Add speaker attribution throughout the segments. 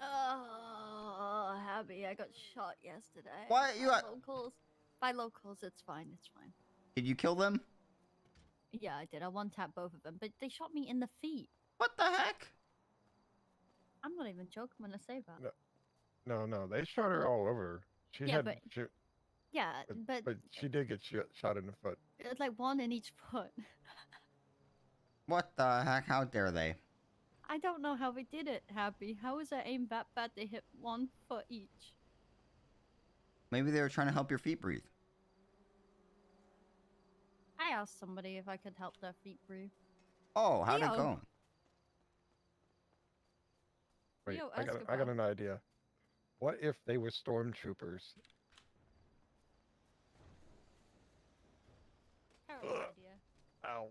Speaker 1: Oh, Abby, I got shot yesterday.
Speaker 2: What? You
Speaker 1: by
Speaker 2: got...
Speaker 1: locals? By locals, it's fine. It's fine.
Speaker 2: Did you kill them?
Speaker 1: Yeah, I did. I one-tapped both of them, but they shot me in the feet.
Speaker 2: What the heck?
Speaker 1: I'm not even joking when I say that.
Speaker 3: No, they shot her all over. She
Speaker 1: Yeah,
Speaker 3: had,
Speaker 1: but
Speaker 3: she,
Speaker 1: yeah, but
Speaker 3: she did get shot in the foot.
Speaker 1: it's like one in each foot.
Speaker 2: What the heck? How dare they?
Speaker 1: I don't know how they did it, Happy. How is that aim that bad? They hit 1 foot each.
Speaker 2: Maybe they were trying to help your feet breathe.
Speaker 1: I asked somebody if I could help their feet breathe.
Speaker 2: Oh, how'd it
Speaker 1: Leo.
Speaker 2: go?
Speaker 3: Wait,
Speaker 1: Leo
Speaker 3: I got
Speaker 1: Escobar.
Speaker 3: an idea. What if they were stormtroopers?
Speaker 1: Terrible idea.
Speaker 3: Ow.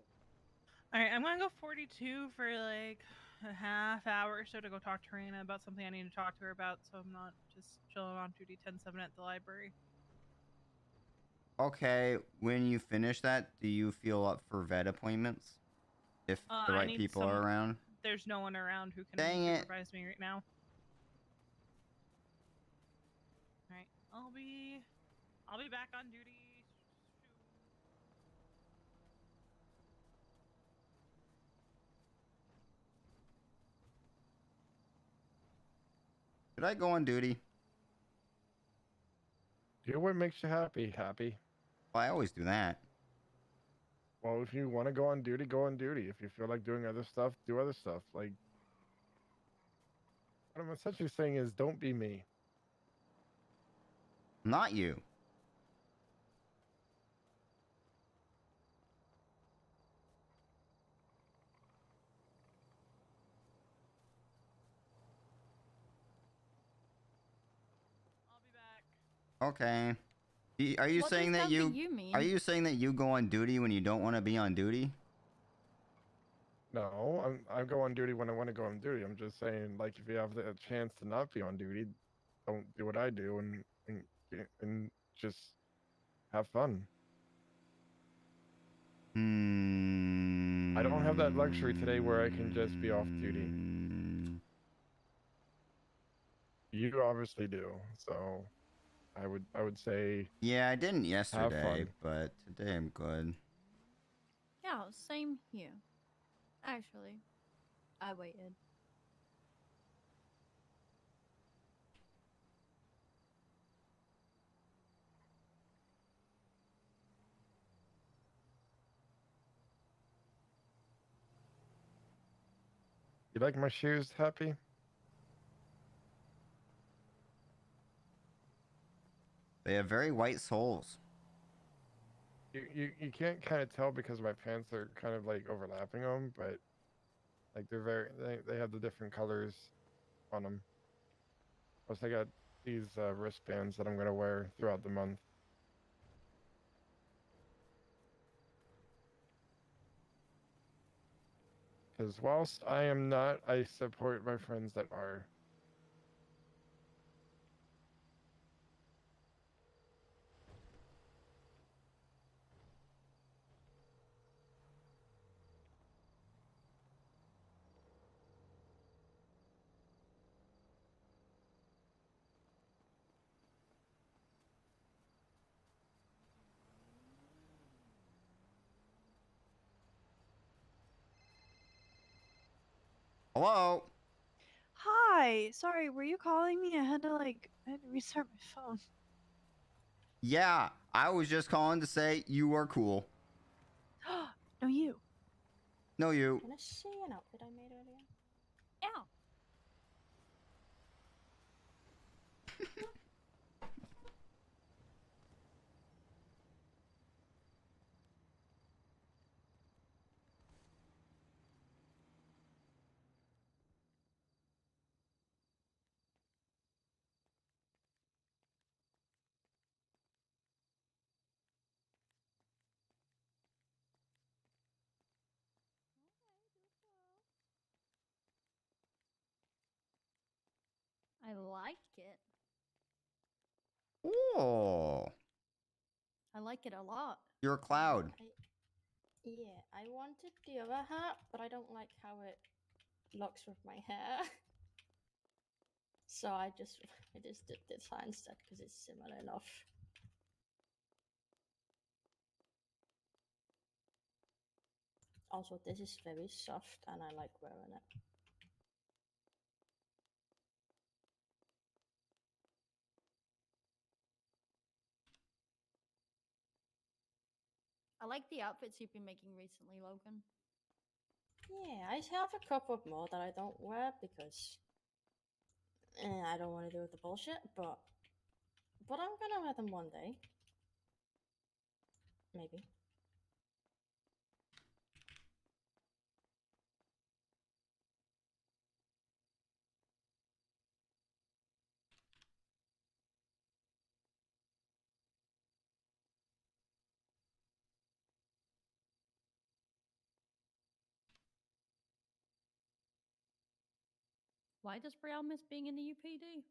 Speaker 4: Alright, I'm gonna go 42 for like a half hour or so to go talk to Rena about something I need to talk to her about, so I'm not just chilling on duty 10-7 at the library.
Speaker 2: Okay, when you finish that, do you feel up for vet appointments? If the
Speaker 4: I
Speaker 2: right
Speaker 4: need
Speaker 2: people are around?
Speaker 4: There's no one around who can
Speaker 2: Dang it.
Speaker 4: supervise me right now. Alright, I'll be back on duty soon.
Speaker 2: Should I go on duty?
Speaker 3: Do what makes you happy, Happy.
Speaker 2: Well, I always do that.
Speaker 3: Well, if you want to go on duty, go on duty. If you feel like doing other stuff, do other stuff. Like, what I'm essentially saying is don't be me.
Speaker 2: Not you.
Speaker 4: I'll be back.
Speaker 2: Okay. Are you
Speaker 1: What
Speaker 2: saying
Speaker 1: does
Speaker 2: that
Speaker 1: you mean?
Speaker 2: Are you saying that you go on duty when you don't want to be on duty?
Speaker 3: No, I go on duty when I want to go on duty. I'm just saying, like, if you have the chance to not be on duty, don't do what I do and just have fun. I don't have that luxury today where I can just be off duty. You obviously do, so I would say
Speaker 2: Yeah, I didn't yesterday,
Speaker 3: fun.
Speaker 2: but today I'm good.
Speaker 1: Yeah, same here. Actually, I waited.
Speaker 3: You like my shoes, Happy?
Speaker 2: They have very white soles.
Speaker 3: You can't kind of tell because my pants are kind of like overlapping them, but like they have the different colors on them. Plus, I got these wristbands that I'm gonna wear throughout the month. Because whilst I am not, I support my friends that are.
Speaker 2: Hello?
Speaker 5: Hi. Sorry, were you calling me? I had to restart my phone.
Speaker 2: Yeah, I was just calling to say you are cool.
Speaker 5: No, you.
Speaker 2: No, you.
Speaker 6: Can I see an outfit I made earlier?
Speaker 1: Yeah. I like it.
Speaker 2: Oh,
Speaker 1: I like it a lot.
Speaker 2: you're a cloud.
Speaker 6: Yeah, I wanted the other hat, but I don't like how it looks with my hair. So I just did this hat instead because it's similar enough. Also, this is very soft and I like wearing it.
Speaker 1: I like the outfits you've been making recently, Logan.
Speaker 6: Yeah, I have a couple more that I don't wear because I don't want to deal with the bullshit, but I'm gonna wear them one day. Maybe.
Speaker 1: Why does Brielle miss being in the UPD?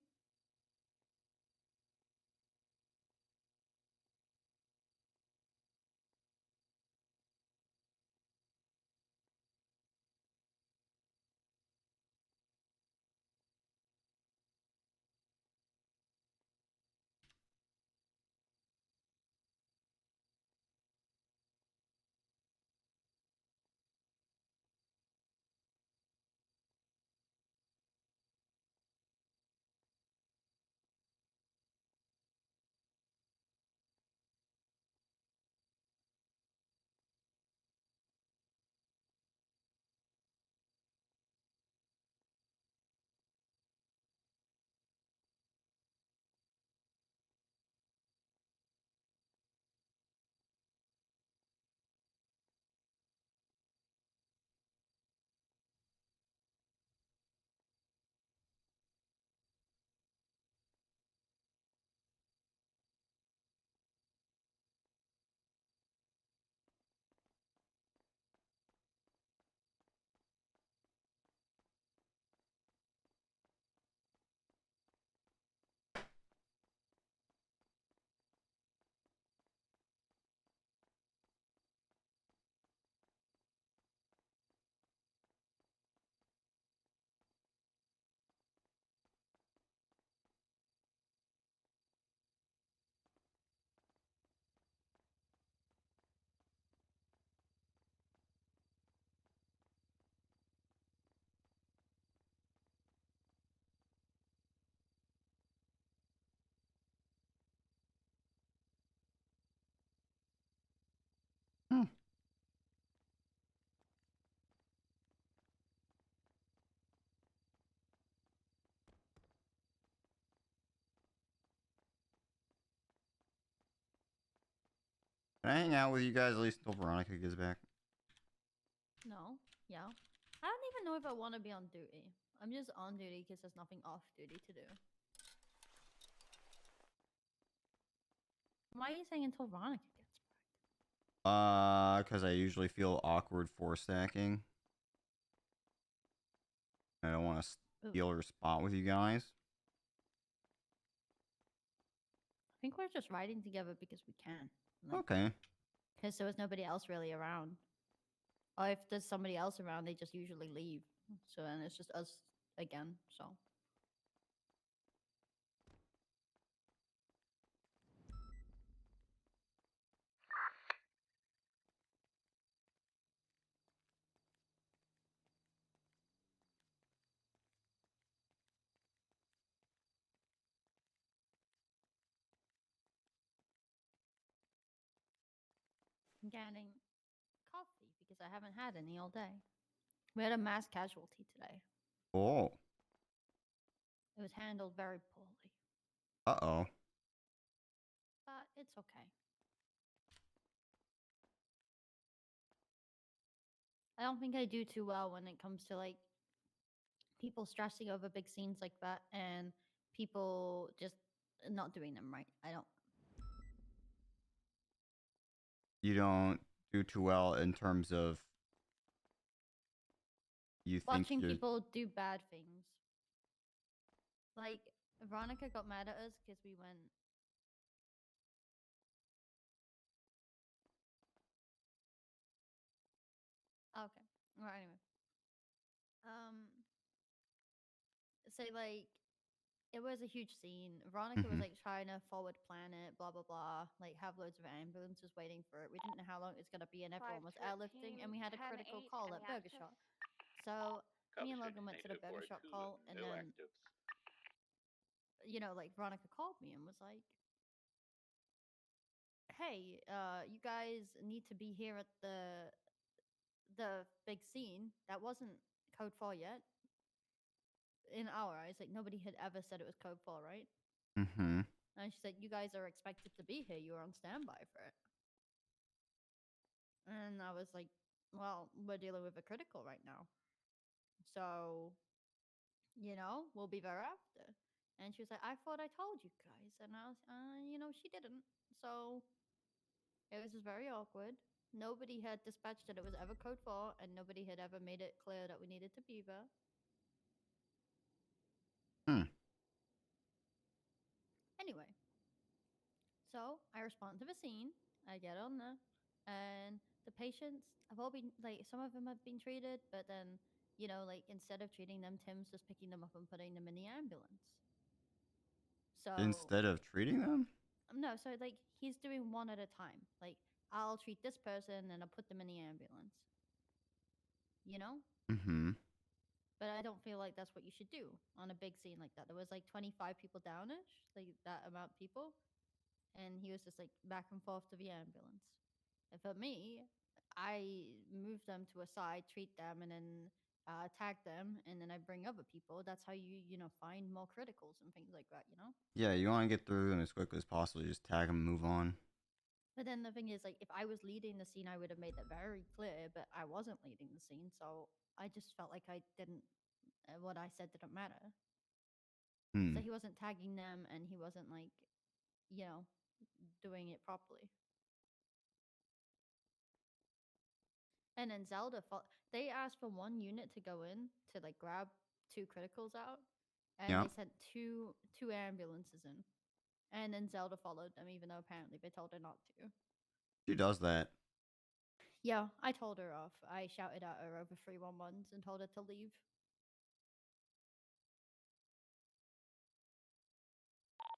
Speaker 2: Can I hang out with you guys at least until Veronica gets back?
Speaker 1: No. Yeah. I don't even know if I want to be on duty. I'm just on duty because there's nothing off duty to do. Why are you saying until Veronica gets back?
Speaker 2: Because I usually feel awkward for stacking. I don't want to steal her spot with you guys.
Speaker 1: I think we're just riding together because we can. Like,
Speaker 2: Okay.
Speaker 1: because there was nobody else really around. Or if there's somebody else around, they just usually leave. So then it's just us again. So. I'm getting coffee because I haven't had any all day. We had a mass casualty today.
Speaker 2: Oh.
Speaker 1: It was handled very poorly,
Speaker 2: Uh-oh.
Speaker 1: but it's okay. I don't think I do too well when it comes to like people stressing over big scenes like that and people just not doing them right. I don't.
Speaker 2: You don't do too well in terms of you think
Speaker 1: Watching
Speaker 2: you're...
Speaker 1: people do bad things. Like, Veronica got mad at us because we went. Okay. Well, anyway. Say, like, it was a huge scene. Veronica was,
Speaker 2: Mhm.
Speaker 1: like, trying to forward plan it, blah, blah, blah. Like, have loads of ambulances waiting for it. We didn't know how long it was going to be, and everyone was airlifting, and we had a critical call at Burger Shot. So, me and Logan went to the Burger Shot call, and then, you know, like, Veronica called me and was like, hey, you guys need to be here at the big scene. That wasn't code 4 yet. In our eyes, like nobody had ever said it was code 4, right?
Speaker 2: Mm-hmm.
Speaker 1: And she said, you guys are expected to be here. You're on standby for it. And I was like, well, we're dealing with a critical right now. So, you know, we'll be there after. And she was like, I thought I told you guys. And I was, you know, she didn't. So it was just very awkward. Nobody had dispatched that it was ever code 4, and nobody had ever made it clear that we needed to be there. Anyway, so I respond to the scene. I get on there, and the patients have all been like, some of them have been treated, but then, you know, like instead of treating them, Tim's just picking them up and putting them in the ambulance. So
Speaker 2: Instead of treating them?
Speaker 1: no, so like he's doing one at a time. Like, I'll treat this person and I'll put them in the ambulance. You know?
Speaker 2: Mm-hmm.
Speaker 1: But I don't feel like that's what you should do on a big scene like that. There was like 25 people downish, like that amount of people. And he was just like back and forth to the ambulance. And for me, I move them to a side, treat them, and then tag them, and then I bring other people. That's how you know, find more criticals and things like that, you know?
Speaker 2: Yeah, you want to get through them as quickly as possible. You just tag them and move on.
Speaker 1: But then the thing is, like, if I was leading the scene, I would have made that very clear, but I wasn't leading the scene, so I just felt like I didn't, what I said didn't matter.
Speaker 2: Hmm.
Speaker 1: So he wasn't tagging them, and he wasn't, like, you know, doing it properly. And then Zelda, they asked for one unit to go in to, like, grab 2 criticals out, and
Speaker 2: Yeah.
Speaker 1: they sent two ambulances in. And then Zelda followed them, even though apparently they told her not to.
Speaker 2: She does that.
Speaker 1: Yeah, I told her off. I shouted at her over 311s and told her to leave.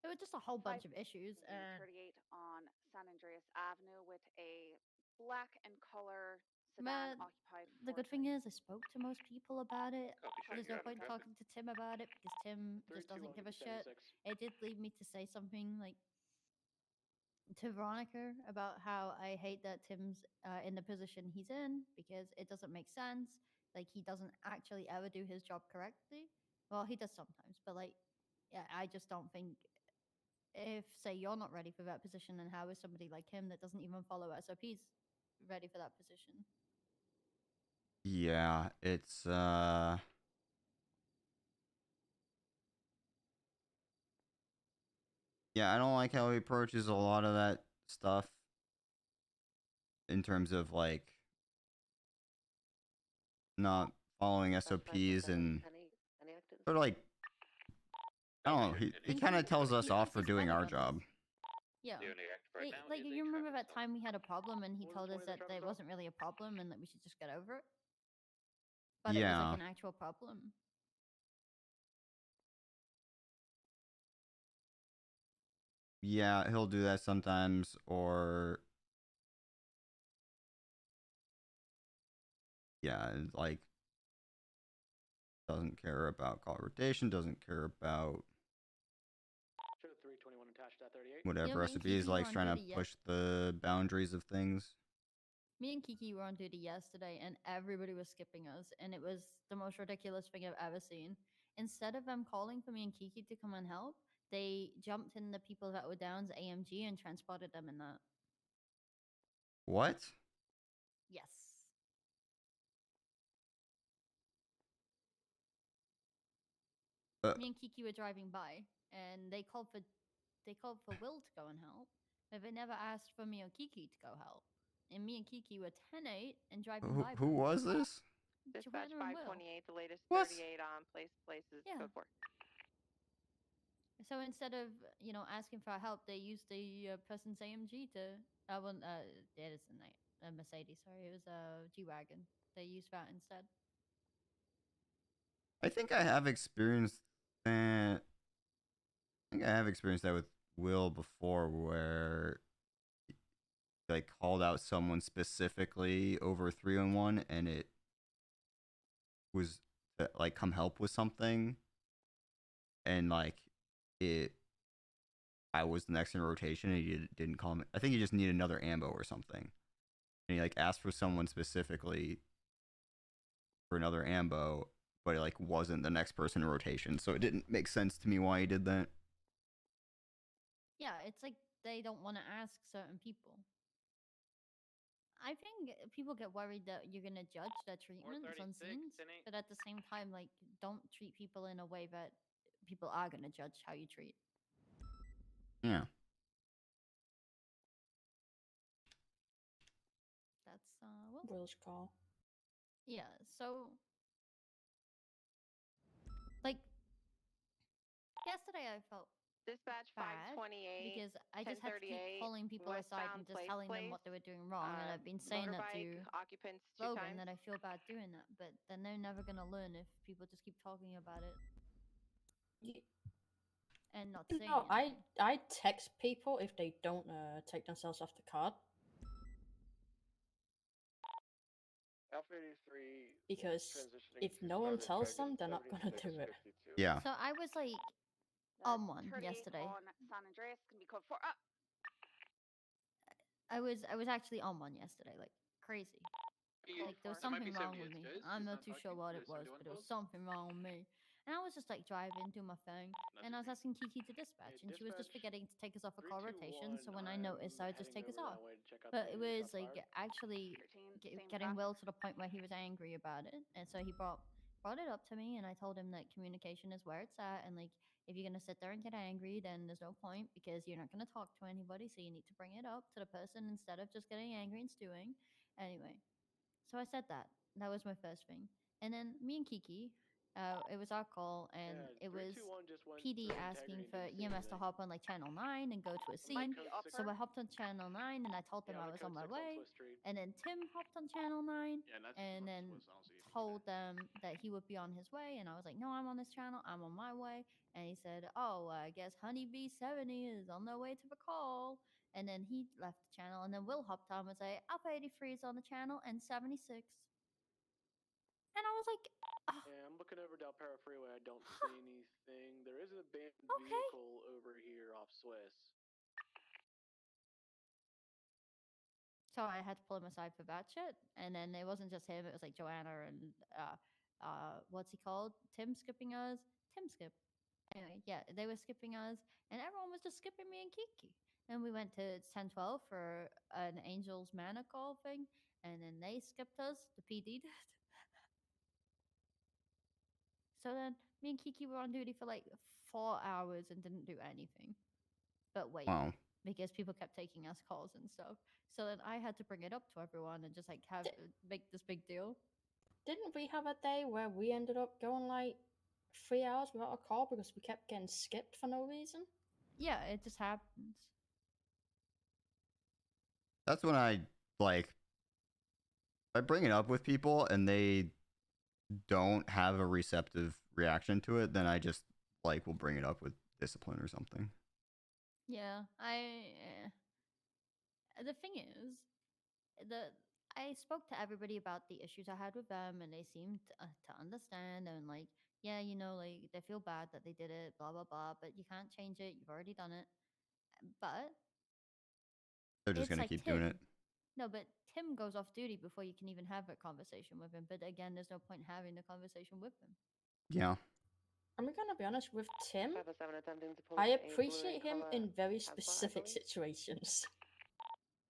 Speaker 1: It was just a whole bunch of issues.
Speaker 7: 38 on San Andreas Avenue with a black and color
Speaker 1: But
Speaker 7: sedan occupied.
Speaker 1: the good thing is, I spoke to most people about it.
Speaker 8: Copy,
Speaker 1: There's no point talking to Tim about it because Tim just doesn't give a shit. It did lead me to say something like to Veronica about how I hate that Tim's in the position he's in because it doesn't make sense. Like, he doesn't actually ever do his job correctly. Well, he does sometimes, but like, yeah, I just don't think if say you're not ready for that position, then how is somebody like him that doesn't even follow SOPs ready for that position?
Speaker 2: Yeah, it's yeah, I don't like how he approaches a lot of that stuff in terms of like not following SOPs and sort of like I don't know. He kind of tells us off for doing our job.
Speaker 1: Yeah. Like you remember that time we had a problem and he told us that it wasn't really a problem and that we should just get over it? But it was
Speaker 2: Yeah.
Speaker 1: like an actual problem.
Speaker 2: Yeah, he'll do that sometimes, or yeah, like doesn't care about call rotation, doesn't care about whatever
Speaker 1: me and
Speaker 2: SOPs,
Speaker 1: Kiki were
Speaker 2: likes
Speaker 1: on
Speaker 2: trying to
Speaker 1: duty
Speaker 2: push the boundaries of things.
Speaker 1: Me and Kiki were on duty yesterday and everybody was skipping us and it was the most ridiculous thing I've ever seen. Instead of them calling for me and Kiki to come and help, they jumped in the people that were down's AMG and transported them in that.
Speaker 2: What?
Speaker 1: Yes. Me and Kiki were driving by and they called for Will to go and help, but they never asked for me or Kiki to go help. And me and Kiki were 10-8 and driving by
Speaker 2: Who
Speaker 1: them.
Speaker 2: was this?
Speaker 7: Dispatch
Speaker 1: Joanna and Will.
Speaker 7: 528, the latest
Speaker 2: What?
Speaker 7: 38 on places
Speaker 1: Yeah.
Speaker 7: code 4.
Speaker 1: So instead of asking for help, they used the person's AMG to. It is a Mercedes. Sorry, it was a G-wagon. They used that instead.
Speaker 2: I think I have experienced that. I think I have experienced that with Will before, where like called out someone specifically over 3-on-1, and it was to, like come help with something, and like it. I was the next in rotation, and he didn't call me. I think he just needed another ambo or something, and he like asked for someone specifically for another ambo, but it like wasn't the next person in rotation, so it didn't make sense to me why he did that.
Speaker 1: Yeah, it's like they don't want to ask certain people. I think people get worried that you're gonna judge their treatments on scenes, but at the same time, like don't treat people in a way that people are gonna judge how you treat.
Speaker 2: Yeah.
Speaker 1: That's Will.
Speaker 6: Will's call.
Speaker 1: Yeah, so like yesterday I felt
Speaker 7: Dispatch
Speaker 1: bad
Speaker 7: 528,
Speaker 1: because I just had to keep
Speaker 7: 1038,
Speaker 1: pulling people aside and
Speaker 7: westbound
Speaker 1: just
Speaker 7: Place
Speaker 1: telling them what they were doing wrong, and I've been saying that
Speaker 7: motorbike
Speaker 1: to
Speaker 7: occupants 2
Speaker 1: Logan
Speaker 7: times.
Speaker 1: that I feel bad doing that, but then they're never gonna learn if people just keep talking about it and not saying
Speaker 6: No,
Speaker 1: anything.
Speaker 6: I text people if they don't take themselves off the card. Because if no one tells them, they're not gonna do it.
Speaker 2: Yeah.
Speaker 1: So I was like
Speaker 7: The
Speaker 1: on one
Speaker 7: 38
Speaker 1: yesterday.
Speaker 7: on San Andreas can be code 4.
Speaker 1: I was actually on one yesterday, like crazy. Like there was something wrong with me. I'm not too sure what it was, but there was something wrong with me. And I was just like driving, doing my thing, and I was asking Kiki to dispatch, and she was just forgetting to take us off a call rotation. So when I noticed, I would just take us off. But it was like actually
Speaker 7: 13, same
Speaker 1: getting
Speaker 7: path.
Speaker 1: Will to the point where he was angry about it, and so he brought it up to me, and I told him that communication is where it's at, and like if you're gonna sit there and get angry, then there's no point because you're not gonna talk to anybody. So you need to bring it up to the person instead of just getting angry and stewing. Anyway, so I said that. That was my first thing. And then me and Kiki, it was our call, and it was PD asking for EMS to hop on like channel 9 and go to a
Speaker 7: Might
Speaker 1: scene.
Speaker 7: be
Speaker 1: So
Speaker 7: upper.
Speaker 1: I hopped on channel 9 and I told them I was on my way. And then Tim hopped on channel 9 and then told them that he would be on his way. And I was like, no, I'm on this channel. I'm on my way. And he said, oh, I guess Honeybee 70 is on their way to the call. And then he left the channel, and then Will hopped on and say, Alpha 83 is on the channel and 76. And I was like, oh,
Speaker 8: Yeah, I'm looking over Del Perro Freeway. I don't
Speaker 1: Huh.
Speaker 8: see anything. There is an abandoned
Speaker 1: Okay.
Speaker 8: vehicle over here off Swiss.
Speaker 1: So I had to pull him aside for that shit. And then it wasn't just him, it was like Joanna and what's he called? Tim skipping us. Tim skip. Anyway, yeah, they were skipping us, and everyone was just skipping me and Kiki. And we went to 1012 for an Angels Mana call thing, and then they skipped us. The PD did. So then me and Kiki were on duty for like 4 hours and didn't do anything but wait
Speaker 2: Wow.
Speaker 1: because people kept taking us calls and stuff. So then I had to bring it up to everyone and just like make this big deal.
Speaker 6: Didn't we have a day where we ended up going like 3 hours without a call because we kept getting skipped for no reason?
Speaker 1: Yeah, it just happens.
Speaker 2: That's when I bring it up with people and they don't have a receptive reaction to it, then I just will bring it up with discipline or something.
Speaker 1: Yeah, the thing is, I spoke to everybody about the issues I had with them, and they seemed to understand and like, yeah, you know, like they feel bad that they did it, blah blah blah, but you can't change it. You've already done it. But
Speaker 2: They're just
Speaker 1: it's
Speaker 2: gonna
Speaker 1: like
Speaker 2: keep doing it.
Speaker 1: No, but Tim goes off duty before you can even have a conversation with him. But again, there's no point having the conversation with him.
Speaker 2: Yeah.
Speaker 6: I'm gonna be honest with Tim.
Speaker 7: 507 attempting to pull
Speaker 6: I
Speaker 7: in a
Speaker 6: appreciate
Speaker 7: blue
Speaker 6: him
Speaker 7: color
Speaker 6: in very
Speaker 7: Jaguar, I
Speaker 6: specific
Speaker 7: believe.
Speaker 6: situations.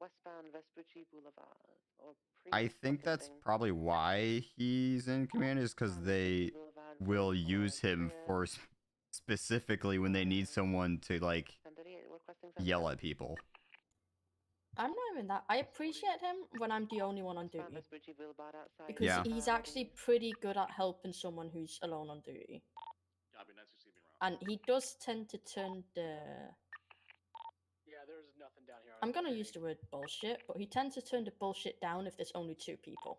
Speaker 7: Westbound Vespucci Boulevard. Or
Speaker 2: I think that's probably why he's in command, is because they will use him for specifically when they need someone to yell at people.
Speaker 6: I'm not even that. I appreciate him when I'm the only one on duty.
Speaker 7: Vespucci Boulevard outside.
Speaker 6: Because
Speaker 2: Yeah.
Speaker 6: he's actually pretty good at helping someone who's alone on duty. And he does tend to turn the...
Speaker 8: Yeah, there's nothing down here.
Speaker 6: I'm gonna use the word bullshit, but he tends to turn the bullshit down if there's only 2 people.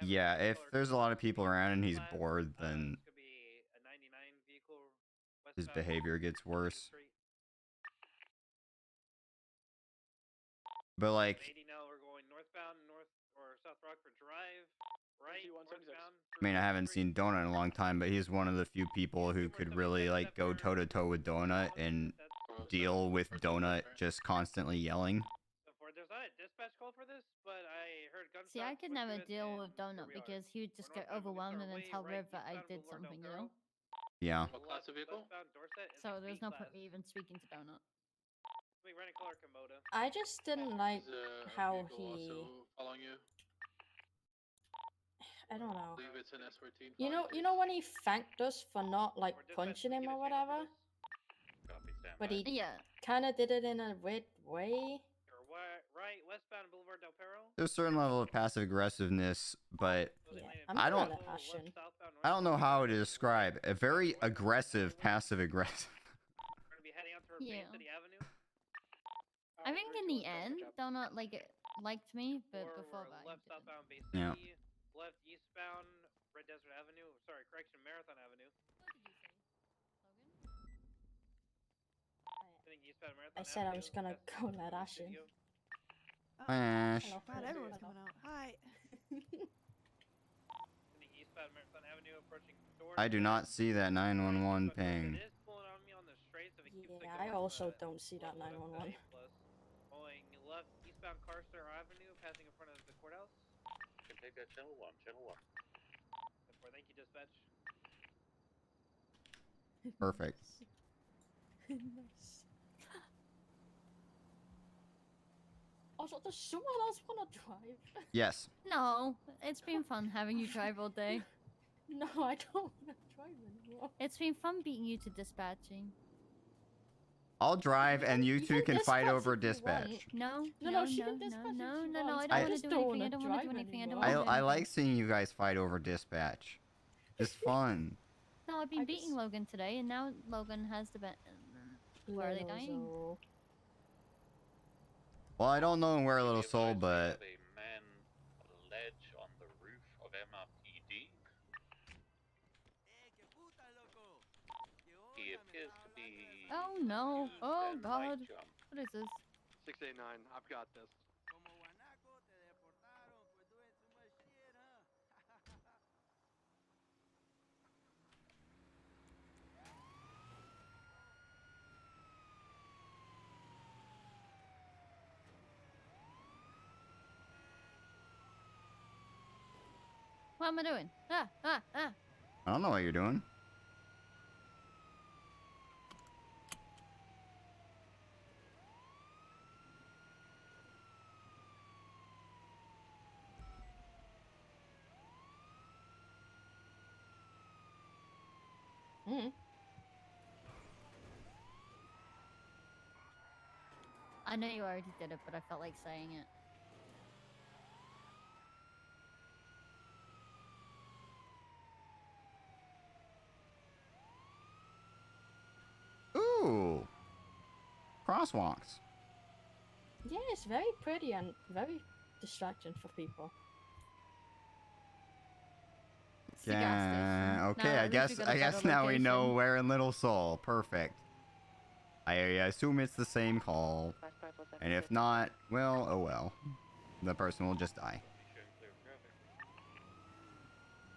Speaker 2: Yeah, if there's a lot of people around and he's bored, then his behavior gets worse. But like,
Speaker 9: 80 now, we're going northbound, north or South Rockford Drive, right, northbound.
Speaker 2: I mean, I haven't seen Donut in a long time, but he's one of the few people who could really go toe to toe with Donut and deal with Donut just constantly yelling.
Speaker 9: There's not a dispatch call for this, but I heard gunshots.
Speaker 1: See, I could never
Speaker 9: switch to it,
Speaker 1: deal
Speaker 9: and
Speaker 1: with Donut
Speaker 9: here we are.
Speaker 1: because he would just
Speaker 9: We're
Speaker 1: get
Speaker 9: northbound, we
Speaker 1: overwhelmed and then
Speaker 9: start
Speaker 1: tell
Speaker 9: way
Speaker 1: Riv
Speaker 9: right,
Speaker 1: that I
Speaker 9: eastbound
Speaker 1: did
Speaker 9: Boulevard
Speaker 1: something,
Speaker 9: Del
Speaker 1: you know?
Speaker 2: Yeah.
Speaker 8: What class of vehicle?
Speaker 9: Westbound Dorset is
Speaker 1: So there's no
Speaker 9: B-class.
Speaker 1: point me even speaking to Donut.
Speaker 9: We ran a color Komodo.
Speaker 6: I just didn't like
Speaker 8: Is a
Speaker 6: how
Speaker 8: vehicle
Speaker 6: he...
Speaker 8: also following you?
Speaker 6: I don't know.
Speaker 8: I believe it's an S14.
Speaker 6: You know when he thanked us for not like punching him or whatever? But he
Speaker 1: Yeah.
Speaker 6: kind of did it in a weird way.
Speaker 9: You're right, westbound Boulevard Del Perro.
Speaker 2: There's a certain level of passive aggressiveness, but
Speaker 6: Yeah,
Speaker 9: I'm
Speaker 2: I don't-
Speaker 6: feeling that passion.
Speaker 2: I don't know how to describe. A very aggressive, passive aggressive.
Speaker 9: We're gonna be heading out to
Speaker 1: Yeah.
Speaker 9: Main City Avenue.
Speaker 1: I think in the end, Donut liked me, but
Speaker 9: Or
Speaker 1: before
Speaker 9: we're
Speaker 1: that,
Speaker 9: left
Speaker 1: he didn't.
Speaker 9: southbound Bay
Speaker 2: Yeah.
Speaker 9: City, left eastbound Red Desert Avenue. Sorry, correction, Marathon Avenue.
Speaker 1: What did you say, Logan?
Speaker 9: Heading eastbound Marathon
Speaker 6: I said I
Speaker 9: Avenue,
Speaker 6: was gonna
Speaker 9: past
Speaker 6: go
Speaker 9: the
Speaker 6: let
Speaker 9: movie
Speaker 6: Ash in.
Speaker 9: studio.
Speaker 2: Ash.
Speaker 6: Hello.
Speaker 5: God, everyone's coming out. Hi.
Speaker 9: Heading eastbound Marathon Avenue, approaching
Speaker 2: I do not see that 911 ping.
Speaker 9: It is pulling on me on the straight, so if it keeps
Speaker 6: Yeah,
Speaker 9: like
Speaker 6: I
Speaker 9: going,
Speaker 6: also don't see that 911.
Speaker 9: Going left eastbound Carcer Avenue, passing in front of the courthouse.
Speaker 8: Can take that channel 1, channel 1.
Speaker 9: Thank you, dispatch.
Speaker 2: Perfect.
Speaker 6: Nice. Also, does someone else want to drive?
Speaker 2: Yes.
Speaker 1: No, it's been fun having you drive all day.
Speaker 6: No, I don't want to drive anymore.
Speaker 1: It's been fun beating you to dispatching.
Speaker 2: I'll drive and you
Speaker 6: You
Speaker 2: two
Speaker 6: can
Speaker 2: can fight
Speaker 6: dispatch
Speaker 2: over
Speaker 6: if you
Speaker 2: dispatch.
Speaker 1: No,
Speaker 6: No, she can dispatch if she
Speaker 1: no,
Speaker 6: wants.
Speaker 1: I
Speaker 6: I
Speaker 1: don't want to
Speaker 6: just
Speaker 1: do
Speaker 6: don't
Speaker 1: anything. I
Speaker 6: wanna
Speaker 1: don't want to do
Speaker 6: drive
Speaker 1: anything. I don't
Speaker 6: anymore.
Speaker 1: want to do
Speaker 2: I
Speaker 1: anything.
Speaker 2: like seeing you guys fight over dispatch. It's fun.
Speaker 1: No, I've been
Speaker 6: I
Speaker 1: beating
Speaker 6: just-
Speaker 1: Logan today, and now Logan has the bet. Where are they dying?
Speaker 6: Lozo.
Speaker 2: Well, I don't know in Where a Little Soul, but
Speaker 8: a man ledge on the roof of MRPD. He appears to be.
Speaker 1: Oh no!
Speaker 8: confused
Speaker 1: Oh
Speaker 8: and might
Speaker 1: god!
Speaker 8: jump.
Speaker 1: What is this?
Speaker 8: 689, I've got this.
Speaker 1: What am I doing? Ah!
Speaker 2: I don't know what you're doing.
Speaker 6: Mm.
Speaker 1: I know you already did it, but I felt like saying it.
Speaker 2: Ooh. Crosswalks.
Speaker 6: Yeah, it's very pretty and very distracting for people.
Speaker 1: It's the gas station.
Speaker 2: Yeah. Okay.
Speaker 1: Now,
Speaker 2: I
Speaker 1: at least we
Speaker 2: guess.
Speaker 1: got a
Speaker 2: I guess
Speaker 1: better
Speaker 2: now we know
Speaker 1: location.
Speaker 2: where in Little Seoul. Perfect. I assume it's the same call, and if not, well, oh well. The person will just die.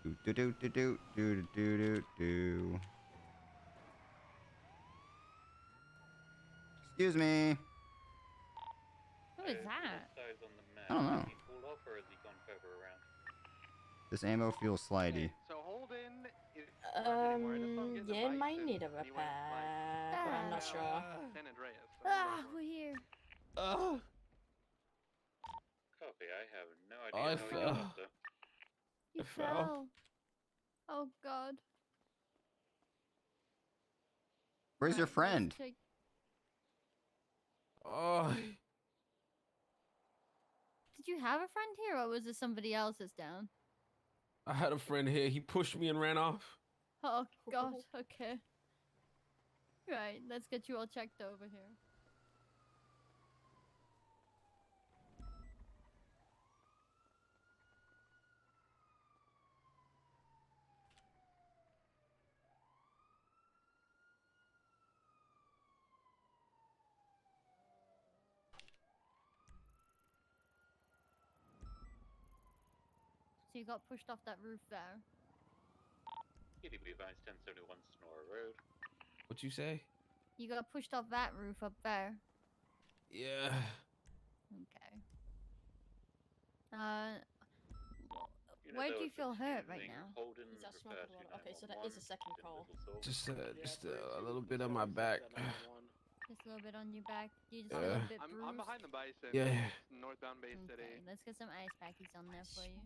Speaker 2: Do do do do do do do do do. Excuse me.
Speaker 1: Who is that?
Speaker 2: I don't know.
Speaker 8: He pulled off or has he gone further around?
Speaker 2: This ammo feels slidey.
Speaker 9: So Holden is
Speaker 6: Yeah, it might need a repair, but I'm not sure.
Speaker 9: San Andreas.
Speaker 1: Ah, we're here.
Speaker 8: Copy, I have no
Speaker 10: I
Speaker 8: idea how he got
Speaker 10: fell.
Speaker 8: up there.
Speaker 1: You
Speaker 10: I fell.
Speaker 1: fell. Oh God.
Speaker 2: Where's your
Speaker 1: Alright, let's
Speaker 2: friend?
Speaker 1: take-
Speaker 10: Oh,
Speaker 1: Did you have a friend here, or was it somebody else that's down?
Speaker 10: I had a friend here. He pushed me and ran off.
Speaker 1: Oh God. Okay. Right. Let's get you all checked over here. So you got pushed off that roof there.
Speaker 8: EDB Vines 1071 Sonora Road.
Speaker 10: What you say?
Speaker 1: You got pushed off that roof up there.
Speaker 10: Yeah.
Speaker 1: Okay. Where do you feel hurt right now?
Speaker 6: Is that smoking water? Okay, so that is a second call.
Speaker 10: Just a little bit on my back.
Speaker 1: Just a little bit on your back. You just
Speaker 10: Yeah.
Speaker 1: feel a bit
Speaker 9: I'm
Speaker 1: bruised.
Speaker 9: behind the bison.
Speaker 10: Yeah.
Speaker 9: Northbound Bay City.
Speaker 1: Okay, let's get some ice packies on there for you.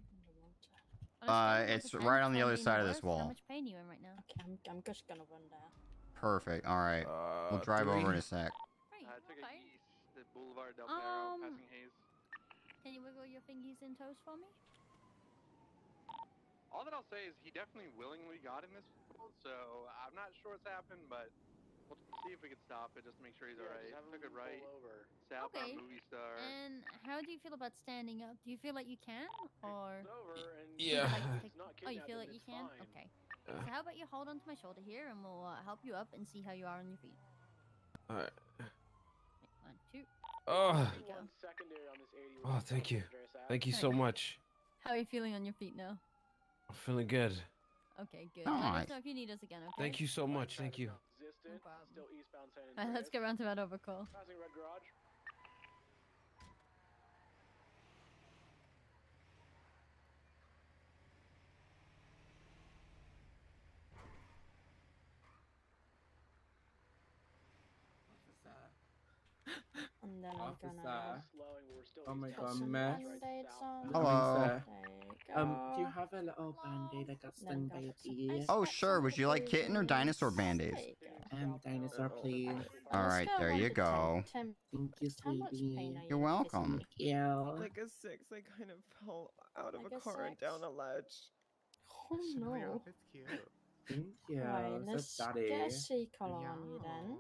Speaker 1: On a scale of 1
Speaker 2: It's
Speaker 1: to 10,
Speaker 2: right on the
Speaker 1: 10
Speaker 2: other
Speaker 1: being
Speaker 2: side of
Speaker 1: worst,
Speaker 2: this wall.
Speaker 1: How much pain are you in right now?
Speaker 6: Okay, I'm just gonna run there.
Speaker 2: Perfect. All right. We'll drive
Speaker 10: 3.
Speaker 2: over in a sec.
Speaker 1: Right,
Speaker 9: I took
Speaker 1: okay.
Speaker 9: it east to Boulevard Del Perro, passing Hayes.
Speaker 1: Can you wiggle your fingies and toes for me?
Speaker 9: All that I'll say is he definitely willingly got in this field, so I'm not sure what's happened, but we'll see if we can stop it. Just make sure he's alright. Took it right. Southbound
Speaker 1: Okay.
Speaker 9: Movie Star.
Speaker 1: And how do you feel about standing up? Do you feel like you can, or
Speaker 10: Yeah.
Speaker 1: oh, you feel like you can? Okay. So how about you hold onto my shoulder here, and we'll help you up and see how you are on your feet.
Speaker 10: All right.
Speaker 1: Right, 1, 2.
Speaker 10: Oh.
Speaker 1: There you go.
Speaker 10: Oh, thank you. Thank you so much.
Speaker 1: How are you feeling on your feet now?
Speaker 10: I'm feeling good.
Speaker 1: Okay, good.
Speaker 2: All
Speaker 1: Let
Speaker 2: right.
Speaker 1: us know if you need us again, okay?
Speaker 10: Thank you so much. Thank you.
Speaker 1: No problem. Alright, let's get around to that overcall.
Speaker 6: And then we're gonna
Speaker 11: Oh my
Speaker 6: put
Speaker 11: god,
Speaker 6: some
Speaker 11: mess.
Speaker 6: band-aids on.
Speaker 2: Hello.
Speaker 6: There you go.
Speaker 11: Do you have a little band-aid? I got
Speaker 6: Then
Speaker 11: stung
Speaker 6: gotta
Speaker 11: by a
Speaker 6: put some
Speaker 11: bee.
Speaker 6: ice
Speaker 2: Oh,
Speaker 6: packs
Speaker 2: sure.
Speaker 6: on
Speaker 2: Would
Speaker 6: the
Speaker 2: you like kitten or
Speaker 6: bruises.
Speaker 2: dinosaur band-aids?
Speaker 6: There you go.
Speaker 11: Dinosaur, please.
Speaker 2: All
Speaker 6: On a
Speaker 2: right,
Speaker 6: scale of
Speaker 2: there
Speaker 6: 1
Speaker 2: you
Speaker 6: to 10,
Speaker 2: go.
Speaker 6: Tim,
Speaker 11: Thank you,
Speaker 6: how much pain
Speaker 11: sweetie.
Speaker 6: are you
Speaker 2: You're welcome.
Speaker 6: physically?
Speaker 11: Yeah.
Speaker 12: Like a 6, I kind of fell out of
Speaker 6: Like
Speaker 12: a
Speaker 6: a
Speaker 12: car and
Speaker 6: 6?
Speaker 12: down a ledge.
Speaker 6: Oh no.
Speaker 11: Thank you.
Speaker 6: Right,
Speaker 11: So
Speaker 6: let's
Speaker 11: daddy.
Speaker 6: get a C-collar on you then.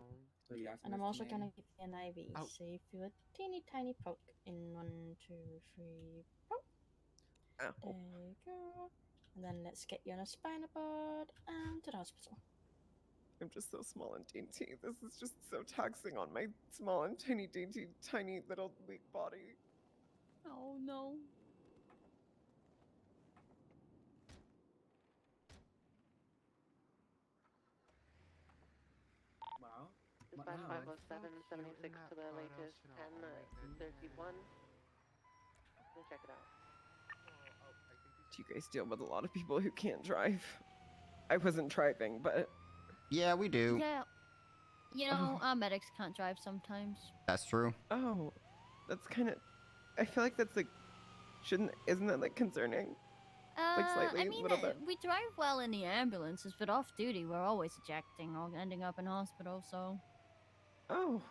Speaker 11: So you asked
Speaker 6: And I'm
Speaker 11: Miss
Speaker 6: also
Speaker 11: May.
Speaker 6: gonna give you an IV.
Speaker 11: Ow.
Speaker 6: So you feel a teeny tiny poke in 1, 2, 3, poke.
Speaker 12: Ow.
Speaker 6: There you go. And then let's get you on a spinal board and to the hospital.
Speaker 12: I'm just so small and dainty. This is just so taxing on my small and tiny, dainty, tiny little weak body.
Speaker 1: Oh no.
Speaker 11: Wow.
Speaker 13: Dispatch
Speaker 11: Wow.
Speaker 13: 507, 76 to the latest, 1031. Check it out.
Speaker 12: Do you guys deal with a lot of people who can't drive? I wasn't driving, but
Speaker 2: Yeah, we do.
Speaker 1: Yeah. You know, our medics can't drive sometimes.
Speaker 2: That's true.
Speaker 12: oh, that's kind of. I feel like that's like, isn't that like concerning? Like slightly,
Speaker 1: I
Speaker 12: a
Speaker 1: mean,
Speaker 12: little bit.
Speaker 1: we drive well in the ambulances, but off duty, we're always ejecting or ending up in hospital. So
Speaker 12: Oh.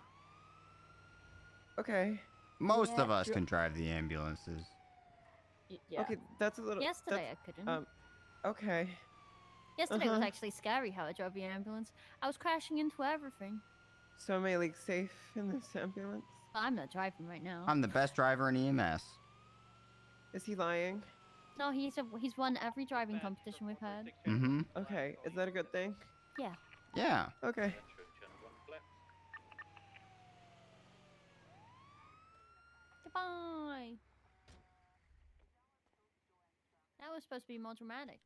Speaker 12: Okay.
Speaker 2: Most
Speaker 1: Yeah,
Speaker 2: of us
Speaker 1: dri-
Speaker 2: can drive the ambulances.
Speaker 1: yeah.
Speaker 12: Okay, that's a little.
Speaker 1: Yesterday I couldn't.
Speaker 12: Okay.
Speaker 1: Yesterday was
Speaker 12: Uh-huh.
Speaker 1: actually scary how I drove the ambulance. I was crashing into everything.
Speaker 12: So am I like safe in this ambulance?
Speaker 1: I'm not driving right now.
Speaker 2: I'm the best driver in EMS.
Speaker 12: Is he lying?
Speaker 1: No, he's won every driving competition we've had.
Speaker 2: Mm-hmm.
Speaker 12: Okay, is that a good thing?
Speaker 1: Yeah.
Speaker 2: Yeah.
Speaker 12: Okay.
Speaker 1: Goodbye. That was supposed to be more dramatic.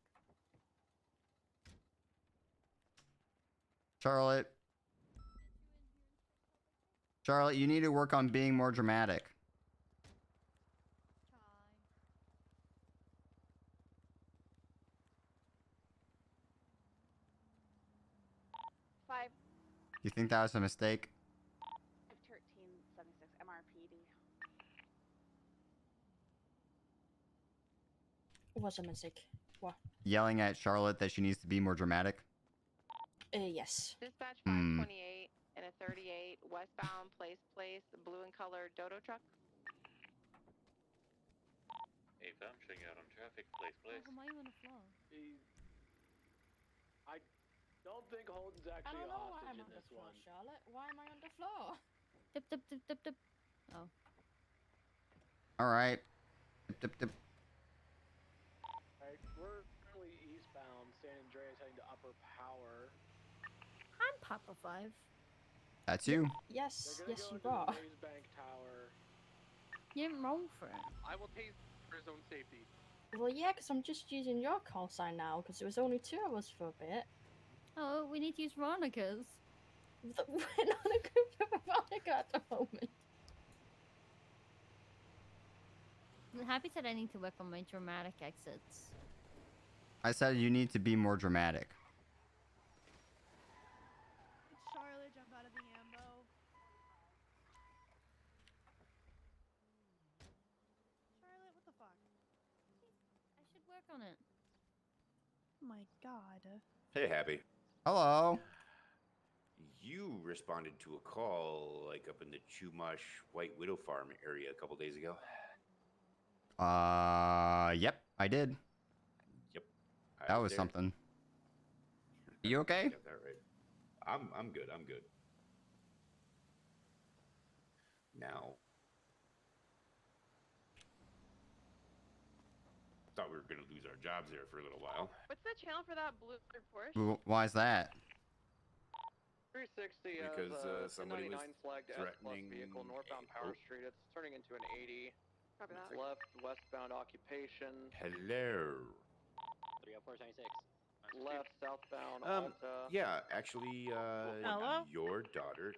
Speaker 2: Charlotte. Charlotte, you need to work on being more dramatic.
Speaker 7: 5
Speaker 2: You think that was a mistake?
Speaker 7: 1376 MRPD.
Speaker 6: Was a mistake. What?
Speaker 2: Yelling at Charlotte that she needs to be more dramatic?
Speaker 6: Yes.
Speaker 13: Dispatch
Speaker 2: Hmm.
Speaker 13: 528 and a 38 westbound place, the blue and colored dodo truck.
Speaker 8: Hey, fam, showing you out on traffic. Place.
Speaker 1: Why are you on the floor?
Speaker 14: I don't think Holden's actually a hostage in this one.
Speaker 6: Charlotte. Why am I on the floor?
Speaker 1: Dip, dip, dip, dip, dip. Oh.
Speaker 2: Alright. Dip, dip, dip.
Speaker 14: Alright, we're currently eastbound, San Andreas heading to Upper Power.
Speaker 1: I'm Papa 5.
Speaker 2: That's you.
Speaker 6: Yes,
Speaker 14: They're
Speaker 6: yes,
Speaker 14: gonna
Speaker 6: you
Speaker 14: go
Speaker 6: are.
Speaker 14: into the Maze Bank Tower.
Speaker 1: You didn't roll for it.
Speaker 9: I will tase for his own safety.
Speaker 6: Well, yeah, because I'm just using your call sign now, because it was only 2 of us for a bit.
Speaker 1: Oh, we need to use Veronica's.
Speaker 6: We're not a group of Veronica at the moment.
Speaker 1: Happy said I need to work on my dramatic exits.
Speaker 2: I said you need to be more dramatic.
Speaker 5: It's Charlotte, jump out of the ambo. Charlotte, what the fuck?
Speaker 1: I should work on it.
Speaker 5: Oh my god.
Speaker 15: Hey, Happy.
Speaker 2: Hello.
Speaker 15: You responded to a call like up in the Chumash White Widow Farm area a couple days ago.
Speaker 2: Yep, I did.
Speaker 15: Yep.
Speaker 2: That was
Speaker 15: there.
Speaker 2: something. You okay?
Speaker 15: Got that right. I'm good. I'm good. Now, thought we were gonna lose our jobs there for a little while.
Speaker 13: What's the channel for that blue Porsche?
Speaker 2: Why is that?
Speaker 9: 360
Speaker 15: Because
Speaker 9: as
Speaker 15: somebody was
Speaker 9: 99 flagged S plus
Speaker 15: threatening
Speaker 9: vehicle northbound Power Street. It's turning into an 80.
Speaker 13: Copy that.
Speaker 9: Left westbound occupation.
Speaker 15: Hello.
Speaker 14: 30476.
Speaker 9: Left southbound
Speaker 15: Um,
Speaker 9: Alta.
Speaker 15: yeah, actually,
Speaker 4: Hello?
Speaker 15: your daughter.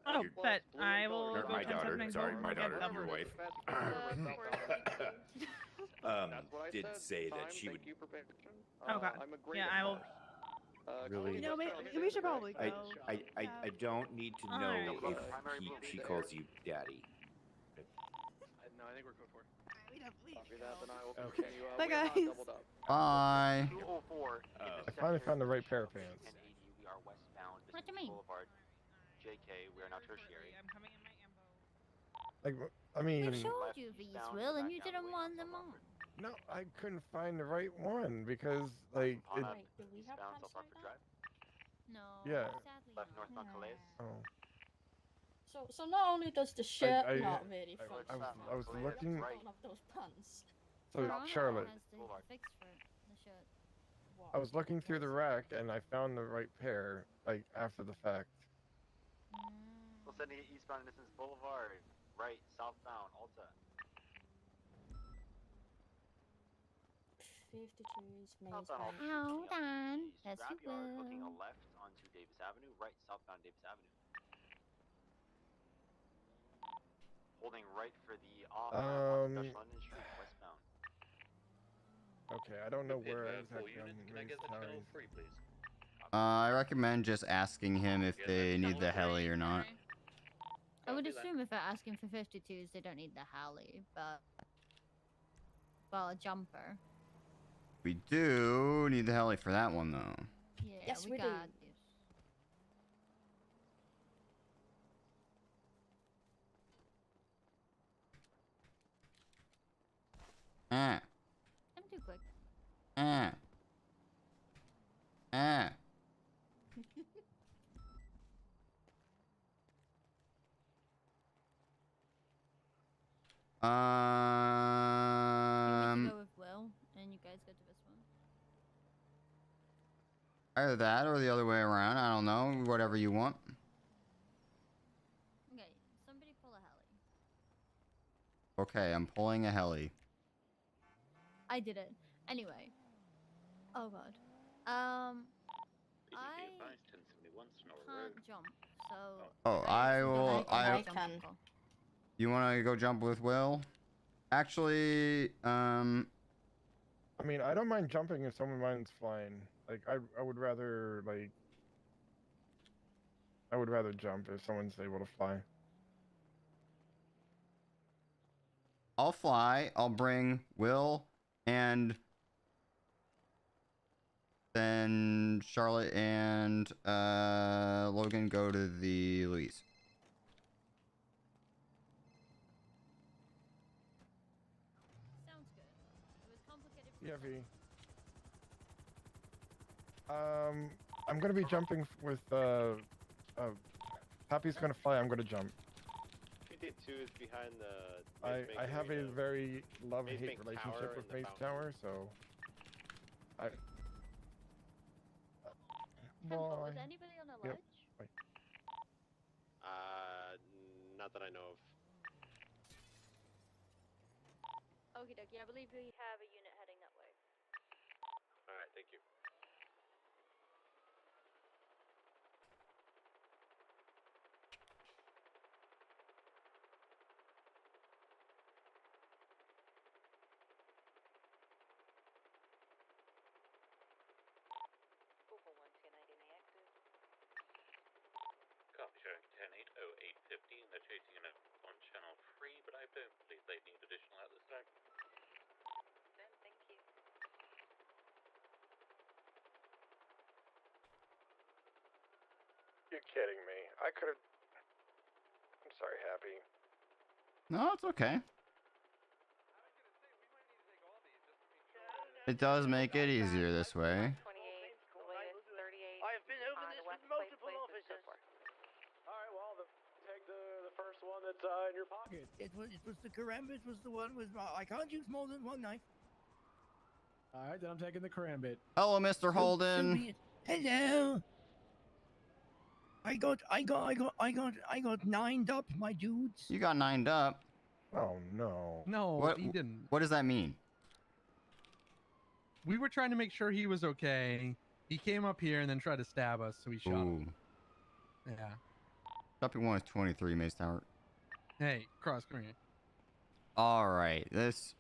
Speaker 4: Oh, bet. I will
Speaker 15: Or
Speaker 4: go
Speaker 15: my
Speaker 4: turn
Speaker 15: daughter.
Speaker 4: something
Speaker 15: Sorry,
Speaker 4: over
Speaker 15: my
Speaker 4: and get
Speaker 15: daughter,
Speaker 4: them.
Speaker 15: your wife. Did say that she would.
Speaker 4: Oh god. Yeah, I will.
Speaker 15: Really?
Speaker 5: You know, we should probably go.
Speaker 15: I don't need to know
Speaker 4: Alright.
Speaker 15: if she calls you daddy.
Speaker 9: No, I think we're code for it.
Speaker 5: We don't believe.
Speaker 9: Copy that, then I will
Speaker 15: Okay.
Speaker 9: continue.
Speaker 5: Bye,
Speaker 9: we are not
Speaker 5: guys.
Speaker 9: doubled up.
Speaker 2: Bye.
Speaker 14: 204.
Speaker 3: I finally found the right pair of pants.
Speaker 14: We are westbound.
Speaker 1: What do you mean?
Speaker 14: Boulevard. JK, we are now tertiary.
Speaker 4: I'm coming in my ambo.
Speaker 3: Like, I mean,
Speaker 1: I showed you these, Will, and you didn't want them on.
Speaker 3: no, I couldn't find the right one because, like, it,
Speaker 6: Wait, do we have
Speaker 14: Eastbound
Speaker 6: pants
Speaker 14: South
Speaker 6: like
Speaker 14: Hartford
Speaker 6: that?
Speaker 14: Drive.
Speaker 1: No.
Speaker 3: Yeah.
Speaker 1: Sadly
Speaker 14: Left
Speaker 1: not.
Speaker 14: northbound Calais.
Speaker 3: oh,
Speaker 6: So not only does the shirt
Speaker 3: I-
Speaker 6: not really
Speaker 3: I
Speaker 6: function,
Speaker 3: was looking.
Speaker 6: one of those pants.
Speaker 3: So
Speaker 1: Veronica
Speaker 3: Charlotte,
Speaker 1: has the fix for it, the shirt.
Speaker 3: I was looking through the rack and I found the right pair, like after the fact.
Speaker 14: We'll send you eastbound Innocence Boulevard. Right, southbound Alta.
Speaker 6: 52 is Maze
Speaker 14: Southbound
Speaker 6: Bank.
Speaker 14: Alta.
Speaker 1: Hold on. Yes, you
Speaker 14: Scrapyard, looking a
Speaker 1: will.
Speaker 14: left onto Davis Avenue. Right, southbound Davis Avenue. Holding right for the off Dutch London Street westbound.
Speaker 3: Okay, I don't know
Speaker 8: Good pin,
Speaker 3: where
Speaker 8: full
Speaker 3: exactly
Speaker 8: unit.
Speaker 3: I'm
Speaker 8: Can I get the channel
Speaker 3: Maze
Speaker 8: free, please?
Speaker 2: I recommend just asking him if they need the heli or not.
Speaker 1: I would assume if they're asking for 52s, they don't need the Halley, but well, a jumper.
Speaker 2: We do need the heli for that one though.
Speaker 1: Yeah,
Speaker 6: Yes,
Speaker 1: we
Speaker 6: we do.
Speaker 1: got this.
Speaker 2: Ah.
Speaker 1: I'm too quick.
Speaker 2: Ah. Ah.
Speaker 1: You want me to
Speaker 2: Um.
Speaker 1: go with Will, and you guys go to this one.
Speaker 2: Either that or the other way around. I don't know. Whatever you want.
Speaker 1: Okay, somebody pull a heli.
Speaker 2: Okay, I'm pulling a heli.
Speaker 1: I did it. Anyway. Oh god.
Speaker 8: Please
Speaker 1: I
Speaker 8: be advised, 1071 Sonora
Speaker 1: can't
Speaker 8: Road.
Speaker 1: jump, so.
Speaker 2: Oh,
Speaker 1: I
Speaker 2: I
Speaker 1: actually don't
Speaker 2: will.
Speaker 1: know if
Speaker 2: I.
Speaker 1: jump
Speaker 6: can.
Speaker 1: people.
Speaker 2: You want to go jump with Will? Actually,
Speaker 3: I mean, I don't mind jumping if someone minds flying. Like, I would rather, like... I would rather jump if someone's able to fly.
Speaker 2: I'll fly. I'll bring Will and then Charlotte and Logan go to the Louise.
Speaker 1: Sounds good. It was complicated.
Speaker 3: Yeah, V. I'm gonna be jumping with, Happy's gonna fly, I'm gonna jump.
Speaker 16: P-42 is behind the...
Speaker 3: I have a very love-hate
Speaker 16: Maze Bank
Speaker 3: relationship
Speaker 16: Tower
Speaker 3: with
Speaker 16: and the
Speaker 3: Maze
Speaker 16: fountain.
Speaker 3: Tower, so...
Speaker 1: Temple,
Speaker 3: Boy.
Speaker 1: was anybody on a
Speaker 3: Yep.
Speaker 1: ledge?
Speaker 3: Wait.
Speaker 16: Not that I know of.
Speaker 1: Okie dokie, I believe we have a unit heading that way.
Speaker 16: Alright, thank you.
Speaker 8: Copy showing 10-8-08-15. They're chasing an on channel 3, but I don't believe they need additional at this time.
Speaker 7: Thank you.
Speaker 3: You're kidding me. I could've... I'm sorry, Happy.
Speaker 2: No, it's okay. It does make it easier this way.
Speaker 7: 28, the latest 38.
Speaker 14: I have been over this with multiple officers. Alright, well, take the first one that's in your pocket.
Speaker 17: It was the karambit was the one with I can't use more than one knife.
Speaker 14: Alright, then I'm taking the karambit.
Speaker 2: Hello, Mr.
Speaker 17: So
Speaker 2: Holden.
Speaker 17: be it. Hello. I got 9'd up, my dudes.
Speaker 2: You got 9'd up.
Speaker 3: Oh no.
Speaker 18: No,
Speaker 2: What?
Speaker 18: he didn't.
Speaker 2: What does that mean?
Speaker 18: We were trying to make sure he was okay. He came up here and then tried to stab us, so we shot him. Yeah.
Speaker 2: Topic 1 is 23, Maze Tower.
Speaker 18: Hey, Cross, come here.
Speaker 2: All right, this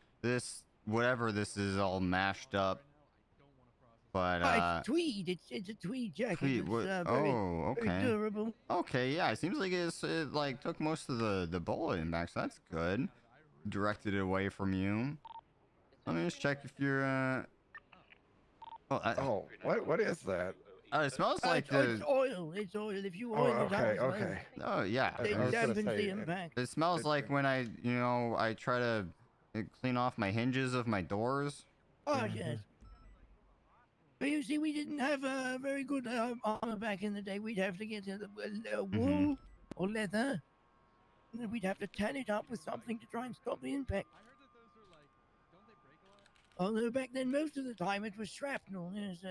Speaker 2: whatever this is all mashed up. But
Speaker 17: it's tweed. It's a tweed jacket.
Speaker 2: tweed,
Speaker 17: It's,
Speaker 2: what?
Speaker 17: very,
Speaker 2: Oh, okay.
Speaker 17: very durable.
Speaker 2: Okay, yeah, it seems like it like took most of the bullet in back, so that's good. Directed it away from you. Let me just check if you're
Speaker 3: what is that?
Speaker 2: It smells like
Speaker 17: It's oil. It's oil. If you oil it
Speaker 3: okay,
Speaker 17: up,
Speaker 3: okay.
Speaker 2: Oh yeah.
Speaker 17: It dampens the impact.
Speaker 2: It smells like when I try to clean off my hinges of my doors.
Speaker 17: Oh yes. But you see, we didn't have a very good armor back in the day. We'd have to get wool or leather, and then we'd have to tan it up with something to try and stop the impact. Although back then, most of the time, it was shrapnel. Yes,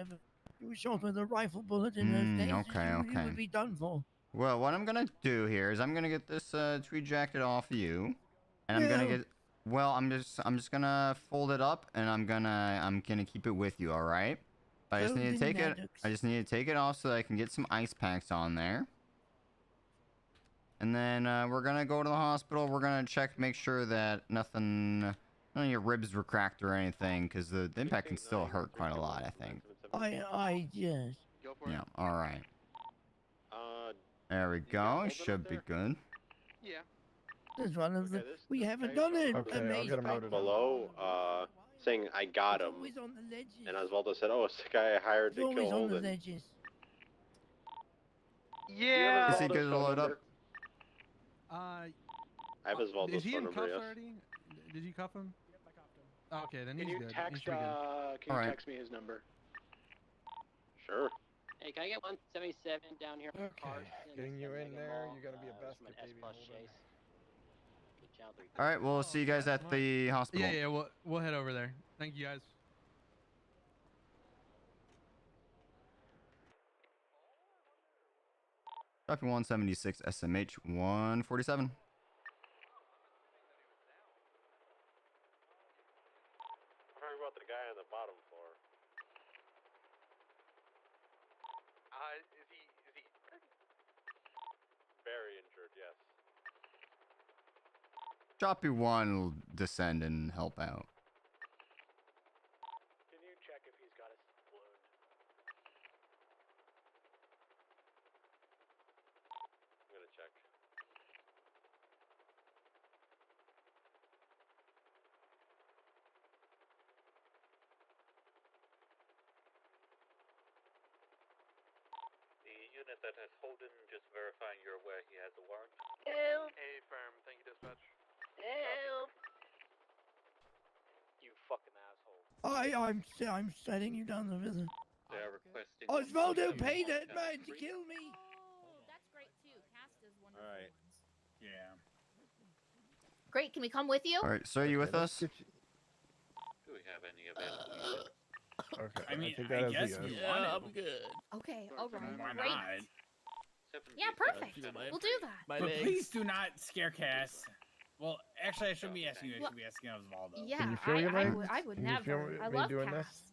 Speaker 17: you were shot with a rifle bullet in those days. You would be done for.
Speaker 2: Well, what I'm gonna do here is I'm gonna get this tweed jacket off you, and I'm gonna get. Well, I'm just gonna fold it up, and I'm gonna keep it with you. All right. I just need to take it. I just need to take it off so that I can get some ice packs on there. And then we're gonna go to the hospital. We're gonna check, make sure that none of your ribs were cracked or anything, because the impact can still hurt quite a lot, I think.
Speaker 17: Yes.
Speaker 2: Yeah. All right. There we go. Should be good.
Speaker 9: Yeah.
Speaker 17: This one of the. We haven't done it.
Speaker 3: Okay, I'll get him loaded.
Speaker 16: Below, saying I got him,
Speaker 17: Always on the ledges.
Speaker 16: and Osvaldo said, "Oh, it's the guy I hired
Speaker 17: It's
Speaker 16: to
Speaker 17: always
Speaker 16: kill
Speaker 17: on the
Speaker 16: Holden."
Speaker 17: ledges.
Speaker 9: Yeah.
Speaker 2: Is he good to load up?
Speaker 16: I have Osvaldo's
Speaker 18: Is he
Speaker 16: phone
Speaker 18: in
Speaker 16: number.
Speaker 18: cuffs
Speaker 16: Yes.
Speaker 18: already? Did you cuff him?
Speaker 14: Yep, I copped him.
Speaker 18: Oh, okay, then
Speaker 14: Can
Speaker 18: he's
Speaker 14: you
Speaker 18: good. He's
Speaker 14: text?
Speaker 18: pretty good.
Speaker 14: Can you
Speaker 2: Alright.
Speaker 14: text me his number?
Speaker 16: Sure.
Speaker 19: Hey, can I get 177 down here for
Speaker 3: Okay,
Speaker 19: cars?
Speaker 3: getting you in there. You're gonna be a
Speaker 19: From an
Speaker 3: basket baby.
Speaker 19: S-Plus
Speaker 3: Holden.
Speaker 19: chase. Channel 3.
Speaker 2: All right, we'll see you guys at the hospital.
Speaker 18: Yeah, we'll head over there. Thank you guys.
Speaker 2: Copy 176 SMH 147.
Speaker 16: I heard about the guy on the bottom floor.
Speaker 9: Is he
Speaker 16: Very injured, yes.
Speaker 2: Copy 1 will descend and help out.
Speaker 14: Can you check if he's got a wound?
Speaker 16: I'm gonna check.
Speaker 8: The unit that has Holden, just verifying you're aware he has a warrant.
Speaker 13: Help!
Speaker 9: Affirm. Thank you, dispatch.
Speaker 13: Help!
Speaker 14: You fucking asshole.
Speaker 17: I'm setting you down the river.
Speaker 8: They are requesting.
Speaker 17: Osvaldo, pay that man to kill me.
Speaker 1: That's great too. Cast is one of
Speaker 2: All
Speaker 1: the
Speaker 2: right.
Speaker 1: ones.
Speaker 14: Yeah.
Speaker 1: Great. Can we come with you?
Speaker 2: All right, so are you with us?
Speaker 8: Do we have any available units?
Speaker 3: Okay.
Speaker 14: I mean,
Speaker 3: think that
Speaker 14: I
Speaker 3: is a
Speaker 14: guess
Speaker 3: yes.
Speaker 14: we
Speaker 17: Yeah,
Speaker 14: want
Speaker 17: I'm
Speaker 14: it.
Speaker 17: good.
Speaker 1: Okay. All right.
Speaker 14: Why
Speaker 1: Great.
Speaker 14: not?
Speaker 1: Yeah. Perfect. We'll do that.
Speaker 17: My
Speaker 14: But
Speaker 17: legs.
Speaker 14: please do not scare Cass. Well, actually, I shouldn't be asking you. I
Speaker 1: Well,
Speaker 14: should be asking Osvaldo.
Speaker 1: Yeah.
Speaker 3: Can you feel your
Speaker 1: I
Speaker 3: legs?
Speaker 1: would
Speaker 3: Can you
Speaker 1: never.
Speaker 3: feel
Speaker 1: I
Speaker 3: me
Speaker 1: love
Speaker 3: doing this?
Speaker 1: cast.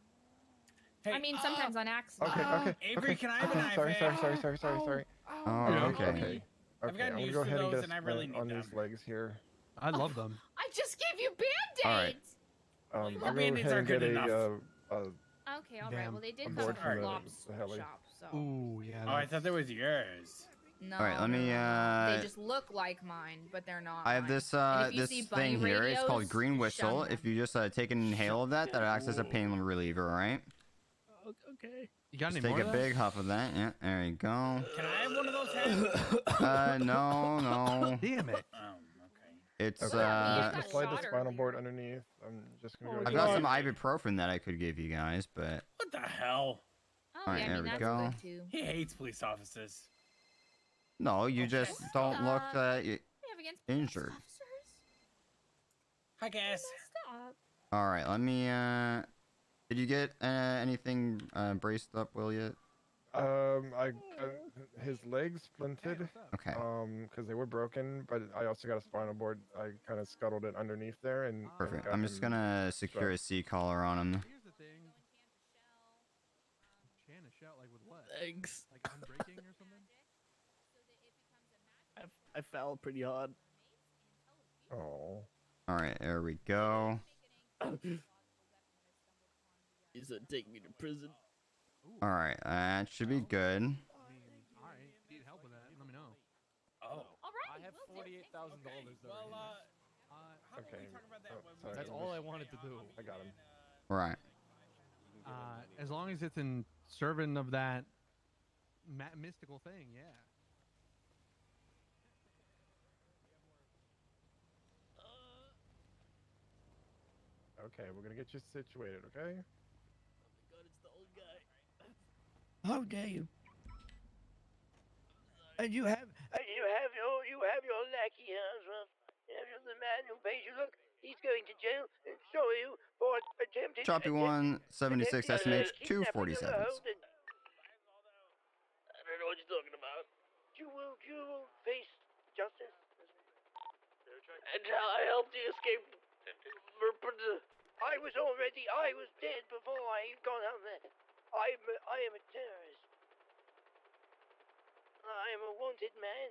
Speaker 14: Hey,
Speaker 1: I mean, sometimes on accident.
Speaker 3: Okay.
Speaker 14: Avery, can I have an
Speaker 3: Sorry.
Speaker 14: iPad?
Speaker 2: Oh, okay.
Speaker 14: I've
Speaker 3: Okay,
Speaker 14: gotten
Speaker 3: I'm gonna
Speaker 14: used
Speaker 3: go
Speaker 14: to
Speaker 3: ahead and
Speaker 14: those,
Speaker 3: get
Speaker 14: and I
Speaker 3: a
Speaker 14: really
Speaker 3: splint
Speaker 14: need
Speaker 3: on
Speaker 14: them.
Speaker 3: these legs here.
Speaker 18: I love them.
Speaker 1: I just gave you
Speaker 2: All right.
Speaker 1: band-aids.
Speaker 3: I'll go
Speaker 14: Band-aids
Speaker 3: ahead
Speaker 14: are
Speaker 3: and
Speaker 14: good
Speaker 3: get
Speaker 14: enough.
Speaker 1: Okay. All right.
Speaker 18: Damn.
Speaker 1: Well, they
Speaker 3: a
Speaker 1: did come
Speaker 3: board
Speaker 1: from
Speaker 3: from
Speaker 1: Flop's
Speaker 3: the heli.
Speaker 1: shop, so.
Speaker 18: Ooh, yeah.
Speaker 14: Oh, I thought that was yours.
Speaker 1: No.
Speaker 2: All right, let me.
Speaker 1: They just look like mine, but they're not.
Speaker 2: I have
Speaker 1: mine.
Speaker 2: this
Speaker 1: And if you
Speaker 2: this
Speaker 1: see bunny
Speaker 2: thing here. It's called
Speaker 1: radios,
Speaker 2: green
Speaker 1: shun
Speaker 2: whistle.
Speaker 1: them.
Speaker 2: If you just take an inhale of that, that acts as a pain reliever. All right.
Speaker 17: Okay.
Speaker 18: You got
Speaker 2: Just
Speaker 18: any
Speaker 2: take
Speaker 18: more
Speaker 2: a
Speaker 18: of that?
Speaker 2: big huff of that. Yeah, there you go.
Speaker 14: Can I have one of those hats?
Speaker 2: No.
Speaker 18: Damn it.
Speaker 14: Oh, okay.
Speaker 2: It's
Speaker 3: Okay, just slide the spinal board underneath. I'm just gonna go.
Speaker 2: I've got some ibuprofen that I could give you guys, but
Speaker 14: What the hell?
Speaker 1: Oh,
Speaker 2: All right,
Speaker 1: yeah, I
Speaker 2: there
Speaker 1: mean,
Speaker 2: we
Speaker 1: that's
Speaker 2: go.
Speaker 1: good too.
Speaker 14: He hates police officers.
Speaker 2: no, you just don't look
Speaker 1: What do you have against police
Speaker 2: injured.
Speaker 1: officers?
Speaker 14: Hi, Cass.
Speaker 1: Stop.
Speaker 2: All right, let me. Did you get anything braced up, Will, yet?
Speaker 3: His legs splinted.
Speaker 2: Okay.
Speaker 3: Because they were broken, but I also got a spinal board. I kind of scuttled it underneath there and.
Speaker 2: Perfect.
Speaker 3: got
Speaker 2: I'm just
Speaker 3: him
Speaker 2: gonna secure a C collar on him.
Speaker 18: Here's the thing. Chan a shout like with what?
Speaker 17: Thanks.
Speaker 18: Like unbreaking or something?
Speaker 17: I fell pretty hard.
Speaker 3: Oh.
Speaker 2: All right, there we go.
Speaker 17: He said, "Take me to prison."
Speaker 2: All right, that should be good.
Speaker 18: All right. If you need help with that, let me know.
Speaker 14: Oh.
Speaker 1: All right.
Speaker 11: I have $48,000 though.
Speaker 14: Well, how
Speaker 3: Okay.
Speaker 14: about we talk about that when
Speaker 3: sorry,
Speaker 11: That's
Speaker 3: let
Speaker 11: all
Speaker 3: me-
Speaker 11: I wanted to do.
Speaker 3: I got him.
Speaker 2: Right.
Speaker 18: As long as it's in serving of that mystical thing, yeah.
Speaker 3: Okay, we're gonna get you situated. Okay.
Speaker 17: God, it's the old guy. How dare you? And you have your lackey here as well. You have the man who pays you. Look, he's going to jail. And so are you for attempted.
Speaker 2: Choppy 176 SMH 247.
Speaker 17: I don't know what you're talking about. You will face justice. And I helped you escape. I was dead before I got out there. I am a terrorist. I am a wanted man.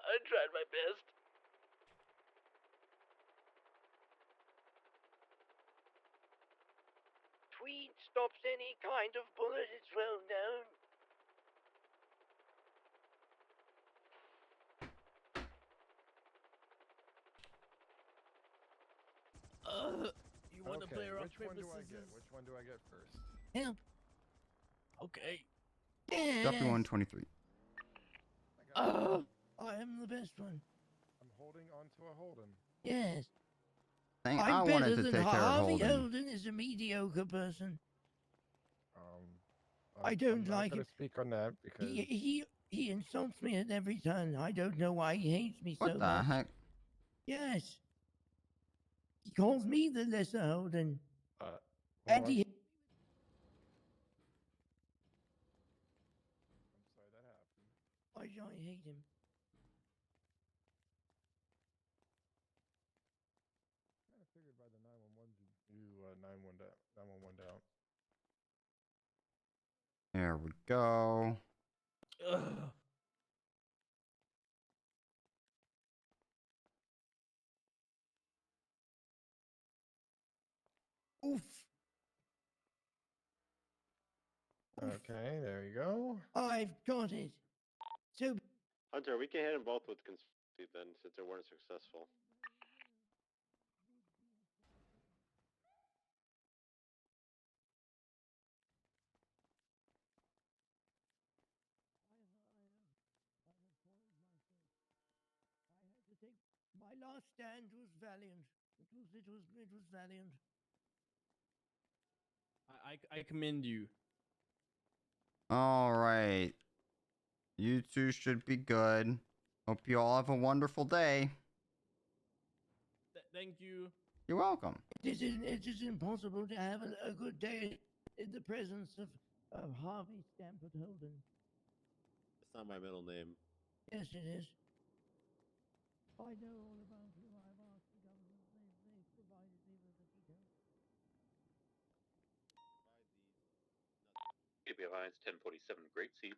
Speaker 17: I tried my best. Tweed stops any kind of bullet, it's well known. You want to
Speaker 3: Okay,
Speaker 17: play rock,
Speaker 3: which one
Speaker 17: paper,
Speaker 3: do I get?
Speaker 17: scissors?
Speaker 3: Which one do I get first?
Speaker 17: Him. Okay.
Speaker 2: Copy
Speaker 17: Yes.
Speaker 2: 123.
Speaker 17: I am the best one.
Speaker 3: I'm holding onto a Holden.
Speaker 17: Yes.
Speaker 2: Thing
Speaker 17: I'm
Speaker 2: I
Speaker 17: better
Speaker 2: wanted to
Speaker 17: than
Speaker 2: take care of
Speaker 17: Harvey
Speaker 2: Holden.
Speaker 17: Holden is a mediocre person. I
Speaker 3: I'm
Speaker 17: don't
Speaker 3: not
Speaker 17: like
Speaker 3: gonna
Speaker 17: him.
Speaker 3: speak on that because
Speaker 17: He insults me at every turn. I don't know why he hates me
Speaker 2: What
Speaker 17: so
Speaker 2: the
Speaker 17: much.
Speaker 2: heck?
Speaker 17: Yes. He calls me the lesser Holden.
Speaker 3: hold
Speaker 17: And
Speaker 3: on.
Speaker 17: he.
Speaker 3: I'm sorry that happened.
Speaker 17: Why do I hate him?
Speaker 3: Kind of figured by the 911 you 911 down.
Speaker 2: There we go.
Speaker 17: Ugh. Oof.
Speaker 3: Okay, there you go.
Speaker 17: I've got it. So
Speaker 16: Hunter, we can hit them both with conspiracy then, since they weren't successful.
Speaker 17: my last stand was valiant. It was valiant.
Speaker 11: I commend you.
Speaker 2: All right. You two should be good. Hope you all have a wonderful day.
Speaker 11: Thank you.
Speaker 2: You're welcome.
Speaker 17: It is impossible to have a good day in the presence of Harvey Stanford Holden.
Speaker 16: It's not my middle name.
Speaker 17: Yes, it is. I know all about him. I've asked the government. They've provided me with the details.
Speaker 8: KB Alliance 1047, Great Seat.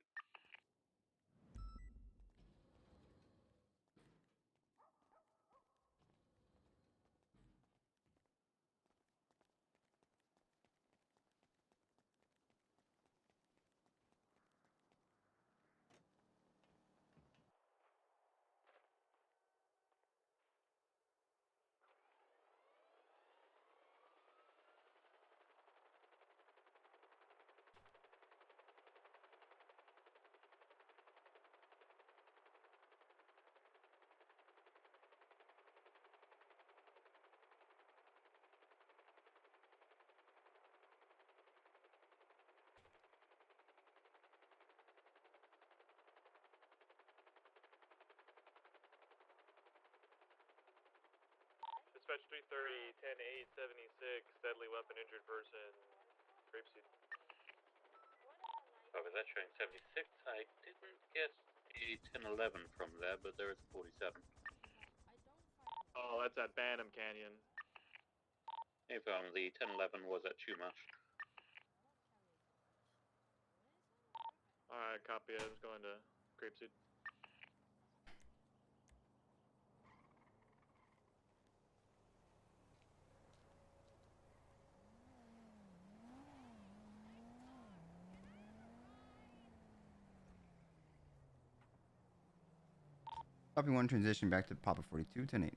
Speaker 14: Dispatch 330, 10 876, deadly weapon injured person, Grapeseed.
Speaker 8: Oh, was that showing 76? I didn't get a 1011 from there, but there is a 47.
Speaker 14: Oh, that's at Banham Canyon.
Speaker 8: If the 1011 was at Chumash.
Speaker 14: Alright, copy. I was going to Grapeseed.
Speaker 2: Copy 1, transition back to Papa 42, 10-8.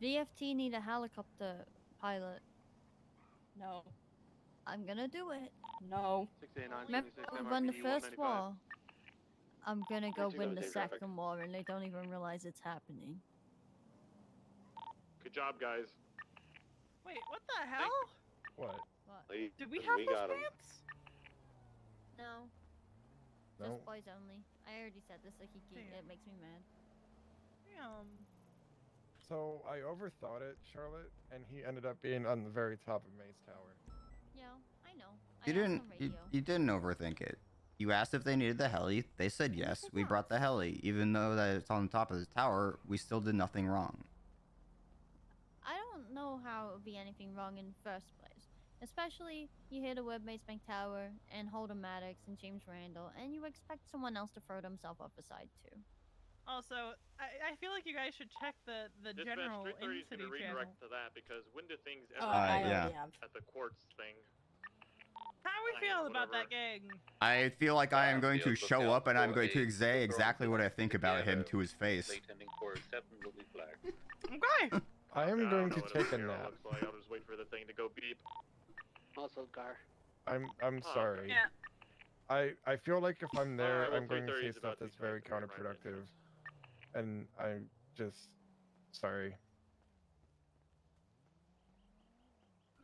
Speaker 1: VFT need a helicopter pilot.
Speaker 6: No.
Speaker 1: I'm gonna do it.
Speaker 6: No.
Speaker 9: 689,
Speaker 1: Remember
Speaker 9: 76,
Speaker 1: we won the
Speaker 9: MRPD
Speaker 1: first
Speaker 9: 195.
Speaker 1: war? I'm gonna go
Speaker 16: Where'd you
Speaker 1: win
Speaker 16: go,
Speaker 1: the
Speaker 16: Dave Traffic?
Speaker 1: second war, and they don't even realize it's happening.
Speaker 14: Good job, guys.
Speaker 4: Wait, what the hell?
Speaker 3: What?
Speaker 1: What?
Speaker 4: Did we have those
Speaker 16: got 'em.
Speaker 4: pants?
Speaker 1: No.
Speaker 3: No.
Speaker 1: Just boys only. I already said this, like, it makes me mad.
Speaker 4: Damn.
Speaker 3: So I overthought it, Charlotte, and he ended up being on the very top of Maze Tower.
Speaker 1: Yeah, I know.
Speaker 2: You didn't. You didn't overthink it. You asked if they needed the heli. They said yes. We brought the heli, even though that it's on top of the tower. We still did nothing wrong.
Speaker 1: I don't know how it would be anything wrong in the first place. Especially, you hit a Webmates Bank Tower and Holden Maddox and James Randall, and you expect someone else to throw themselves off the side too.
Speaker 4: Also, I feel like you guys should check the
Speaker 14: Dispatch
Speaker 4: general
Speaker 14: 330 is going to
Speaker 4: in-city channel.
Speaker 14: redirect to that because when do things ever
Speaker 6: I
Speaker 14: happen
Speaker 6: already have.
Speaker 14: at the quartz thing?
Speaker 4: How we feel about that gang?
Speaker 2: I feel like I am going to show up and I'm going to say exactly what I think about him to his face.
Speaker 4: Okay.
Speaker 3: I am going to take a nap.
Speaker 14: Looks like I'll just wait for the thing to go beep.
Speaker 19: Also, Gar.
Speaker 3: I'm sorry.
Speaker 4: Yeah.
Speaker 3: I feel like if I'm there,
Speaker 14: well,
Speaker 3: I'm going to
Speaker 14: 3:30
Speaker 3: say
Speaker 14: is
Speaker 3: stuff
Speaker 14: about to
Speaker 3: that's
Speaker 14: be
Speaker 3: very
Speaker 14: connected to my
Speaker 3: counterproductive, and I'm just sorry.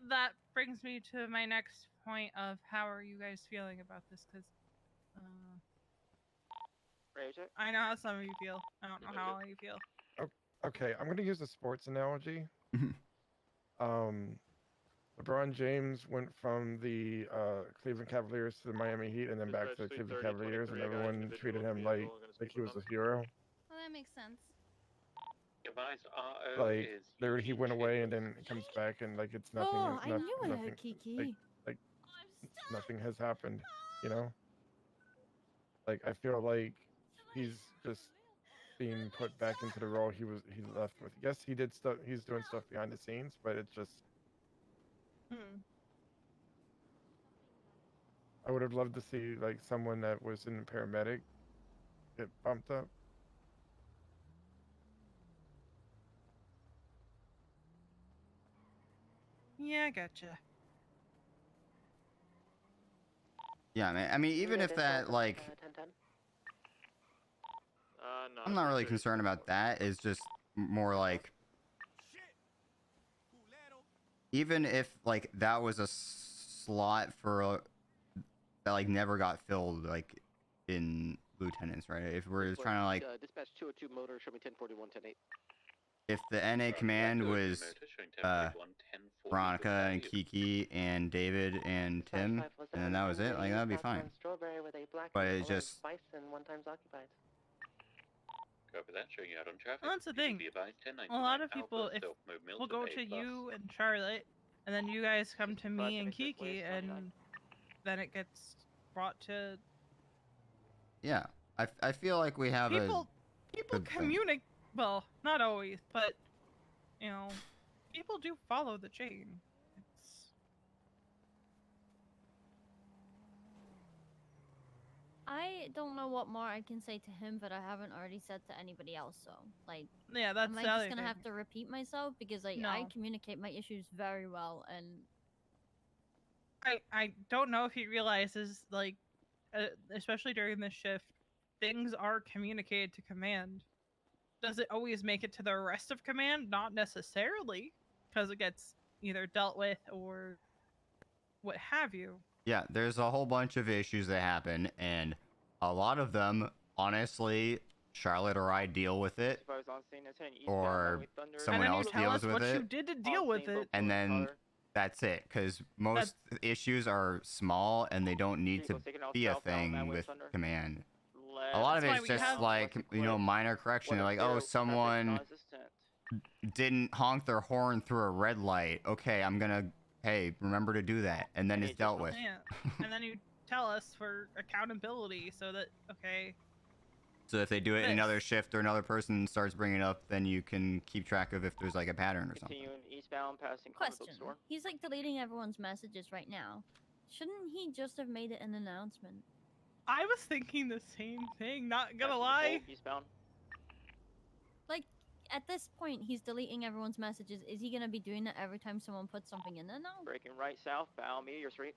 Speaker 4: That brings me to my next point of how are you guys feeling about this? Because I know how some of you feel. I don't know how all you feel.
Speaker 3: Okay, I'm going to use a sports analogy. LeBron James went from the Cleveland Cavaliers to the Miami Heat and then back to the Cleveland Cavaliers, and everyone treated him like he was a hero.
Speaker 1: Well, that makes sense.
Speaker 3: Like there, he went away and then comes back and like it's nothing.
Speaker 1: Oh, I knew I
Speaker 3: nothing,
Speaker 1: heard Kiki.
Speaker 3: like nothing has happened, you know. Like I feel like he's just being put back into the role he left with. Yes, he did stuff. He's doing stuff behind the scenes, but it's just. I would have loved to see like someone that was in the paramedic get bumped up.
Speaker 4: Yeah, I gotcha.
Speaker 2: Yeah, man. I mean, even if that, like,
Speaker 14: No,
Speaker 2: I'm not really concerned about that. It's just more like, even if like that was a slot for that like never got filled, like in lieutenants, right? If we're trying to like,
Speaker 19: dispatch 202 motor, show me 1041, 108.
Speaker 2: if the NA command was Veronica and Kiki and David and Tim, and then that was it, like that'd be fine.
Speaker 19: Strawberry with a black
Speaker 2: But it's just
Speaker 19: bison, 1 times occupied.
Speaker 8: Copy that, showing you out on traffic.
Speaker 4: Well, that's the thing. A lot of people, if we'll go to you and Charlotte, and then you guys come to me and Kiki, and then it gets brought to
Speaker 2: yeah. I feel like we have
Speaker 4: people.
Speaker 2: a
Speaker 4: People
Speaker 2: good thing.
Speaker 4: communicate. Well, not always, but you know, people do follow the chain.
Speaker 1: I don't know what more I can say to him, but I haven't already said to anybody else. So, like,
Speaker 4: yeah, that's
Speaker 1: am I
Speaker 4: the
Speaker 1: just
Speaker 4: other
Speaker 1: gonna
Speaker 4: thing.
Speaker 1: have to repeat myself because like
Speaker 4: No.
Speaker 1: I communicate my issues very well, and
Speaker 4: I don't know if he realizes, like, especially during this shift, things are communicated to command. Does it always make it to the rest of command? Not necessarily, because it gets either dealt with or what have you.
Speaker 2: Yeah, there's a whole bunch of issues that happen, and a lot of them, honestly, Charlotte or I deal with it, or someone else deals with
Speaker 4: what
Speaker 2: it.
Speaker 4: you did to deal with it.
Speaker 2: And then that's it, because most issues are small and they don't need to be a thing with command. A lot of
Speaker 4: That's why
Speaker 2: it's
Speaker 4: we
Speaker 2: just
Speaker 4: have-
Speaker 2: like, you know, minor correction. Like, oh, someone didn't honk their horn through a red light. Okay, I'm gonna, hey, remember to do that. And then it's dealt with.
Speaker 4: Yeah, and then you tell us for accountability so that, okay,
Speaker 2: So if they do it in another shift or another person starts bringing it up, then you can keep track of if there's like a pattern or something.
Speaker 19: Continuing eastbound, passing
Speaker 1: question: he's like deleting everyone's messages right now. Shouldn't he just have made it an announcement?
Speaker 4: I was thinking the same thing, not gonna lie.
Speaker 19: Eastbound.
Speaker 1: Like, at this point, he's deleting everyone's messages. Is he gonna be doing that every time someone puts something in there now?
Speaker 19: Breaking right southbound, Meteor Street.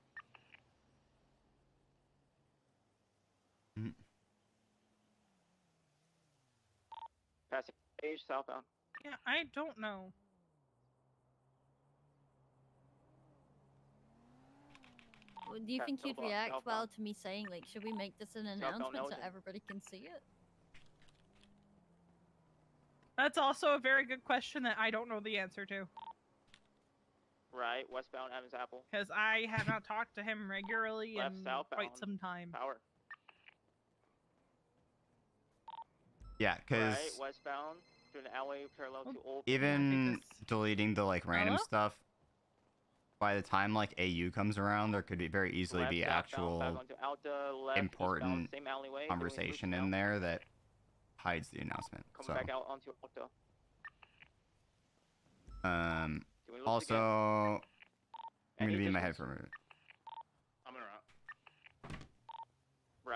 Speaker 19: Passing page southbound.
Speaker 4: Yeah, I don't know.
Speaker 1: Do you think
Speaker 19: Southbound,
Speaker 1: you'd react well
Speaker 19: southbound.
Speaker 1: to me saying, like, should we make this an
Speaker 19: Southbound
Speaker 1: announcement so
Speaker 19: Elgin.
Speaker 1: everybody can see it?
Speaker 4: That's also a very good question that I don't know the answer to.
Speaker 19: Right, westbound Evans Apple.
Speaker 4: Because I have not talked to him regularly
Speaker 19: Left,
Speaker 4: in
Speaker 19: southbound.
Speaker 4: quite some time.
Speaker 19: Power.
Speaker 2: Yeah, because
Speaker 19: Right, westbound through an alley parallel to old.
Speaker 2: even deleting the like random
Speaker 19: Hello?
Speaker 2: stuff, by the time like AU comes around, there could very easily
Speaker 19: Left,
Speaker 2: be
Speaker 19: southbound,
Speaker 2: actual
Speaker 19: back onto Alta, left,
Speaker 2: important
Speaker 19: eastbound, same alleyway, doing
Speaker 2: conversation
Speaker 19: loop
Speaker 2: in there that hides the announcement.
Speaker 19: Coming
Speaker 2: So,
Speaker 19: back out onto Alta. Can we look
Speaker 2: also, I'm
Speaker 19: Any
Speaker 2: gonna be in my head
Speaker 19: additions?
Speaker 2: for a minute.
Speaker 14: I'm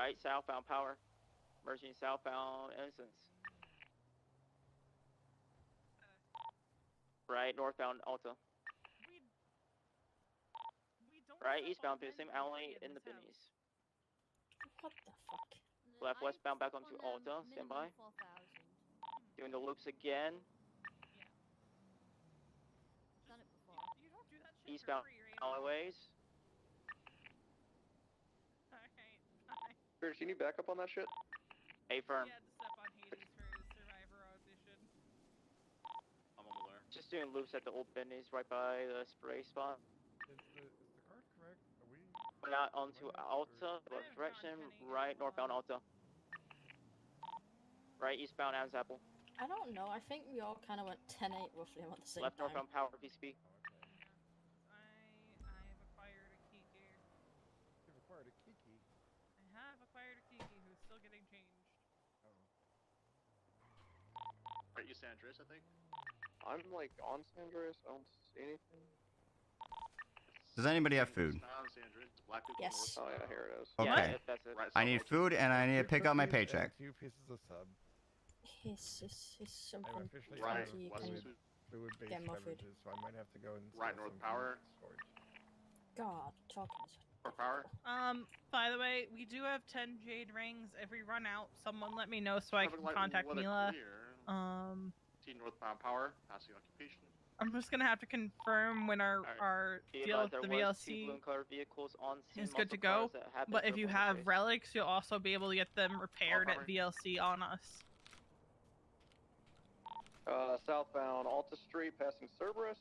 Speaker 19: Right, southbound power. Merging southbound innocence. Right, northbound Alta. Right, eastbound through the same alley in the Bennies.
Speaker 6: What the fuck?
Speaker 19: Left westbound back onto Alta. Stand by. Doing the loops again.
Speaker 1: Done it before.
Speaker 4: You don't do that shit
Speaker 19: Eastbound
Speaker 4: for free, right?
Speaker 19: alleyways.
Speaker 4: Alright.
Speaker 9: Chris, you need backup on that shit?
Speaker 19: A firm.
Speaker 4: He had to step on Hades for his Survivor audition.
Speaker 8: I'm on the way.
Speaker 19: Just doing loops at the old Bennies right by the spray spot.
Speaker 3: Is the card correct? Are we?
Speaker 19: Went out onto Alta, left direction, right, northbound Alta. Right, eastbound Adam's Apple.
Speaker 6: I don't know. I think we all kind of went 10-8 roughly at the same
Speaker 19: Left
Speaker 6: time.
Speaker 19: northbound power PCP.
Speaker 4: I have acquired a Kiki.
Speaker 3: You've acquired a Kiki.
Speaker 4: I have acquired a Kiki who's still getting changed.
Speaker 16: Right, you San Andreas, I think.
Speaker 9: I'm like on San Andreas. I don't see anything.
Speaker 2: Does anybody have food?
Speaker 16: San Andreas, Black people
Speaker 6: Yes.
Speaker 16: North.
Speaker 9: Oh yeah, here it is.
Speaker 2: Okay.
Speaker 19: Yeah, that's it.
Speaker 16: Right,
Speaker 2: I need food and I need to pick up my paycheck.
Speaker 3: 2 pieces of sub.
Speaker 6: He's
Speaker 3: I'm
Speaker 6: something
Speaker 3: officially
Speaker 16: Right,
Speaker 6: funky. You
Speaker 16: west
Speaker 6: can
Speaker 16: food.
Speaker 3: food-based
Speaker 6: get more food.
Speaker 3: beverages, so I might have to go and
Speaker 16: Right,
Speaker 3: steal
Speaker 16: north
Speaker 3: some
Speaker 16: power.
Speaker 3: from storage.
Speaker 6: God, talking is
Speaker 16: North power.
Speaker 4: By the way, we do have 10 jade rings. If we run out, someone let me know so I can
Speaker 16: Traffic light
Speaker 4: contact
Speaker 16: weather
Speaker 4: Mila.
Speaker 16: clear. T northbound power, passing occupation.
Speaker 4: I'm just gonna have to confirm when our
Speaker 19: Be
Speaker 4: deal
Speaker 19: advised
Speaker 4: with the
Speaker 19: there was 2
Speaker 4: VLC
Speaker 19: blue and colored vehicles on scene,
Speaker 4: is good to
Speaker 19: muscle
Speaker 4: go.
Speaker 19: cars that have been
Speaker 4: But if you
Speaker 19: purple in
Speaker 4: have
Speaker 19: face.
Speaker 4: relics, you'll also be able to get them repaired at VLC on us.
Speaker 9: Southbound Alta Street, passing Cerberus.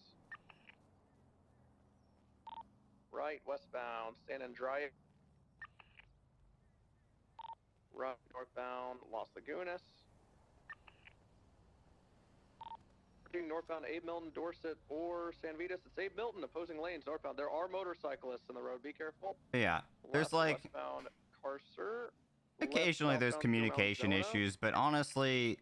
Speaker 9: Right, westbound San Andreas. Right, northbound Los Lagunas. Northbound Abe Milton, Dorset, or San Vitas. It's Abe Milton, opposing lanes northbound. There are motorcyclists in the road. Be careful.
Speaker 2: Yeah. There's
Speaker 9: Left,
Speaker 2: like
Speaker 9: westbound Carcer.
Speaker 2: occasionally there's
Speaker 9: southbound through Mount
Speaker 2: communication
Speaker 9: Zona.
Speaker 2: issues, but honestly,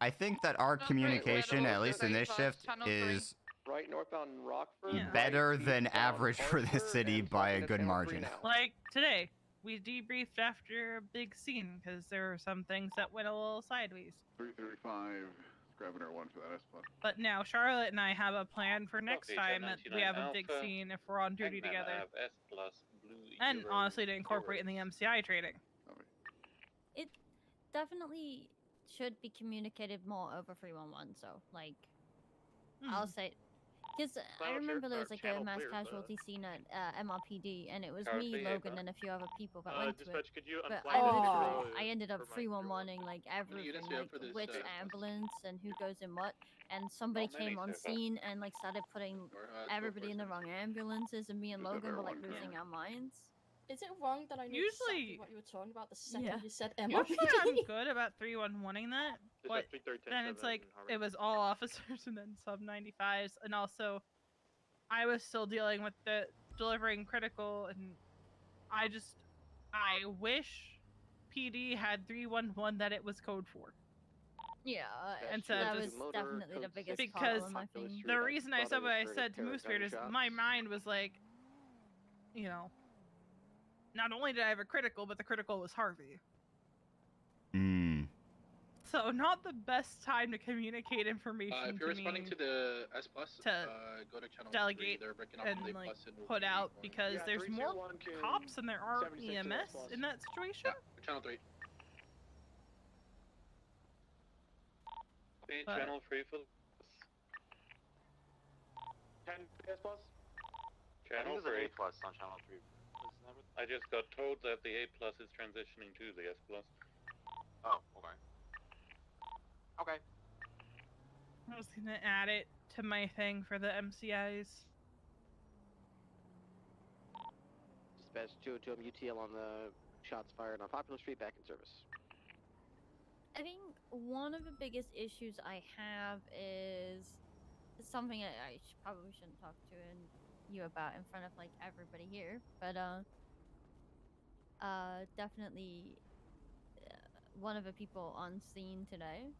Speaker 2: I think that our communication, at least in this shift, is
Speaker 9: Right, northbound Rockford.
Speaker 2: better
Speaker 9: right,
Speaker 2: than
Speaker 9: eastbound
Speaker 2: average for this
Speaker 9: Carcer,
Speaker 2: city
Speaker 9: and
Speaker 2: by a
Speaker 9: talking to
Speaker 2: good
Speaker 9: Channel 3
Speaker 2: margin.
Speaker 9: now.
Speaker 4: Like today, we debriefed after a big scene because there were some things that went a little sideways.
Speaker 20: 335, grabbing our 1 for that S-Plus.
Speaker 4: But now Charlotte and I have a plan for next
Speaker 8: Copy,
Speaker 4: time that we have a big
Speaker 8: Alpha.
Speaker 4: scene if we're on duty
Speaker 8: Hangman
Speaker 4: together.
Speaker 8: Ave, S plus, blue
Speaker 4: And
Speaker 8: Euro,
Speaker 4: honestly to incorporate in the MCI trading.
Speaker 1: It definitely should be communicated more over 311. So, like, I'll say, because I remember there was like a mass casualty scene at MRPD, and it was
Speaker 8: Tower
Speaker 1: me,
Speaker 8: three,
Speaker 1: Logan,
Speaker 8: Ava.
Speaker 1: and a few other people that went to it.
Speaker 16: Dispatch, could you
Speaker 1: But
Speaker 16: unflag
Speaker 1: I
Speaker 16: the
Speaker 1: literally,
Speaker 16: road
Speaker 1: I ended up
Speaker 16: for my
Speaker 1: 311ing like everything,
Speaker 16: units we have
Speaker 1: like
Speaker 16: for this,
Speaker 1: which ambulance and who goes in what, and somebody
Speaker 8: Not many
Speaker 1: came on
Speaker 8: so far.
Speaker 1: scene and like started putting everybody in the wrong ambulances, and me and
Speaker 16: Just have
Speaker 1: Logan were
Speaker 16: our
Speaker 1: like
Speaker 16: one
Speaker 1: losing
Speaker 16: car.
Speaker 1: our minds.
Speaker 6: Is it wrong that I knew
Speaker 4: Usually-
Speaker 6: exactly what you were talking about the second
Speaker 1: Yeah.
Speaker 6: you said
Speaker 4: Usually
Speaker 6: MRPD?
Speaker 4: I'm good about 311ing that, but then it's like it was all officers and then sub 95s, and also I was still dealing with the delivering critical, and I wish PD had 311 that it was code for.
Speaker 1: Yeah,
Speaker 4: And so
Speaker 1: that
Speaker 4: just-
Speaker 1: was definitely the biggest
Speaker 4: Because
Speaker 1: problem, I think.
Speaker 4: the reason I said what I said to Moosebeard is my mind was like, you know, not only did I have a critical, but the critical was Harvey.
Speaker 2: Hmm.
Speaker 4: So not the best time to communicate information
Speaker 9: If you're
Speaker 4: to
Speaker 9: responding
Speaker 4: me
Speaker 9: to the S plus,
Speaker 4: to
Speaker 9: go to channel 3.
Speaker 4: delegate
Speaker 9: They're breaking up
Speaker 4: and
Speaker 9: the
Speaker 4: like
Speaker 9: plus and
Speaker 4: put out because
Speaker 9: Yeah,
Speaker 4: there's more
Speaker 9: 301 can
Speaker 4: cops than there are
Speaker 9: 76 to
Speaker 4: EMS
Speaker 9: S+.
Speaker 4: in that situation.
Speaker 9: channel 3.
Speaker 8: Hey,
Speaker 4: But-
Speaker 8: channel 3 for
Speaker 16: 10 S plus?
Speaker 8: channel 3.
Speaker 16: A plus on channel 3.
Speaker 8: I just got told that the A plus is transitioning to the S plus.
Speaker 16: Oh, okay. Okay.
Speaker 4: I was gonna add it to my thing for the MCIs.
Speaker 13: Dispatch 202 UTL on the shots fired on Popular Street, back in service.
Speaker 1: I think one of the biggest issues I have is something I probably shouldn't talk to you about in front of like everybody here, but definitely one of the people on scene today.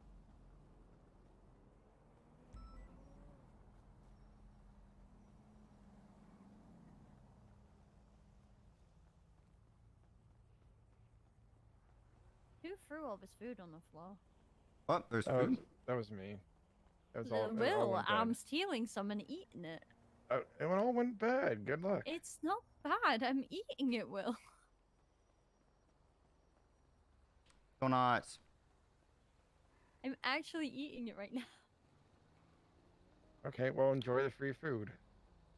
Speaker 1: threw all this food on the floor?
Speaker 2: Oh, there's
Speaker 3: That
Speaker 2: food.
Speaker 3: that was me. That was all. It all
Speaker 1: Will,
Speaker 3: went bad.
Speaker 1: I'm stealing some and eating it.
Speaker 3: It all went bad. Good luck.
Speaker 1: It's not bad. I'm eating it, Will.
Speaker 2: Donuts.
Speaker 1: I'm actually eating it right now.
Speaker 3: Okay, well, enjoy the free food.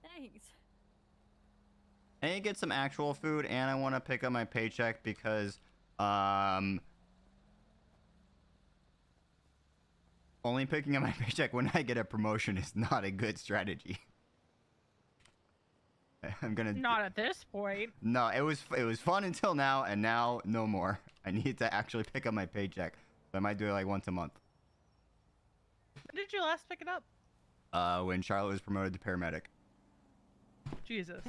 Speaker 1: Thanks.
Speaker 2: I need to get some actual food, and I want to pick up my paycheck because, only picking up my paycheck when I get a promotion is not a good strategy. I'm gonna.
Speaker 4: Not at this point.
Speaker 2: No, it was fun until now, and now no more. I need to actually pick up my paycheck. So I might do it like once a month.
Speaker 4: When did you last pick it up?
Speaker 2: When Charlotte was promoted to paramedic.
Speaker 4: Jesus.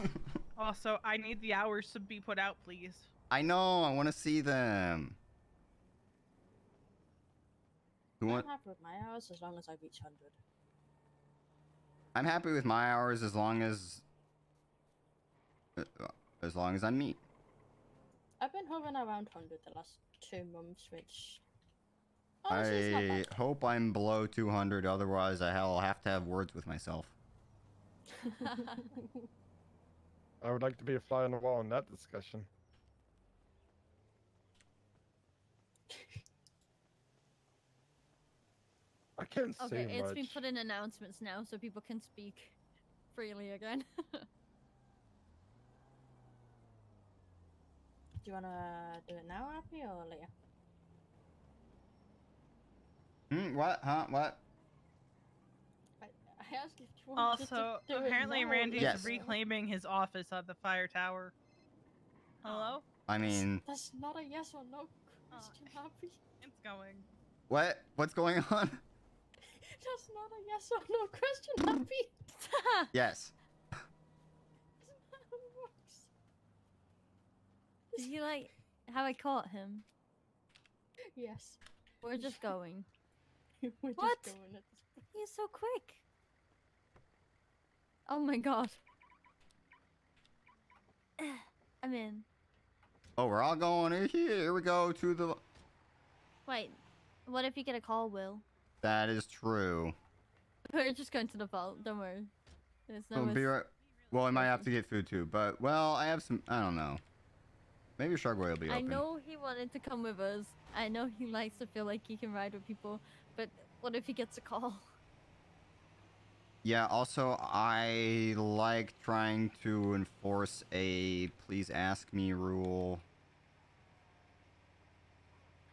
Speaker 4: Also, I need the hours to be put out, please.
Speaker 2: I know. I want to see them. Who
Speaker 6: I'm
Speaker 2: want?
Speaker 6: happy with my hours as long as I reach 100.
Speaker 2: I'm happy with my hours as long as I meet.
Speaker 6: I've been hovering around 100 the last 2 months, which honestly is not
Speaker 2: I
Speaker 6: bad.
Speaker 2: hope I'm below 200. Otherwise, I'll have to have words with myself.
Speaker 3: I would like to be a fly on the wall in that discussion. I can't say
Speaker 1: Okay, it's
Speaker 3: much.
Speaker 1: been put in announcements now, so people can speak freely again.
Speaker 6: Do you wanna do it now, Happy, or later?
Speaker 2: What? Huh? What?
Speaker 6: I asked if you wanted
Speaker 4: Also,
Speaker 6: to do
Speaker 4: apparently
Speaker 6: it now,
Speaker 4: Randy's
Speaker 2: Yes.
Speaker 4: reclaiming his office at the fire tower. Hello?
Speaker 2: I mean,
Speaker 6: That's not a yes or no question, Happy.
Speaker 4: It's going.
Speaker 2: what? What's going on?
Speaker 6: That's not a yes or no question, Happy.
Speaker 2: Yes.
Speaker 6: Isn't that how it works?
Speaker 1: Did you like how I caught him?
Speaker 6: Yes.
Speaker 1: We're just going.
Speaker 6: We're
Speaker 1: What?
Speaker 6: just going at this point.
Speaker 1: He's so quick. Oh my god. I'm in.
Speaker 2: Oh, we're all going in here. Here we go to the.
Speaker 1: Wait, what if you get a call, Will?
Speaker 2: That is true.
Speaker 1: We're just going to the vault. Don't worry. There's no.
Speaker 2: We'll be right. Well, I might have to get food too, but well, I have some. I don't know. Maybe Sharkboy will be open.
Speaker 1: I know he wanted to come with us. I know he likes to feel like he can ride with people, but what if he gets a call?
Speaker 2: Yeah. Also, I like trying to enforce a "please ask me" rule.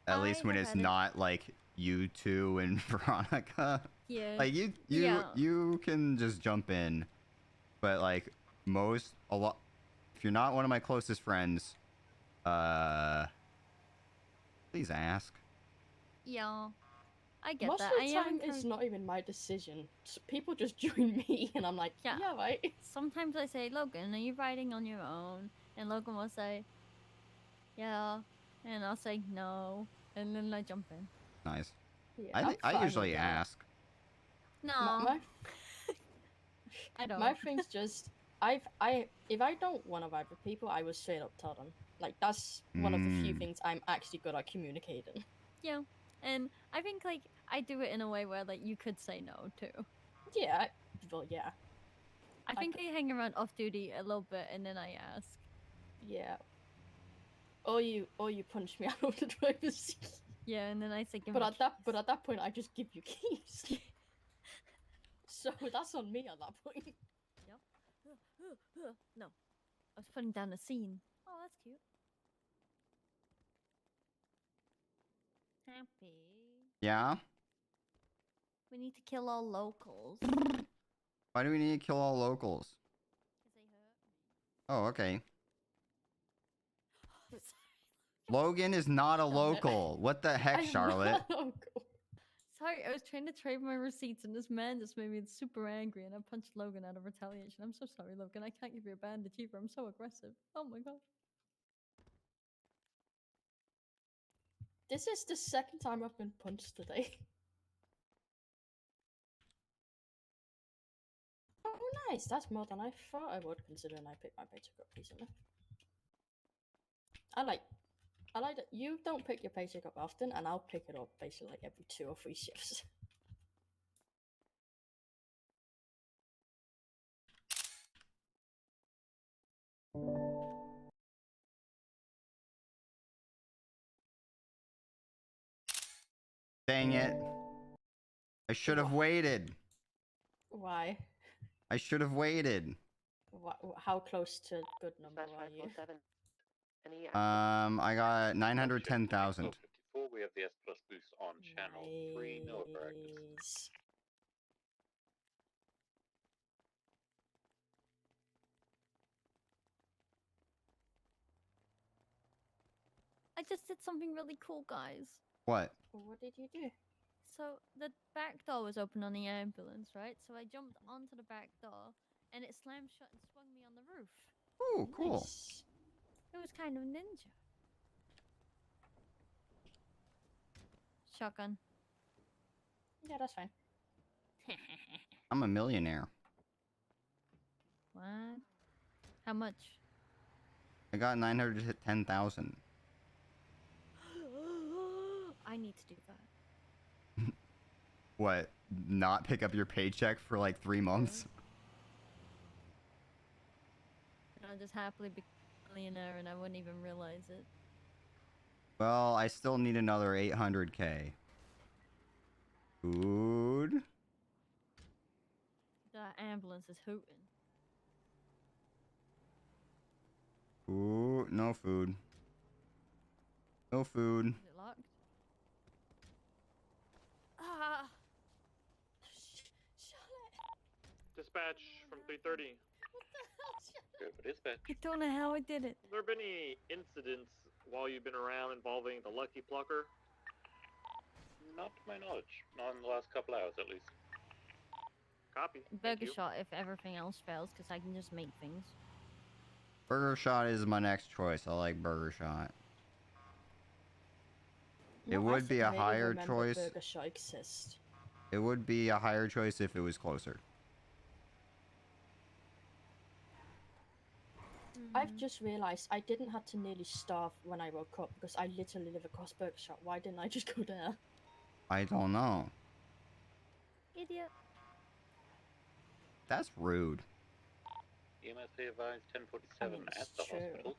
Speaker 2: At least when
Speaker 1: have
Speaker 2: it's
Speaker 1: had it.
Speaker 2: not like you two and Veronica.
Speaker 1: Yeah.
Speaker 2: Like you you can just jump in, but like a lot, if you're not one of my closest friends, please ask.
Speaker 1: Yeah. I get
Speaker 6: Most
Speaker 1: that.
Speaker 6: of
Speaker 1: I
Speaker 6: the
Speaker 1: am
Speaker 6: time, it's not even my decision. People just join me, and I'm like, yeah, right.
Speaker 1: Sometimes I say, Logan, are you riding on your own? And Logan will say, yeah. And I'll say, no. And then I jump in.
Speaker 2: Nice.
Speaker 6: Yeah,
Speaker 2: I
Speaker 6: I'm fine with
Speaker 2: usually
Speaker 6: that.
Speaker 2: ask.
Speaker 1: No. I don't.
Speaker 6: My thing's just, if I don't want to ride with people, I will straight up tell them. Like, that's one of the few things I'm actually good at communicating.
Speaker 1: Yeah. And I think, like, I do it in a way where, like, you could say no, too.
Speaker 6: Yeah, well, yeah.
Speaker 1: I think I hang around off duty a little bit, and then I ask.
Speaker 6: Yeah. Or you punch me out of the driver's seat.
Speaker 1: Yeah, and then I say, give
Speaker 6: But
Speaker 1: me
Speaker 6: at that point, I just give you keys. So that's on me at that point.
Speaker 1: Yep. No. I was putting down a scene. Oh, that's cute. Happy.
Speaker 2: Yeah.
Speaker 1: We need to kill all locals.
Speaker 2: Why do we need to kill all locals? Oh, okay. Logan is not a local. What the heck, Charlotte?
Speaker 1: Sorry, I was trying to trade my receipts and this man just made me super angry and I punched Logan out of retaliation. I'm so sorry, Logan. I can't give you a bandage either. I'm so aggressive. Oh my god.
Speaker 6: This is the second time I've been punched today. Oh, nice. That's more than I thought I would, considering I picked my paycheck up recently. I I like that you don't pick your paycheck up often, and I'll pick it up basically like every 2 or 3 shifts.
Speaker 2: Dang it. I should have waited.
Speaker 6: Why?
Speaker 2: I should have waited.
Speaker 6: How close to good number are you?
Speaker 2: I got 910,000.
Speaker 8: 54, we have the S plus boost on channel 3, no overactives.
Speaker 1: I just did something really cool, guys.
Speaker 2: What?
Speaker 6: What did you do?
Speaker 1: So the back door was open on the ambulance, right? So I jumped onto the back door, and it slammed shut and swung me on the roof.
Speaker 2: Ooh, cool.
Speaker 6: Nice.
Speaker 1: It was kind of ninja. Shotgun.
Speaker 6: Yeah, that's fine.
Speaker 2: I'm a millionaire.
Speaker 1: What? How much?
Speaker 2: I got 910,000.
Speaker 1: I need to do that.
Speaker 2: What? Not pick up your paycheck for like 3 months?
Speaker 1: And I'll just happily be a millionaire and I wouldn't even realize it.
Speaker 2: Well, I still need another 800k. Food.
Speaker 1: The ambulance is hooting.
Speaker 2: Ooh, no food. No food.
Speaker 1: Is it locked? Ah!
Speaker 14: Dispatch from 330.
Speaker 8: Good for dispatch.
Speaker 1: I don't know how I did it.
Speaker 14: Have there been any incidents while you've been around involving the Lucky Plucker?
Speaker 8: Not to my knowledge. Not in the last couple hours, at least.
Speaker 14: Copy.
Speaker 1: Burger shot if everything else fails, because I can just make things.
Speaker 2: Burger shot is my next choice. I like burger shot. It
Speaker 6: No, I
Speaker 2: would be
Speaker 6: should
Speaker 2: a
Speaker 6: really
Speaker 2: higher
Speaker 6: remember
Speaker 2: choice.
Speaker 6: Burger shot exists.
Speaker 2: It would be a higher choice if it was closer.
Speaker 6: I've just realised I didn't have to nearly starve when I woke up because I literally live across Burger Shot. Why didn't I just go there?
Speaker 2: I don't know.
Speaker 1: Idiot.
Speaker 2: That's rude.
Speaker 8: EMS advised 1047
Speaker 6: it's
Speaker 8: at the
Speaker 6: true.
Speaker 8: hospital.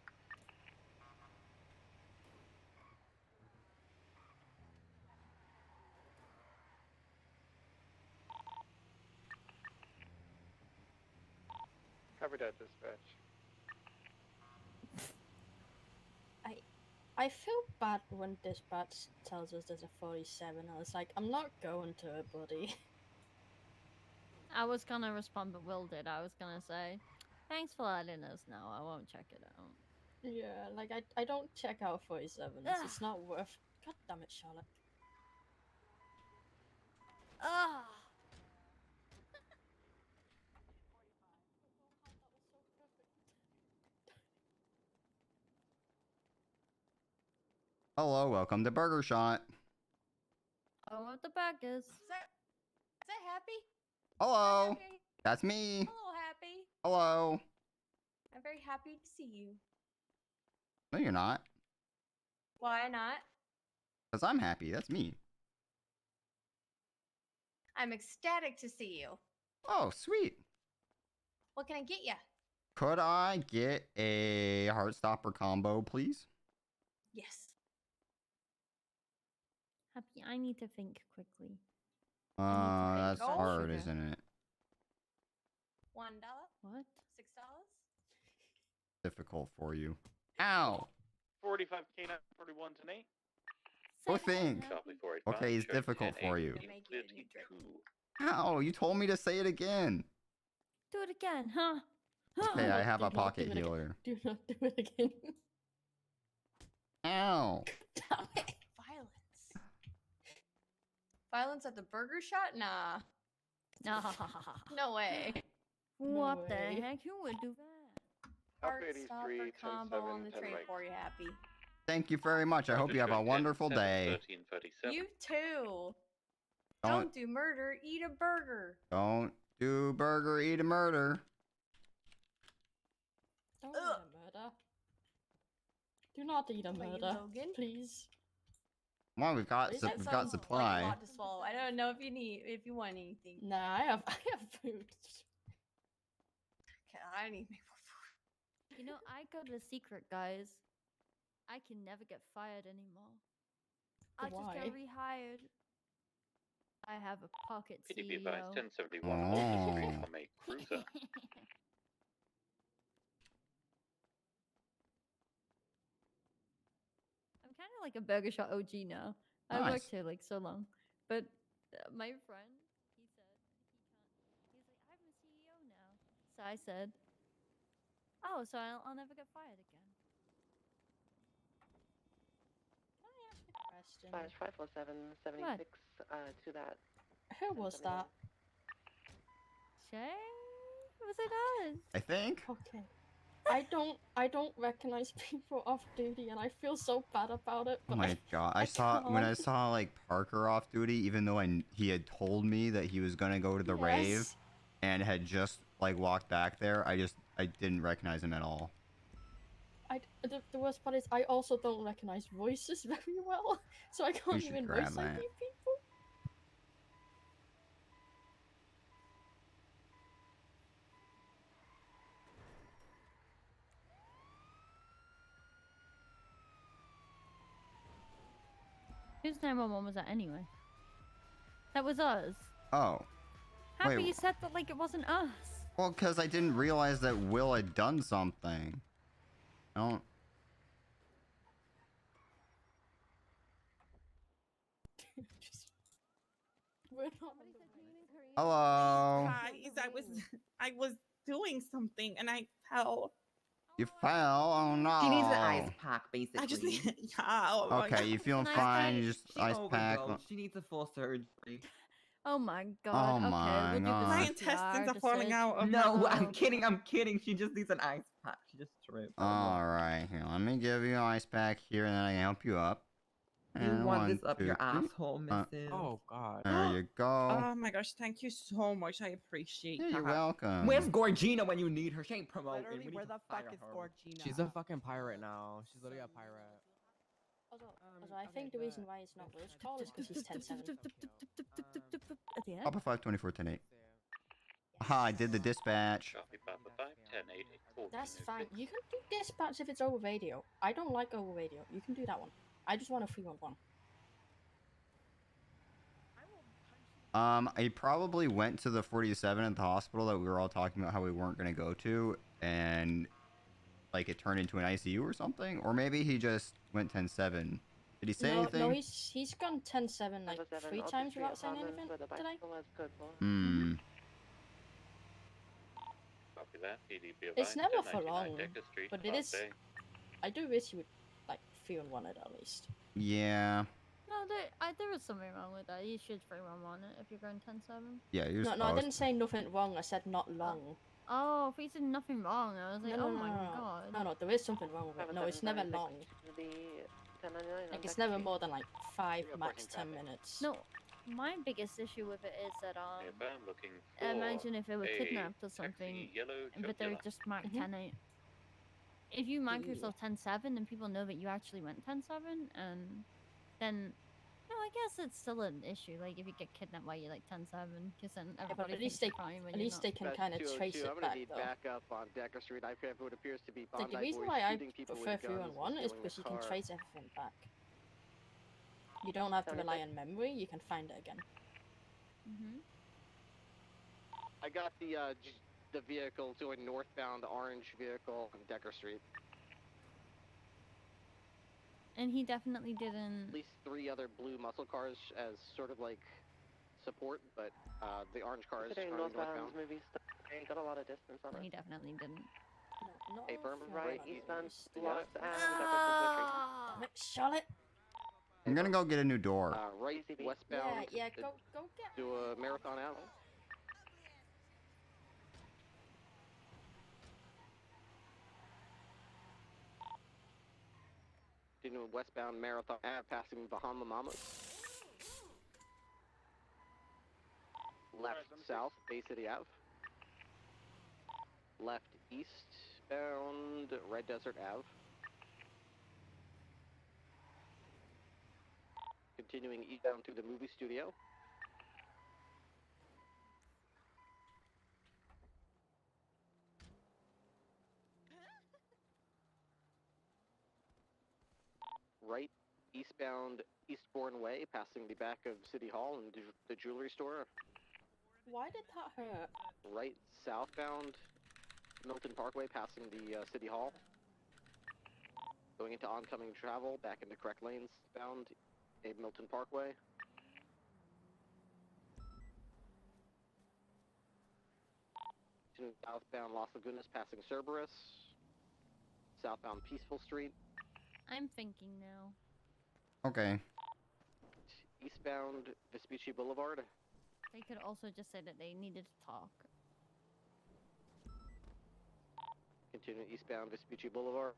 Speaker 3: Copy that, dispatch.
Speaker 6: I feel bad when dispatch tells us there's a 47. I was like, I'm not going to it, buddy.
Speaker 1: I was gonna respond, but Will did. I was gonna say, thanks for letting us know. I won't check it out.
Speaker 6: Yeah, like I don't check out 47s. It's not worth. God damn it, Charlotte.
Speaker 1: Ah.
Speaker 2: Hello, welcome to Burger Shot.
Speaker 1: Oh, what the back is.
Speaker 21: Is that Happy?
Speaker 2: Hello.
Speaker 21: Happy?
Speaker 2: That's me.
Speaker 21: Hello, Happy.
Speaker 2: Hello.
Speaker 21: I'm very happy to see you.
Speaker 2: No, you're not.
Speaker 21: Why not?
Speaker 2: Because I'm happy. That's me.
Speaker 21: I'm ecstatic to see you.
Speaker 2: Oh, sweet.
Speaker 21: What can I get you?
Speaker 2: Could I get a Heartstopper combo, please?
Speaker 21: Yes.
Speaker 1: Happy, I need to think quickly.
Speaker 2: That's
Speaker 21: Go.
Speaker 2: hard,
Speaker 1: Sugar.
Speaker 2: isn't it?
Speaker 21: $1.
Speaker 1: What?
Speaker 21: $6.
Speaker 2: Difficult for you. Ow.
Speaker 14: 45 K9 41 tonight.
Speaker 2: Poor thing.
Speaker 8: Copy 485.
Speaker 2: Okay, it's
Speaker 8: Showing
Speaker 2: difficult
Speaker 8: 10,
Speaker 2: for you.
Speaker 8: 832.
Speaker 2: Ow, you told me to say it again.
Speaker 1: Do it again, huh?
Speaker 2: Okay, I have
Speaker 6: Do
Speaker 2: a
Speaker 6: not
Speaker 2: pocket
Speaker 6: do it again.
Speaker 2: healer.
Speaker 6: Do not do it again.
Speaker 2: Ow.
Speaker 21: Violence. Violence at the burger shot? Nah.
Speaker 1: Nah.
Speaker 21: No way.
Speaker 1: What the
Speaker 6: way.
Speaker 1: heck? Who would do that?
Speaker 21: Heart
Speaker 3: 83,
Speaker 21: stopper
Speaker 3: 10,
Speaker 21: combo
Speaker 3: 7,
Speaker 21: on the
Speaker 3: 10
Speaker 21: tray
Speaker 3: Mike.
Speaker 21: for you, Happy.
Speaker 2: Thank you very much. I hope you have a wonderful day.
Speaker 8: 1337.
Speaker 21: You too.
Speaker 2: Don't
Speaker 21: Don't do murder, eat a burger.
Speaker 2: don't do burger, eat a murder.
Speaker 6: Don't eat a murder. Do not eat a
Speaker 21: Wait,
Speaker 6: murder,
Speaker 21: Logan?
Speaker 6: please.
Speaker 2: Come on, we've got
Speaker 21: That
Speaker 2: we've
Speaker 21: sounds
Speaker 2: got
Speaker 21: like
Speaker 2: supply.
Speaker 21: a lot to swallow. I don't know if you want anything.
Speaker 6: Nah, I have food.
Speaker 21: Okay, I need more food.
Speaker 1: You know, I got a secret, guys. I can never get fired anymore. I just
Speaker 6: Why?
Speaker 1: get rehired. I have a pocket E
Speaker 8: PDB advised
Speaker 1: CEO.
Speaker 8: 1071 Ultra Speed
Speaker 2: Oh.
Speaker 8: from a cruiser.
Speaker 1: I'm kind of like a Burger Shot OG now. I
Speaker 2: Nice.
Speaker 1: worked here like so long, but my friend, he said he was like, I'm a CEO now. So I said, oh, so I'll never get fired again.
Speaker 6: Question.
Speaker 13: Slash 54776 to that.
Speaker 6: Who was that?
Speaker 1: Shay? Was it us?
Speaker 2: I think.
Speaker 6: Okay. I don't recognize people off duty, and I feel so bad about it.
Speaker 2: Oh
Speaker 6: But
Speaker 2: my god! I saw when I
Speaker 6: can't.
Speaker 2: saw like Parker off duty, even though he had told me that he was gonna go to the rave,
Speaker 6: Yes.
Speaker 2: and had just like walked back there. I didn't recognize him at all.
Speaker 6: The worst part is I also don't recognize voices very well, so I can't
Speaker 2: should
Speaker 6: even
Speaker 2: grab
Speaker 6: voice ID
Speaker 2: that.
Speaker 6: people.
Speaker 1: Whose 911 was that anyway? That was us.
Speaker 2: Oh.
Speaker 1: How
Speaker 2: Wait.
Speaker 1: come you said that like it wasn't us?
Speaker 2: Well, because I didn't realize that Will had done something. I don't.
Speaker 6: We're not
Speaker 2: Hello.
Speaker 10: I was doing something and I fell.
Speaker 2: You fell. Oh no.
Speaker 10: She needs an ice pack, basically. I just need,
Speaker 2: Okay, you feeling fine? You just ice pack.
Speaker 10: She needs a full surgery.
Speaker 1: Oh my god.
Speaker 2: Oh
Speaker 1: okay,
Speaker 2: my
Speaker 1: we'll do
Speaker 2: God.
Speaker 1: the
Speaker 2: My
Speaker 10: intestines
Speaker 1: CPR
Speaker 10: are
Speaker 1: to
Speaker 10: falling
Speaker 1: search.
Speaker 10: out of No, I'm kidding. She just needs an ice pack. She just tripped.
Speaker 2: All right, here. Let me give you an ice pack here, and then I can help you up.
Speaker 10: You
Speaker 2: And
Speaker 10: want
Speaker 2: 1,
Speaker 10: this up
Speaker 2: 2,
Speaker 10: your
Speaker 2: 3.
Speaker 10: asshole, Mrs.
Speaker 11: Oh god.
Speaker 2: There you go.
Speaker 10: Oh my gosh, thank you so much. I appreciate
Speaker 2: Yeah,
Speaker 10: that.
Speaker 2: you're welcome.
Speaker 10: Where's Gorgina when you need her? She ain't promoting.
Speaker 11: Literally,
Speaker 10: We need
Speaker 11: where
Speaker 10: to
Speaker 11: the fuck
Speaker 10: fire
Speaker 11: is
Speaker 10: her.
Speaker 11: Gorgina? She's a fucking pirate now. She's literally a pirate.
Speaker 6: Also, I think the reason why it's not Will's call is because he's 10-7.
Speaker 1: At the end?
Speaker 2: Papa 524 10-8. Aha, I did the dispatch.
Speaker 8: Copy Papa 5, 1080, 14.
Speaker 6: That's fine. You can do dispatch if it's over radio. I don't like over radio. You can do that one. I just want a 311.
Speaker 2: I probably went to the 47 at the hospital that we were all talking about how we weren't going to go to, and like it turned into an ICU or something, or maybe he just went 10-7. Did he say anything?
Speaker 6: No, he's gone 10-7 like 3 times without saying anything today.
Speaker 2: Hmm.
Speaker 8: Copy that. PDB
Speaker 6: It's
Speaker 8: advised
Speaker 6: never for
Speaker 8: 1099
Speaker 6: long,
Speaker 8: Decker Street,
Speaker 6: but it
Speaker 8: Class
Speaker 6: is.
Speaker 8: A.
Speaker 6: I do wish you would like 311 it at least.
Speaker 2: Yeah.
Speaker 1: No, there was something wrong with that. You should 311 it if you're going 10-7.
Speaker 2: Yeah, you're
Speaker 6: No, I
Speaker 2: supposed
Speaker 6: didn't say nothing wrong. I said not long.
Speaker 1: Oh, if he said nothing wrong, I was like,
Speaker 6: No,
Speaker 1: oh
Speaker 6: no,
Speaker 1: my
Speaker 6: no.
Speaker 1: god.
Speaker 6: No, there is something wrong with it. No, it's never long. Like it's never more than like 5, max 10 minutes.
Speaker 1: No, my biggest issue with it is that
Speaker 8: Yeah, but I'm looking for
Speaker 1: imagine if it were
Speaker 8: a
Speaker 1: kidnapped or
Speaker 8: taxi
Speaker 1: something,
Speaker 8: yellow
Speaker 1: but they were
Speaker 8: jugular.
Speaker 1: just marked 10-8. If you mark yourself 10-7, then people know that you actually went 10-7, and then, no, I guess it's still an issue. Like if you get kidnapped while you're like 10-7, because then
Speaker 6: Yeah, but
Speaker 1: everybody
Speaker 6: at least
Speaker 1: thinks you're fine when
Speaker 6: at
Speaker 1: you're
Speaker 6: least
Speaker 1: not.
Speaker 6: they can kind of trace it
Speaker 16: I'm gonna
Speaker 6: back
Speaker 16: need
Speaker 6: though.
Speaker 16: backup on Decker Street. I have what appears to be
Speaker 6: Like
Speaker 16: Bondi
Speaker 6: the reason
Speaker 16: boys
Speaker 6: why I
Speaker 16: shooting people
Speaker 6: prefer
Speaker 16: with guns
Speaker 6: 311 is
Speaker 16: stealing
Speaker 6: because
Speaker 16: a
Speaker 6: you can
Speaker 16: car.
Speaker 6: trace everything back. You don't have to rely on memory. You can find it again.
Speaker 16: I got the vehicle to a northbound orange vehicle on Decker Street.
Speaker 1: And he definitely didn't.
Speaker 16: At least 3 other blue muscle cars as sort of like support, but the orange car is
Speaker 13: Considering
Speaker 16: running
Speaker 13: northbound
Speaker 16: northbound.
Speaker 13: movie stuff, you got a lot of distance on
Speaker 1: He
Speaker 13: it.
Speaker 1: definitely didn't.
Speaker 16: Hey, firm,
Speaker 13: Right, eastbound
Speaker 16: You got
Speaker 13: blocks
Speaker 16: it?
Speaker 13: and Jefferson
Speaker 6: Damn it, Charlotte.
Speaker 2: I'm gonna go get a new door.
Speaker 16: Right, westbound.
Speaker 6: Yeah, go get.
Speaker 16: Do a marathon out. Doing a westbound marathon Ave, passing Bahama Mamas. Left south, Bay City Ave. Left eastbound, Red Desert Ave. Continuing eastbound to the movie studio. Right, eastbound Eastbourne Way, passing the back of City Hall and the jewelry store.
Speaker 6: Why did that hurt?
Speaker 16: Right, southbound Milton Parkway, passing the City Hall. Going into oncoming travel, back into correct lanes, bound a Milton Parkway. Southbound Las Lagunas, passing Cerberus. Southbound Peaceful Street.
Speaker 1: I'm thinking now.
Speaker 2: Okay.
Speaker 16: Eastbound Vespucci Boulevard.
Speaker 1: They could also just say that they needed to talk.
Speaker 16: Continuing eastbound Vespucci Boulevard.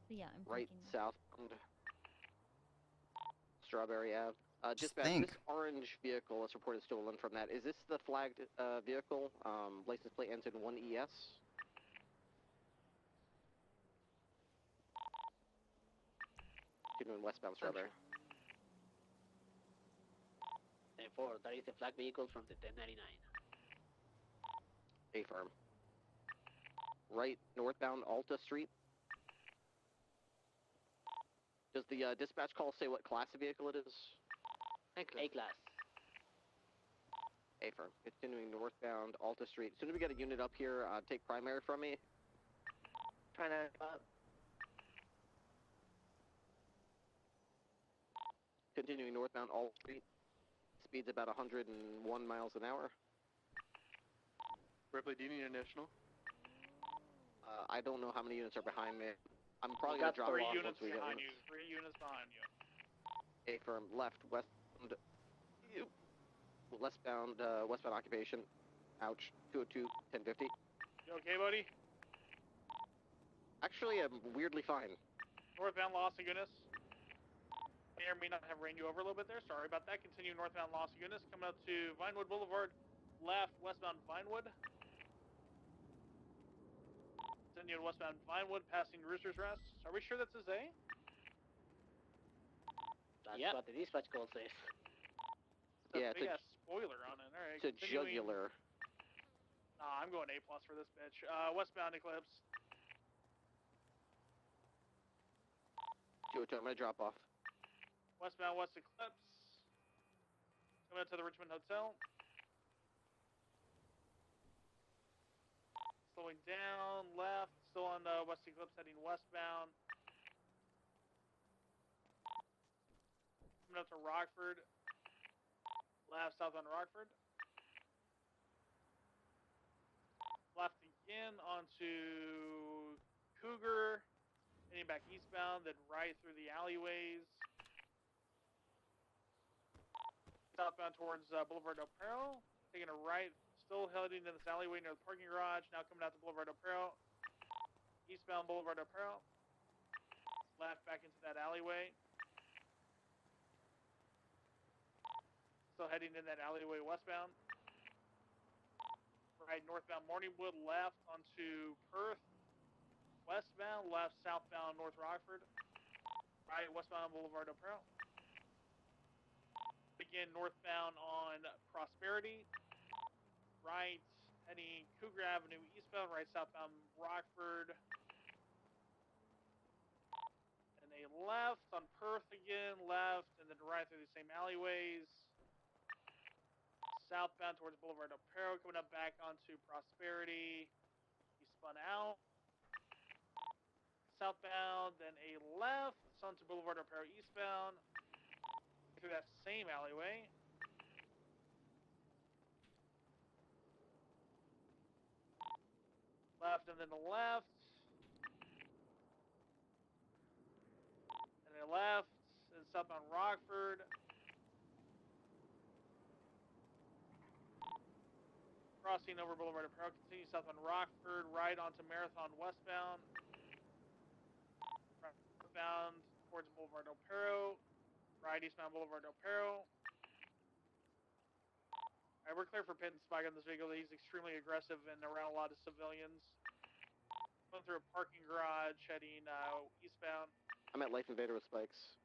Speaker 1: But yeah, I'm
Speaker 16: Right,
Speaker 1: thinking.
Speaker 16: southbound Strawberry Ave. Dispatch,
Speaker 2: think.
Speaker 16: this orange vehicle is reported stolen from that. Is this the flagged vehicle? License plate ends in 1ES. Continuing westbound Strawberry.
Speaker 12: Therefore, that is a flag vehicle from the 1099.
Speaker 16: Affirm. Right, northbound Alta Street. Does the dispatch call say what class of vehicle it is?
Speaker 12: A-class.
Speaker 16: Affirm. Continuing northbound Alta Street. As soon as we get a unit up here, take primary from me.
Speaker 12: Trying to...
Speaker 16: Continuing northbound Alta Street. Speed's about 101 miles an hour.
Speaker 9: Ripley, do you need an additional?
Speaker 16: I don't know how many units are behind me. I'm probably
Speaker 14: We
Speaker 16: going
Speaker 14: got
Speaker 16: to drop
Speaker 14: 3
Speaker 16: off
Speaker 14: units
Speaker 16: once we get
Speaker 14: behind
Speaker 16: units.
Speaker 14: you. 3 units behind you.
Speaker 16: Affirm. Left, westbound occupation. Ouch. 202, 1050.
Speaker 14: You okay, buddy?
Speaker 16: Actually, I'm weirdly fine.
Speaker 14: Northbound Las Lagunas. May or may not have ran you over a little bit there. Sorry about that. Continue northbound Las Lagunas. Coming up to Vinewood Boulevard. Left, westbound Vinewood. Continue westbound Vinewood, passing Rooster's Rest. Are we sure that's a Zay?
Speaker 12: That's what the dispatch call says.
Speaker 14: It's a
Speaker 16: Yeah,
Speaker 14: big ass spoiler on it. Alright,
Speaker 16: it's a jugular.
Speaker 14: Nah, I'm going A+ for this bitch. Westbound Eclipse.
Speaker 16: 202, I'm going to drop off.
Speaker 14: Westbound West Eclipse. Coming up to the Richmond Hotel. Slowing down, left, still on the West Eclipse, heading westbound. Coming up to Rockford. Left, south on Rockford. Left again onto Cougar. Heading back eastbound, then right through the alleyways. Southbound towards Boulevard Del Perro. Taking a right, still heading in this alleyway near the parking garage. Now coming out to Boulevard Del Perro. Eastbound Boulevard Del Perro. Left back into that alleyway. Still heading in that alleyway westbound. Right, northbound Morningwood, left onto Perth. Westbound, left, southbound North Rockford. Right, westbound Boulevard Del Perro. Again, northbound on Prosperity. Right, heading Cougar Avenue eastbound, right, southbound Rockford. And a left on Perth again, left, and then right through the same alleyways. Southbound towards Boulevard Del Perro, coming up back onto Prosperity. He spun out. Southbound, then a left, onto Boulevard Del Perro eastbound. Through that same alleyway. Left and then a left. And a left, and southbound Rockford. Crossing over Boulevard Del Perro, continue southbound Rockford, right onto Marathon westbound. Right northbound towards Boulevard Del Perro. Right eastbound Boulevard Del Perro. Alright, we're clear for pit and spike on this vehicle. He's extremely aggressive and around a lot of civilians. Going through a parking garage, heading eastbound.
Speaker 16: I'm at Life Invader with spikes.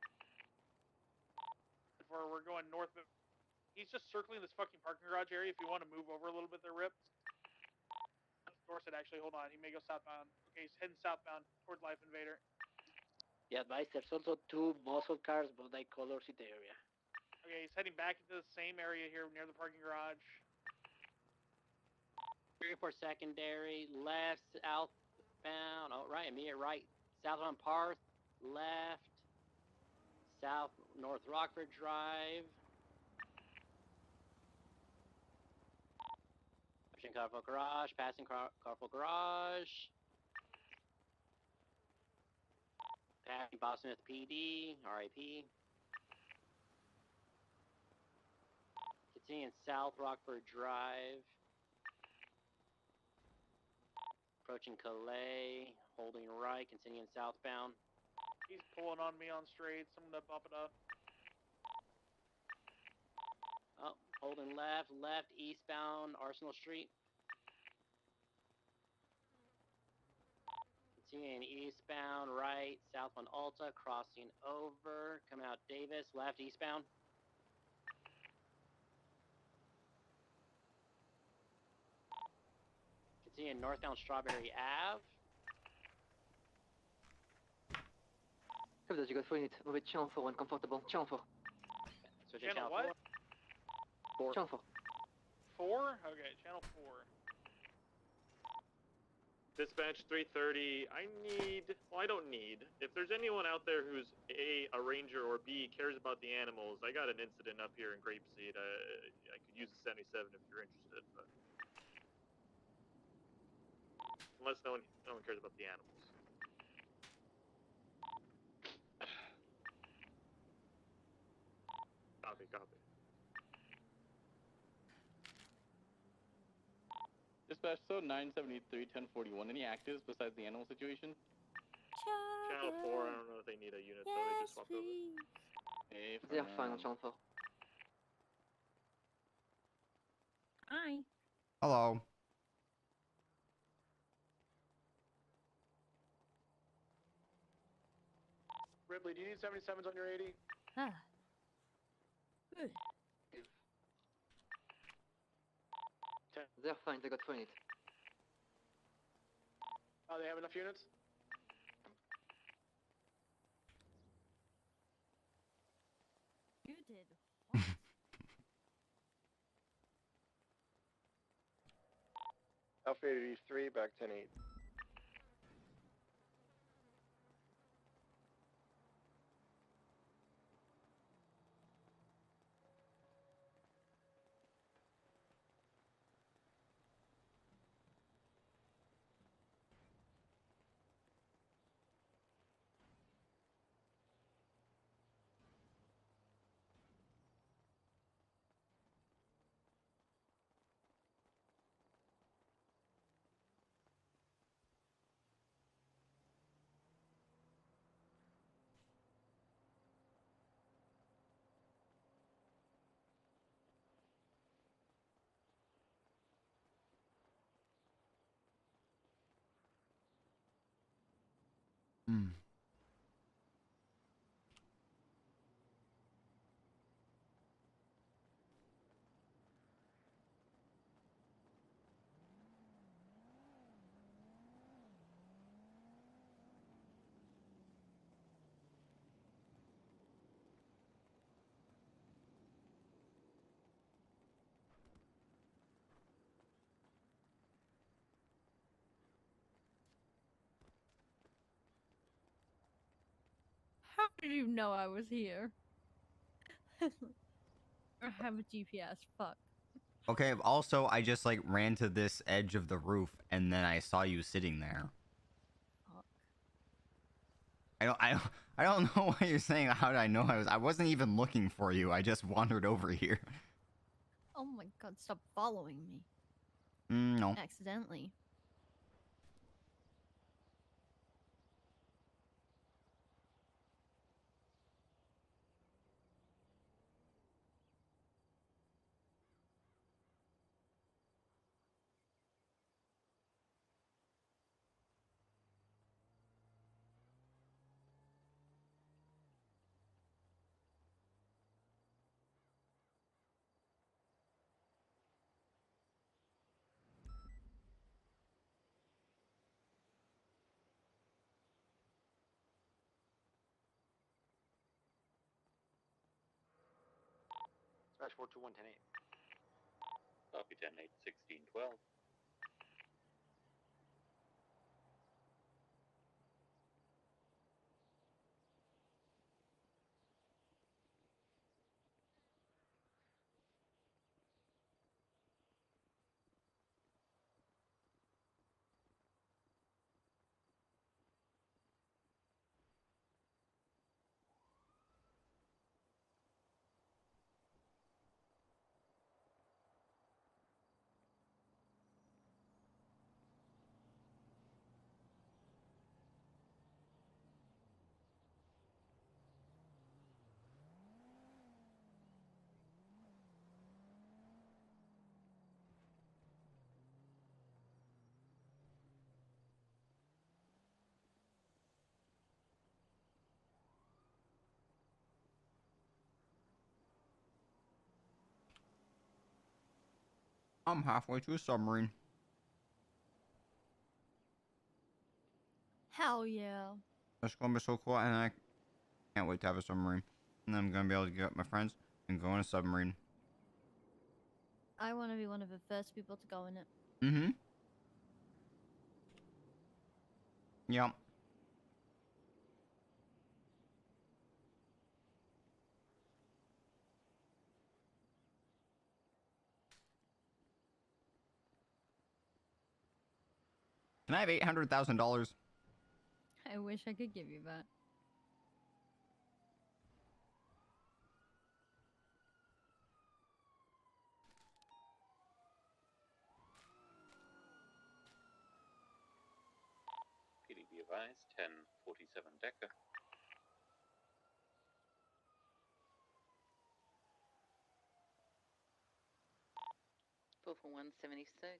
Speaker 14: We're going north. He's just circling this fucking parking garage area. If you want to move over a little bit there, Rip. Dorset, actually, hold on. He may go southbound. Okay, he's heading southbound towards Life Invader.
Speaker 12: Yeah, advice, there's also 2 muscle cars, but they colors in the area.
Speaker 14: Okay, he's heading back into the same area here near the parking garage.
Speaker 12: 3 for secondary, left, southbound, oh, right, immediate right, southbound Parth, left, south, north Rockford Drive. Pushing Carful Garage, passing Carful Garage. Passing Boston Smith PD, RIP. Continuing south Rockford Drive. Approaching Calais, holding right, continuing southbound.
Speaker 14: He's pulling on me on straights. I'm gonna bump it up.
Speaker 12: Oh, holding left, eastbound Arsenal Street. Continuing eastbound, right, southbound Alta, crossing over, coming out Davis, left, eastbound. Continuing northbound Strawberry Ave.
Speaker 13: Cover, you got 4 units. Move it, channel 4, uncomfortable. Channel 4.
Speaker 12: Switching
Speaker 14: Channel
Speaker 12: channel
Speaker 14: what?
Speaker 12: 4.
Speaker 13: Channel 4.
Speaker 14: 4? Okay, channel 4.
Speaker 15: Dispatch 330. I don't need. If there's anyone out there who's A, a ranger, or B, cares about the animals, I got an incident up here in Grapeseed. I could use a 77 if you're interested, but unless no one cares about the animals. Copy.
Speaker 22: Dispatch, so 973, 1041. Any actives besides the animal situation?
Speaker 15: Channel 4, I don't know if they need a unit, so they just swapped over.
Speaker 22: Hey,
Speaker 13: They're fine on channel 4.
Speaker 1: Hi.
Speaker 2: Hello.
Speaker 14: Ripley, do you need 77s on your 80?
Speaker 1: Ah.
Speaker 13: They're fine, they got 4 units.
Speaker 14: Oh, they have enough units?
Speaker 1: You did what?
Speaker 3: Alpha 83, back 10-8.
Speaker 2: Hmm.
Speaker 1: How did you know I was here? I have a GPS. Fuck.
Speaker 2: Okay, also, I just, like, ran to this edge of the roof, and then I saw you sitting there.
Speaker 1: Fuck.
Speaker 2: I don't know why you're saying how did I know I wasn't even looking for you. I just wandered over here.
Speaker 1: Oh my god, stop following me.
Speaker 2: No.
Speaker 1: Accidentally.
Speaker 16: Dispatch 421, 10-8.
Speaker 8: Copy 10-8, 16-12.
Speaker 2: I'm halfway to a submarine.
Speaker 1: Hell yeah.
Speaker 2: That's gonna be so cool, and I can't wait to have a submarine. And then I'm gonna be able to get my friends and go in a submarine.
Speaker 1: I want to be one of the first people to go in it.
Speaker 2: Mm-hmm. Yep. Can I have $800,000?
Speaker 1: I wish I could give you that.
Speaker 8: PD be advised, 1047 Decker.
Speaker 13: Full for 176.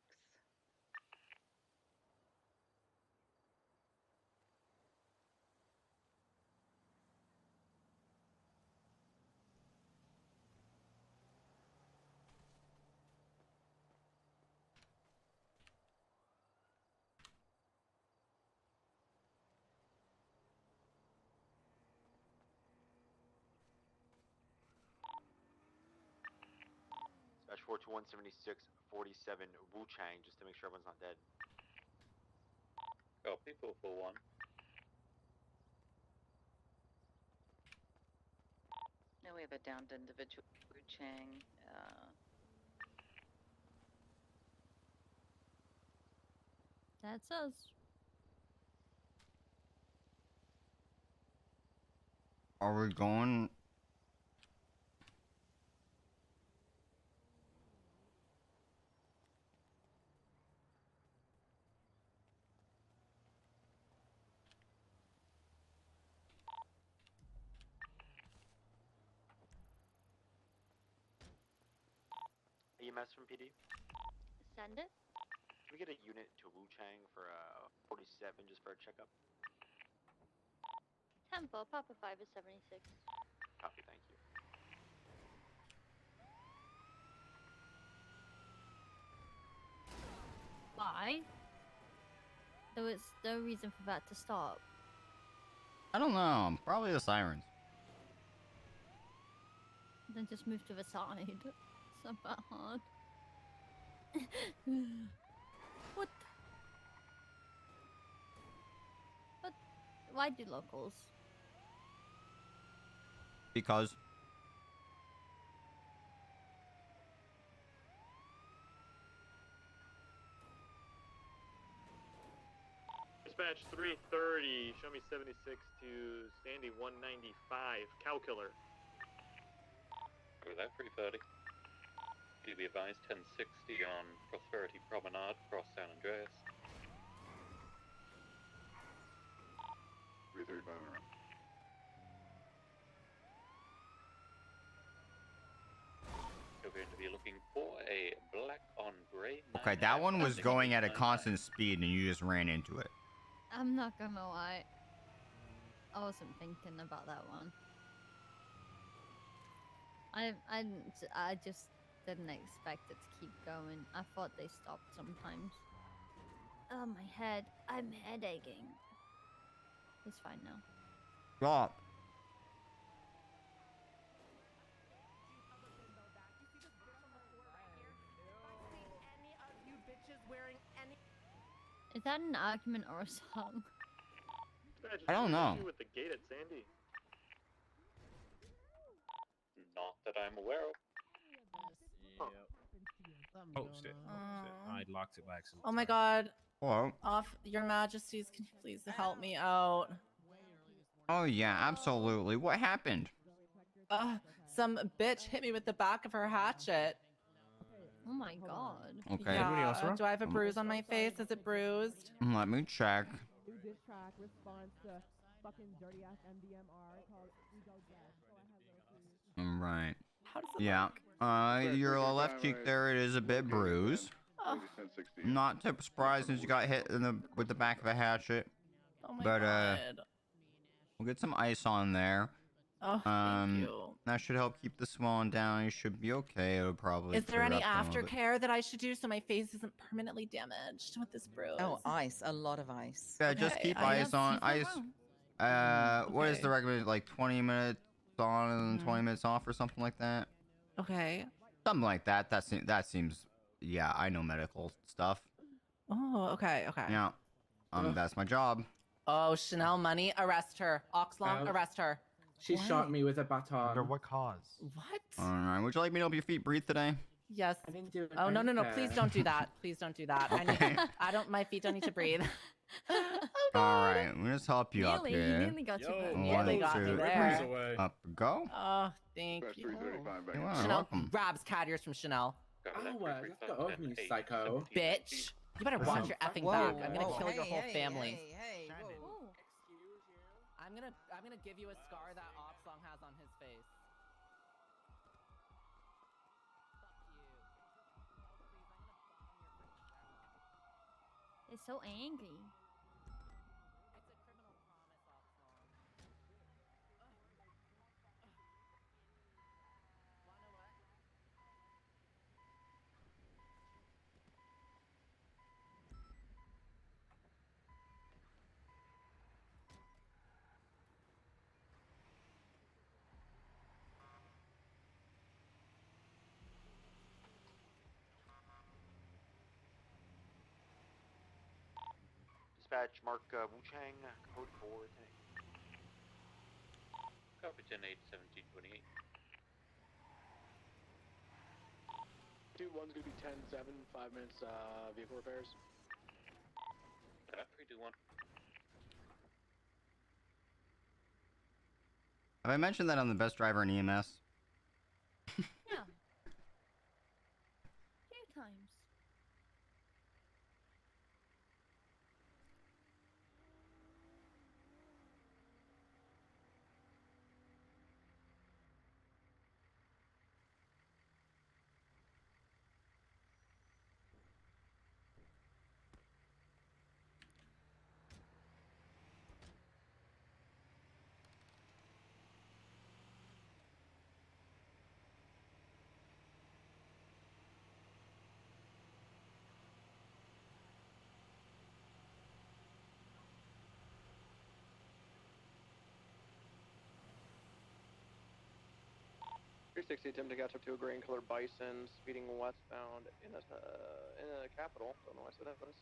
Speaker 16: Dispatch 421, 76, 47 Wu Chang, just to make sure everyone's not dead.
Speaker 8: Copy 441.
Speaker 13: Now we have a downed individual, Wu Chang.
Speaker 1: That's us.
Speaker 2: Are we going?
Speaker 16: EMS from PD.
Speaker 1: Send it.
Speaker 16: Can we get a unit to Wu Chang for 47 just for a checkup?
Speaker 1: Tempo, Papa 5 is 76.
Speaker 16: Copy, thank you.
Speaker 1: Why? There was no reason for that to stop.
Speaker 2: I don't know. Probably the sirens.
Speaker 1: Then just move to the side. It's not that hard. What? What? Why do locals?
Speaker 2: Because
Speaker 15: Dispatch 330, show me 76 to Sandy 195, cow killer.
Speaker 8: Over there, 330. PD be advised, 1060 on Prosperity Promenade, across San Andreas.
Speaker 20: 335 around.
Speaker 8: You're going to be looking for a black on grey.
Speaker 2: okay, that one was going at a constant speed, and you just ran into it.
Speaker 1: I'm not gonna lie. I wasn't thinking about that one. I just didn't expect it to keep going. I thought they stopped sometimes. Oh, my head. I'm head aching. It's fine now.
Speaker 2: Stop.
Speaker 1: Is that an argument or a song?
Speaker 2: I don't know.
Speaker 15: With the gate at Sandy.
Speaker 8: Not that I'm aware of.
Speaker 5: Oh shit. I locked it by accident.
Speaker 7: Oh my god.
Speaker 2: Hello.
Speaker 7: Off your majesties, can you please help me out?
Speaker 2: Oh yeah, absolutely. What happened?
Speaker 7: Some bitch hit me with the back of her hatchet.
Speaker 1: Oh my god.
Speaker 2: Okay.
Speaker 7: Yeah. Do I have a bruise on my face? Is it bruised?
Speaker 2: Let me check.
Speaker 11: New diss track response to fucking dirty ass MDMR called Ego Death. Go ahead, little
Speaker 2: Right.
Speaker 7: How does it
Speaker 2: Yeah. Your left cheek there, it is a bit bruised. Not too surprised since you got hit with the back of a hatchet.
Speaker 7: Oh my
Speaker 2: but
Speaker 7: god.
Speaker 2: we'll get some ice on there.
Speaker 7: Oh, thank you.
Speaker 2: That should help keep the swelling down. You should be okay. It'll probably.
Speaker 7: Is there
Speaker 2: clear
Speaker 7: any
Speaker 2: up a little bit.
Speaker 7: aftercare that I should do so my face isn't permanently damaged with this bruise?
Speaker 23: Oh, ice. A lot of ice.
Speaker 2: Yeah, just keep ice on. Ice. What is the recommended? Like 20 minutes on and 20 minutes off, or something like that.
Speaker 7: Okay.
Speaker 2: Something like that. That seems. Yeah, I know medical stuff.
Speaker 7: Oh, okay, okay.
Speaker 2: Yeah. That's my job.
Speaker 7: Oh, Chanel Money, arrest her. Oxlong, arrest her.
Speaker 24: She shot me with a baton.
Speaker 5: Under what cause?
Speaker 7: What?
Speaker 2: All right. Would you like me to help your feet breathe today?
Speaker 7: Yes.
Speaker 24: I didn't do
Speaker 7: Oh, no, no, no.
Speaker 24: anything.
Speaker 7: Please don't do that. Please don't do that. I don't, my feet don't need to breathe.
Speaker 2: All right. Let me just help you up here.
Speaker 1: Nearly got you.
Speaker 7: Nearly got me there.
Speaker 2: Up we go.
Speaker 7: Oh, thank you. Chanel
Speaker 2: welcome.
Speaker 7: grabs cat ears from Chanel.
Speaker 24: Oh, let go of me, psycho.
Speaker 7: Bitch. You better watch your effing back. I'm gonna kill your whole family. I'm gonna give you a scar that Oxlong has on his face.
Speaker 1: It's so angry.
Speaker 8: Dispatch, mark Wu-Chang, code 4. Copy 10-8, 1728.
Speaker 22: 2-1's gonna be 10-7, 5 minutes, vehicle repairs.
Speaker 8: 3-2-1.
Speaker 2: Have I mentioned that I'm the best driver in EMS?
Speaker 1: Yeah. Few times.
Speaker 16: Attempt to catch up to a green colored bison speeding westbound in a capital. Don't know why I said that, but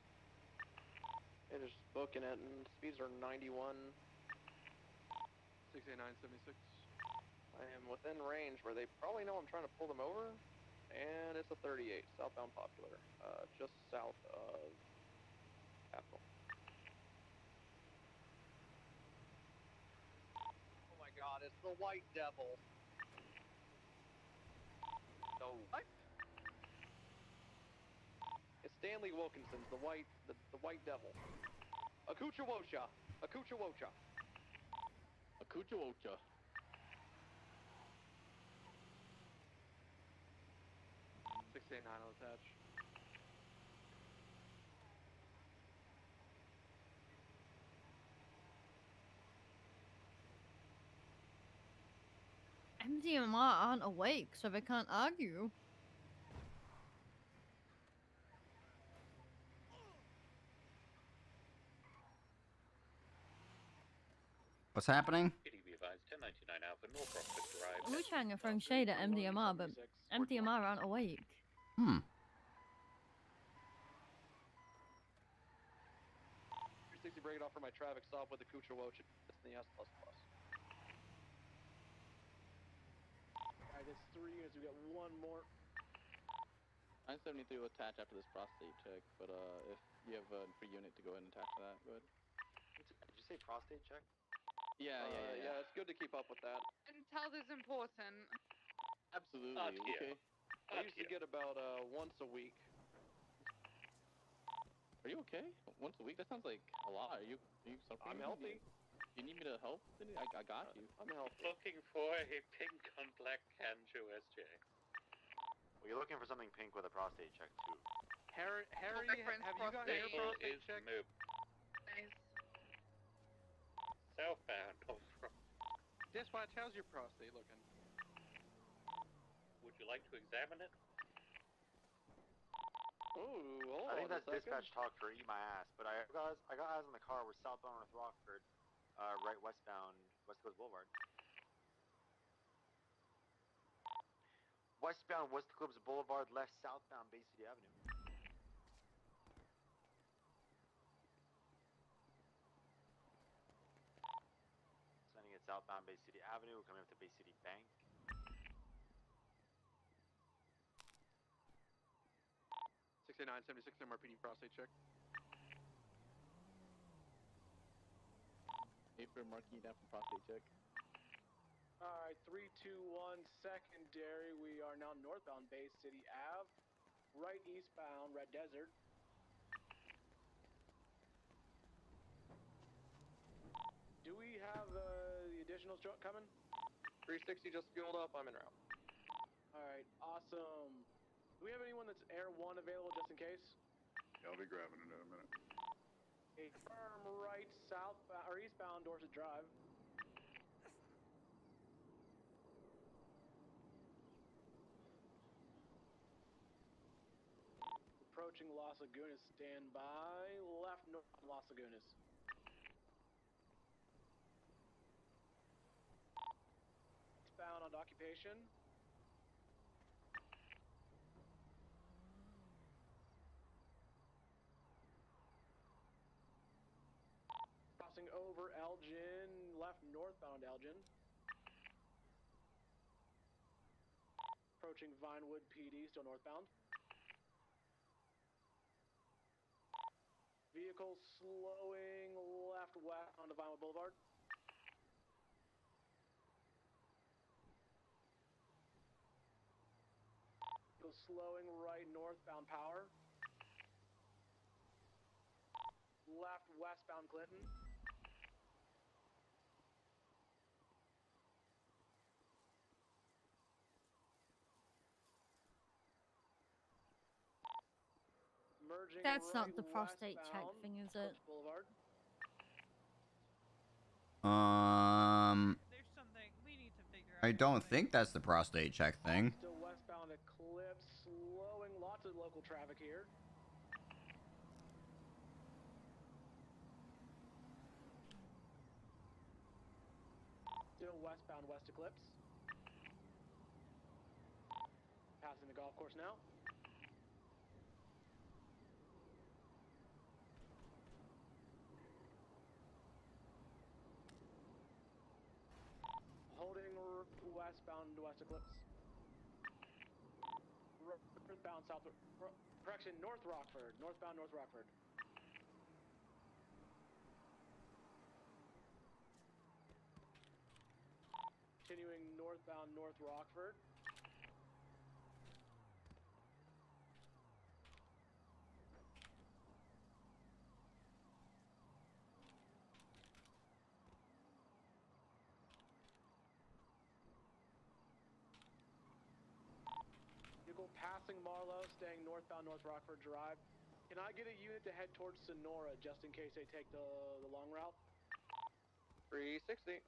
Speaker 16: it is booking it, and speeds are 91.
Speaker 9: 68976.
Speaker 16: I am within range where they probably know I'm trying to pull them over, and it's a 38 southbound Popular, just south of Capital. Oh my God! It's the White Devil. What? It's Stanley Wilkinson's the White Devil. Akuchawocha. Akuchawocha.
Speaker 22: Akuchawocha.
Speaker 9: 689 will attach.
Speaker 1: MDMR aren't awake, so they can't argue.
Speaker 2: What's happening?
Speaker 8: Be advised, 1099 Alpha, North Rockford Drive.
Speaker 1: Wu-Chang are throwing shade at MDMR, but MDMR aren't awake.
Speaker 9: radar for my traffic stop with the Kucha Woch in the S++.
Speaker 4: Alright, that's 3 units. We got one more.
Speaker 22: 973 will attach after this prostate check, but if you have a free unit to go ahead and attach to that, go ahead.
Speaker 16: Did you say prostate check?
Speaker 22: Yeah.
Speaker 9: Yeah, it's good to keep up with that.
Speaker 17: Intel is important.
Speaker 22: Absolutely.
Speaker 9: Not here.
Speaker 22: Okay.
Speaker 9: I usually get about once a week.
Speaker 22: Are you okay? Once a week? That sounds like a lot. Are you suffering?
Speaker 9: I'm healthy.
Speaker 22: Do you need me to help? I got you.
Speaker 9: I'm healthy.
Speaker 8: Looking for a pink on black Kanjo SJ.
Speaker 16: Well, you're looking for something pink with a prostate check too.
Speaker 9: Harry, have you gotten your
Speaker 8: Maple
Speaker 9: prostate
Speaker 8: is
Speaker 9: check?
Speaker 8: moob.
Speaker 17: Nice.
Speaker 8: Southbound over.
Speaker 9: Dispatch, how's your prostate looking?
Speaker 8: Would you like to examine it?
Speaker 9: Ooh, hold
Speaker 16: I think
Speaker 9: on
Speaker 16: that's
Speaker 9: a second.
Speaker 16: dispatch talk for eat my ass. But I got eyes on the car. We're southbound North Rockford, right westbound West Coast Boulevard. Westbound West Coast Boulevard, left southbound Bay City Avenue. Sending it southbound Bay City Avenue. We're coming up to Bay City Bank.
Speaker 9: 6976 MRPD prostate check.
Speaker 22: Paper marking down for prostate check.
Speaker 4: Alright, 321 secondary. We are now northbound Bay City Ave. Right eastbound Red Desert. Do we have the additional truck coming?
Speaker 9: 360 just fueled up. I'm en route.
Speaker 4: Alright, awesome. Do we have anyone that's Air 1 available just in case?
Speaker 20: Yeah, I'll be grabbing it in a minute.
Speaker 4: A firm right southbound or eastbound Dorset Drive. Approaching Las Lagunas, stand by. Left north on Las Lagunas. Eastbound on occupation. Crossing over Elgin, left northbound Elgin. Approaching Vinewood PD, still northbound. Vehicle slowing left west onto Vinewood Boulevard. Vehicle slowing right northbound Power. Left westbound Clinton. Merging
Speaker 1: That's
Speaker 4: right
Speaker 1: not the prostate check
Speaker 4: westbound
Speaker 1: thing, is it?
Speaker 4: Boulevard.
Speaker 10: There's something we need to figure
Speaker 2: I
Speaker 10: out.
Speaker 2: don't think that's the prostate check thing.
Speaker 4: Still westbound Eclipse, slowing lots of local traffic here. Still westbound West Eclipse. Passing the golf course now. Holding westbound West Eclipse. Northbound South. Correction, North Rockford. Northbound North Rockford. Continuing northbound North Rockford. Vehicle passing Marlowe, staying northbound North Rockford Drive. Can I get a unit to head towards Sonora just in case they take the long route?
Speaker 9: 360.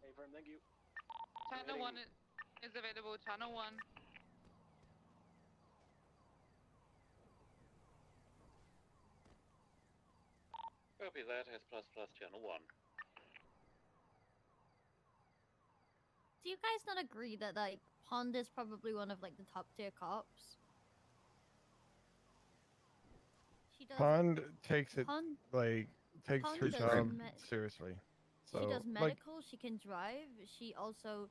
Speaker 4: Hey, firm, thank you.
Speaker 17: Channel 1 is available. Channel 1.
Speaker 8: Copy that, S++ channel 1.
Speaker 1: Do you guys not agree that like Pond is probably one of like the top tier cops? She does.
Speaker 3: Pond takes it
Speaker 1: Pond-
Speaker 3: like takes
Speaker 1: Pong
Speaker 3: her
Speaker 1: does
Speaker 3: job
Speaker 1: me-
Speaker 3: seriously.
Speaker 1: She
Speaker 3: So,
Speaker 1: does
Speaker 3: like,
Speaker 1: medical. She can drive. She also,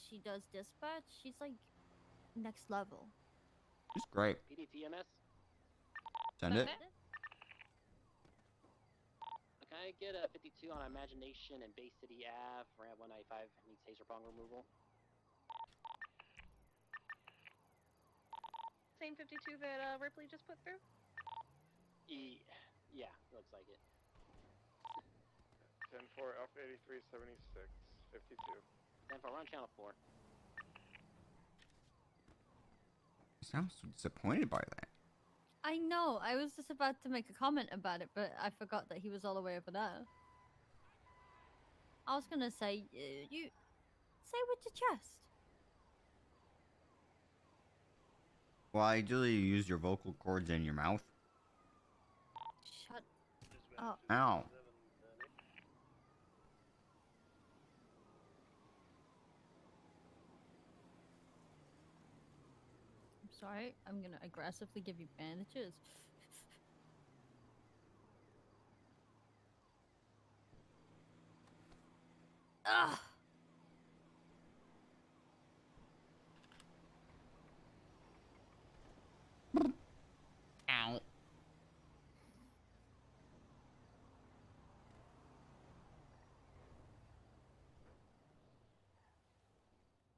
Speaker 1: she does dispatch. She's like next level.
Speaker 2: It's great.
Speaker 12: PDTMS.
Speaker 2: Send it.
Speaker 12: Can I get a 52 on Imagination and Bay City Ave? Ramp 195 needs taser prong removal.
Speaker 13: Same 52 that Ripley just put through?
Speaker 12: Yeah, looks like it.
Speaker 3: 10-4, Alpha 8376, 52.
Speaker 12: 10-4, we're on channel 4.
Speaker 2: You sound so disappointed by that.
Speaker 1: I know. I was just about to make a comment about it, but I forgot that he was all the way over there. I was gonna say, you say with your chest.
Speaker 2: Well, I usually use your vocal cords in your mouth.
Speaker 1: Shut up.
Speaker 2: Ow.
Speaker 1: I'm sorry. I'm gonna aggressively give you bandages. Ugh.
Speaker 2: Ow.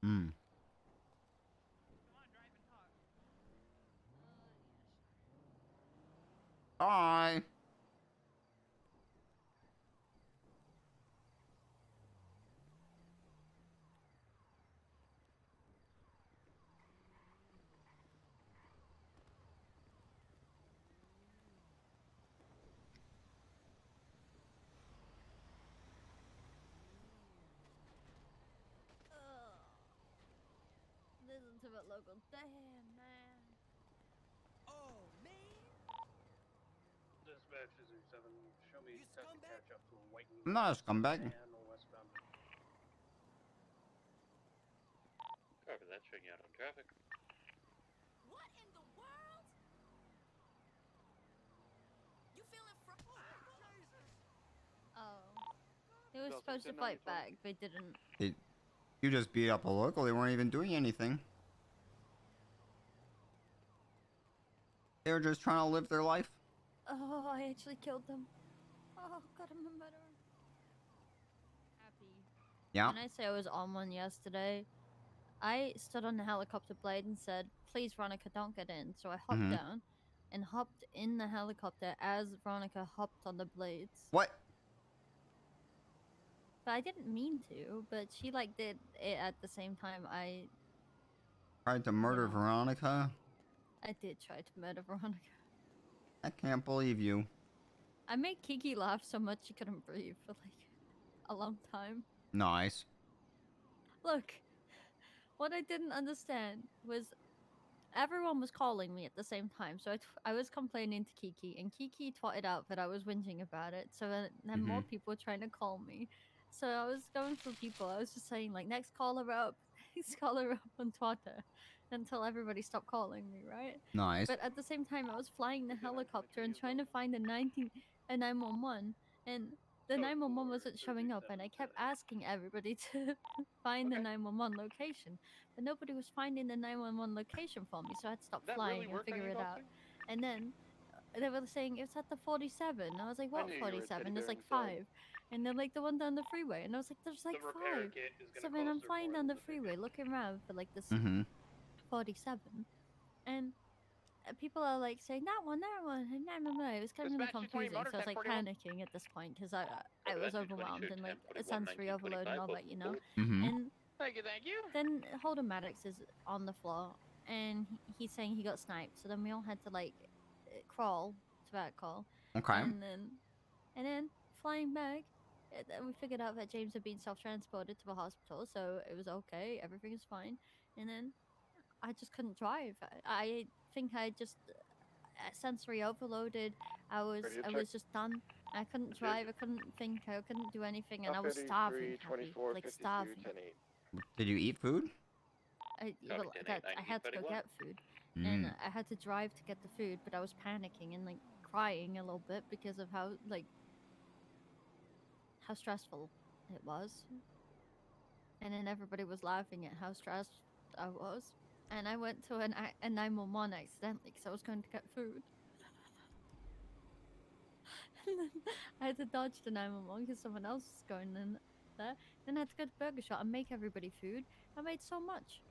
Speaker 2: Hmm. Bye.
Speaker 1: Listen to it, local. Damn, man.
Speaker 6: Oh, man.
Speaker 4: Dispatch 7, show me test to catch up to a Whiting.
Speaker 2: I'm not a scumbag.
Speaker 4: And westbound.
Speaker 8: Copy that, checking out on traffic.
Speaker 6: What in the world? You feeling
Speaker 1: Oh. They were
Speaker 9: Delta
Speaker 1: supposed to
Speaker 9: 10,
Speaker 1: fight
Speaker 9: 90,
Speaker 1: back. They didn't.
Speaker 2: You just beat up a local. They weren't even doing anything. They were just trying to live their life.
Speaker 1: Oh, I actually killed them. Oh, God, I'm a murderer. Happy.
Speaker 2: Yeah.
Speaker 1: When I say I was on one yesterday, I stood on the helicopter blade and said, please, Veronica, don't get in. So I hopped down and hopped in the helicopter as Veronica hopped on the blades.
Speaker 2: What?
Speaker 1: But I didn't mean to, but she, like, did it at the same time. I
Speaker 2: Tried to murder Veronica?
Speaker 1: did try to murder Veronica.
Speaker 2: I can't believe you.
Speaker 1: I made Kiki laugh so much she couldn't breathe for, like, a long time.
Speaker 2: Nice.
Speaker 1: Look, what I didn't understand was everyone was calling me at the same time. So I was complaining to Kiki, and Kiki twatted out that I was whinging about it. So then more people were trying to call me. So I was going through people. I was just saying, like, next caller up, next caller up on Twitter until everybody stopped calling me, right?
Speaker 2: Nice.
Speaker 1: But at the same time, I was flying the helicopter and trying to find a 911, and the 911 wasn't showing up, and I kept asking everybody to find the 911 location, but nobody was finding the 911 location for me, so I had to stop
Speaker 9: That
Speaker 1: flying
Speaker 9: really
Speaker 1: and
Speaker 9: work on
Speaker 1: figure
Speaker 9: you,
Speaker 1: it out.
Speaker 9: Dawson?
Speaker 1: And then they were saying it's at the 47. I was like, what
Speaker 9: knew you were a
Speaker 1: 47?
Speaker 9: teddy
Speaker 1: There's
Speaker 9: bear
Speaker 1: like
Speaker 9: inside.
Speaker 1: 5. And then like the one down the freeway, and I was like, there's like
Speaker 4: The repair
Speaker 1: 5.
Speaker 4: kit is
Speaker 1: So
Speaker 4: gonna
Speaker 1: then I'm
Speaker 4: cost her
Speaker 1: flying
Speaker 4: more
Speaker 1: down
Speaker 4: than
Speaker 1: the freeway looking around for like this 47, and people are like saying that one, and it was kind of really
Speaker 12: Dispatch 220
Speaker 1: confusing. So I was like
Speaker 12: 1041.
Speaker 1: panicking at this point because I
Speaker 12: Copy
Speaker 1: was
Speaker 12: that, 220
Speaker 1: overwhelmed
Speaker 12: show
Speaker 1: and like
Speaker 12: 1041,
Speaker 1: sensory overload and all that, you know.
Speaker 2: Mhm.
Speaker 1: And
Speaker 12: Thank you.
Speaker 1: then Holden Maddox is on the floor, and he's saying he got sniped. So then we all had to like crawl to that call.
Speaker 2: Okay.
Speaker 1: And then flying back, then we figured out that James had been self-transported to the hospital, so it was okay. Everything is fine. And then I just couldn't drive. I think I just sensory overloaded. I was just done. I couldn't drive. I couldn't think. I couldn't do anything, and I was starving. Happy, like starving.
Speaker 2: Did you eat food?
Speaker 1: I had to go get food,
Speaker 2: Mm.
Speaker 1: and I had to drive to get the food. But I was panicking and like crying a little bit because of how like how stressful it was. And then everybody was laughing at how stressed I was. And I went to a 911 accidentally because I was going to get food. And then I had to dodge the 911 because someone else was going in there. Then I had to go to Burger Shot and make everybody food. I made so much.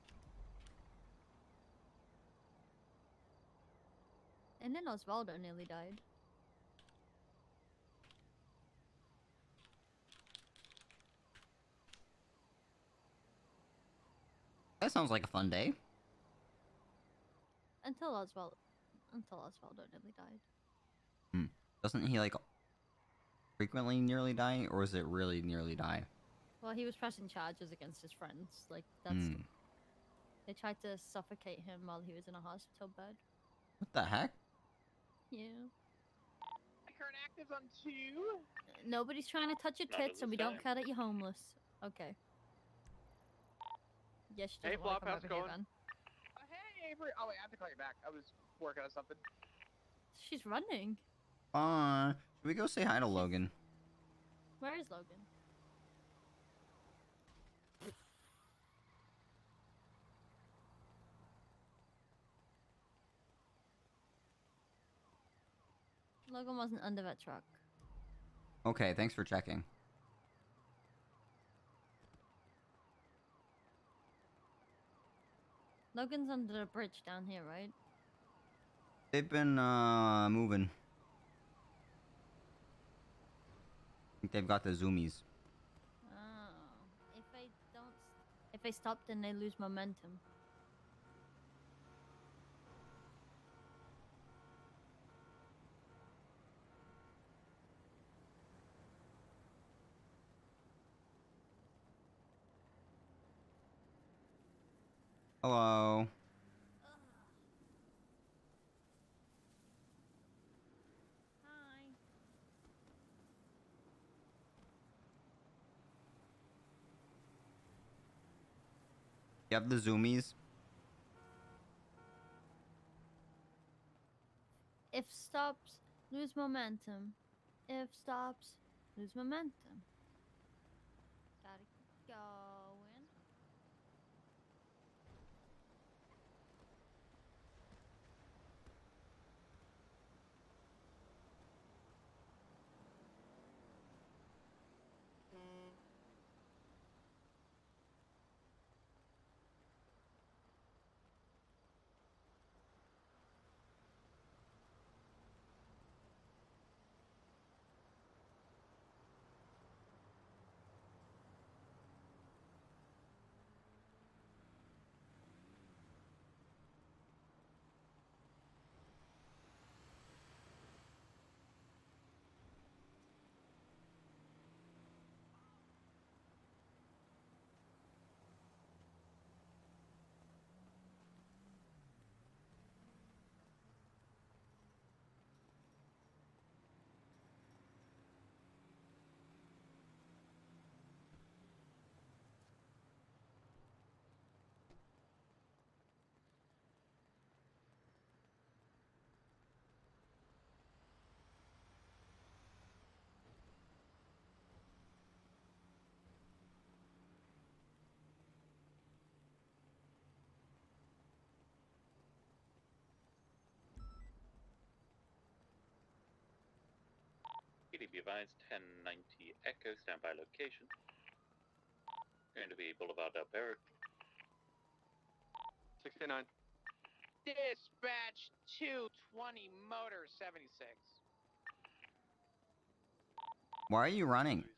Speaker 1: And then Osvaldo nearly died.
Speaker 2: That sounds like a fun day.
Speaker 1: Until Osvaldo nearly died.
Speaker 2: Doesn't he like frequently nearly die, or is it really nearly die?
Speaker 1: Well, he was pressing charges against his friends. Like, that's... They tried to suffocate him while he was in a hospital bed.
Speaker 2: What the heck?
Speaker 1: Yeah.
Speaker 14: Current actives on 2.
Speaker 1: Nobody's trying to touch your tits, and we don't care that you're homeless. Okay. Yes, she doesn't want to come over here, then.
Speaker 14: Hey, Avery. Oh, wait, I have to call you back. I was working on something.
Speaker 1: She's running.
Speaker 2: Should we go say hi to Logan?
Speaker 1: Where is Logan? Logan wasn't under that truck.
Speaker 2: Okay, thanks for checking.
Speaker 1: Logan's under the bridge down here, right?
Speaker 2: They've been, moving. I think they've got the zoomies.
Speaker 1: Oh. If they stop, then they lose momentum.
Speaker 2: Hello.
Speaker 1: Hi.
Speaker 2: You have the zoomies?
Speaker 1: If stops, lose momentum. If stops, lose momentum. Gotta keep going.
Speaker 8: PDB advised 1090 Echo, standby location. Going to be Boulevard Del Perro.
Speaker 9: 69.
Speaker 14: Dispatch 220 Motor 76.
Speaker 2: Why are you running?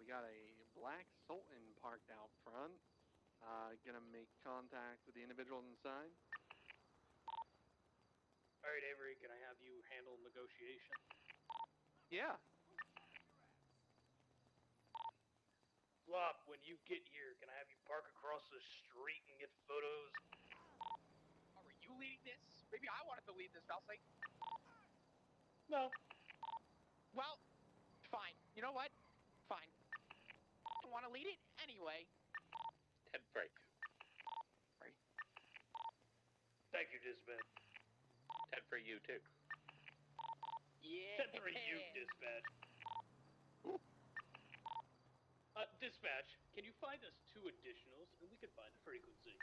Speaker 9: We got a black Sultan parked out front. Gonna make contact with the individual inside.
Speaker 4: All right, Avery, can I have you handle negotiation?
Speaker 9: Yeah.
Speaker 4: Flop, when you get here, can I have you park across the street and get photos?
Speaker 14: Oh, are you leading this? Maybe I wanted to lead this, I'll say.
Speaker 4: No.
Speaker 14: Well, You know what? Fine. I want to lead it anyway.
Speaker 8: 10 break.
Speaker 14: Right.
Speaker 8: Thank you, dispatch. 10 for you, too.
Speaker 14: Yeah.
Speaker 8: 10 for you, dispatch. Dispatch, can you find us 2 additionals, and we can find a frequency?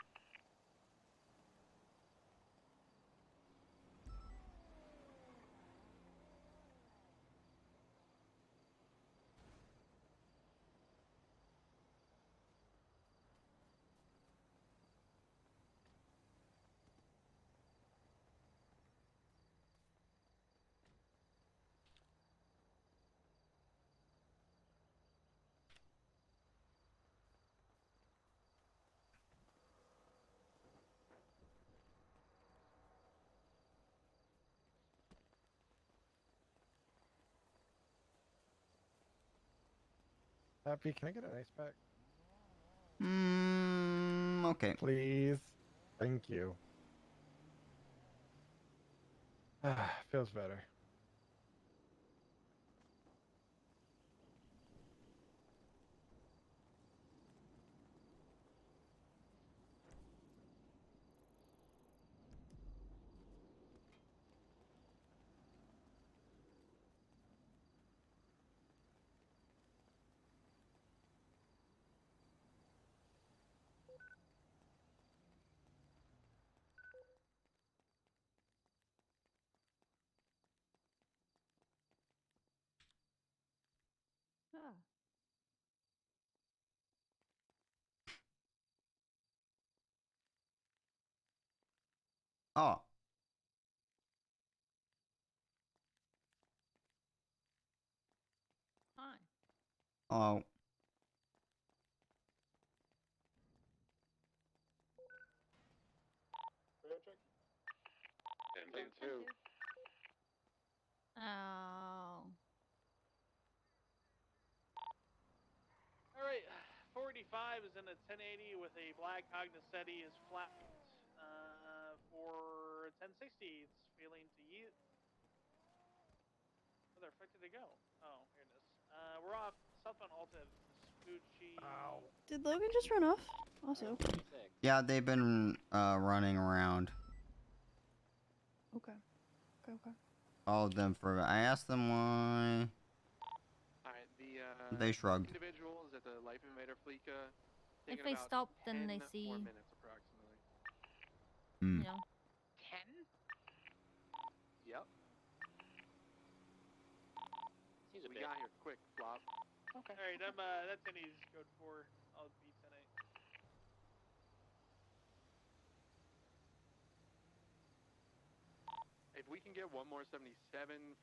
Speaker 3: Happy, can I get an ice pack?
Speaker 2: Okay.
Speaker 3: Please. Thank you. Feels better.
Speaker 1: Ah.
Speaker 2: Oh.
Speaker 1: Hi.
Speaker 2: Oh.
Speaker 3: Two.
Speaker 1: Oh.
Speaker 4: All right, 485 is in a 1080 with a black Cognoscenti is flat. For 1060, it's failing to yield. Where the frick did it go? Oh, here it is. We're off southbound Alta Vespucci.
Speaker 11: Did Logan just run off? Also.
Speaker 2: Yeah, they've been running around.
Speaker 11: Okay. Okay.
Speaker 2: Followed them for. I asked them why.
Speaker 9: Alright,
Speaker 2: They shrugged.
Speaker 9: individuals at the Life Invader Fleeca.
Speaker 1: If they stop, then they see.
Speaker 9: 4 minutes approximately.
Speaker 2: Hmm.
Speaker 1: You know.
Speaker 14: 10?
Speaker 9: Yep.
Speaker 12: Seems a
Speaker 9: We
Speaker 12: bit.
Speaker 9: got here quick, flop.
Speaker 14: Okay.
Speaker 4: All right, that's Indy's code 4. I'll be 10-8.
Speaker 9: If we can get one more 77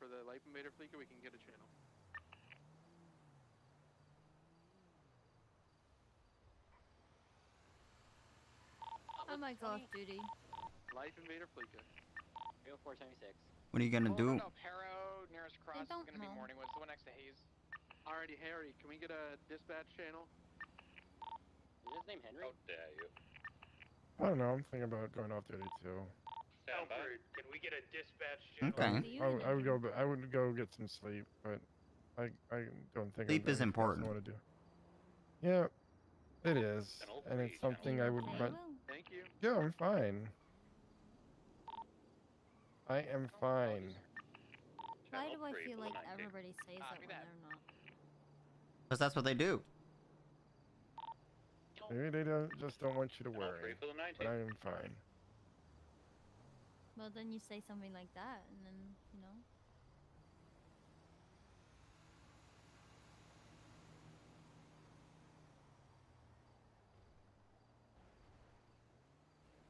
Speaker 9: for the Life Invader Fleeca, we can get a channel.
Speaker 1: I might go off duty.
Speaker 9: Life Invader Fleeca.
Speaker 12: 476.
Speaker 2: What are you gonna do?
Speaker 14: El Perro, nearest cross is
Speaker 1: don't
Speaker 14: going to be
Speaker 1: know.
Speaker 14: Morningwood, the one next to Hayes.
Speaker 9: Alrighty, Harry, can we get a dispatch channel?
Speaker 12: Is his name Henry?
Speaker 8: How dare you?
Speaker 3: I don't know. I'm thinking about going off duty too.
Speaker 8: Alfred, can we get a dispatch channel?
Speaker 2: Okay.
Speaker 3: I would go. I would go get some sleep, but I don't think
Speaker 2: Sleep is important.
Speaker 3: I want to do. Yeah, it is, and it's something I would.
Speaker 9: Thank you.
Speaker 3: Yeah, I'm fine. I am fine.
Speaker 1: Why do I feel like everybody says that when they're not?
Speaker 2: Because that's what they do.
Speaker 3: Maybe they just don't want you to worry. But I am fine.
Speaker 1: Well, then you say something like that, and then, you know.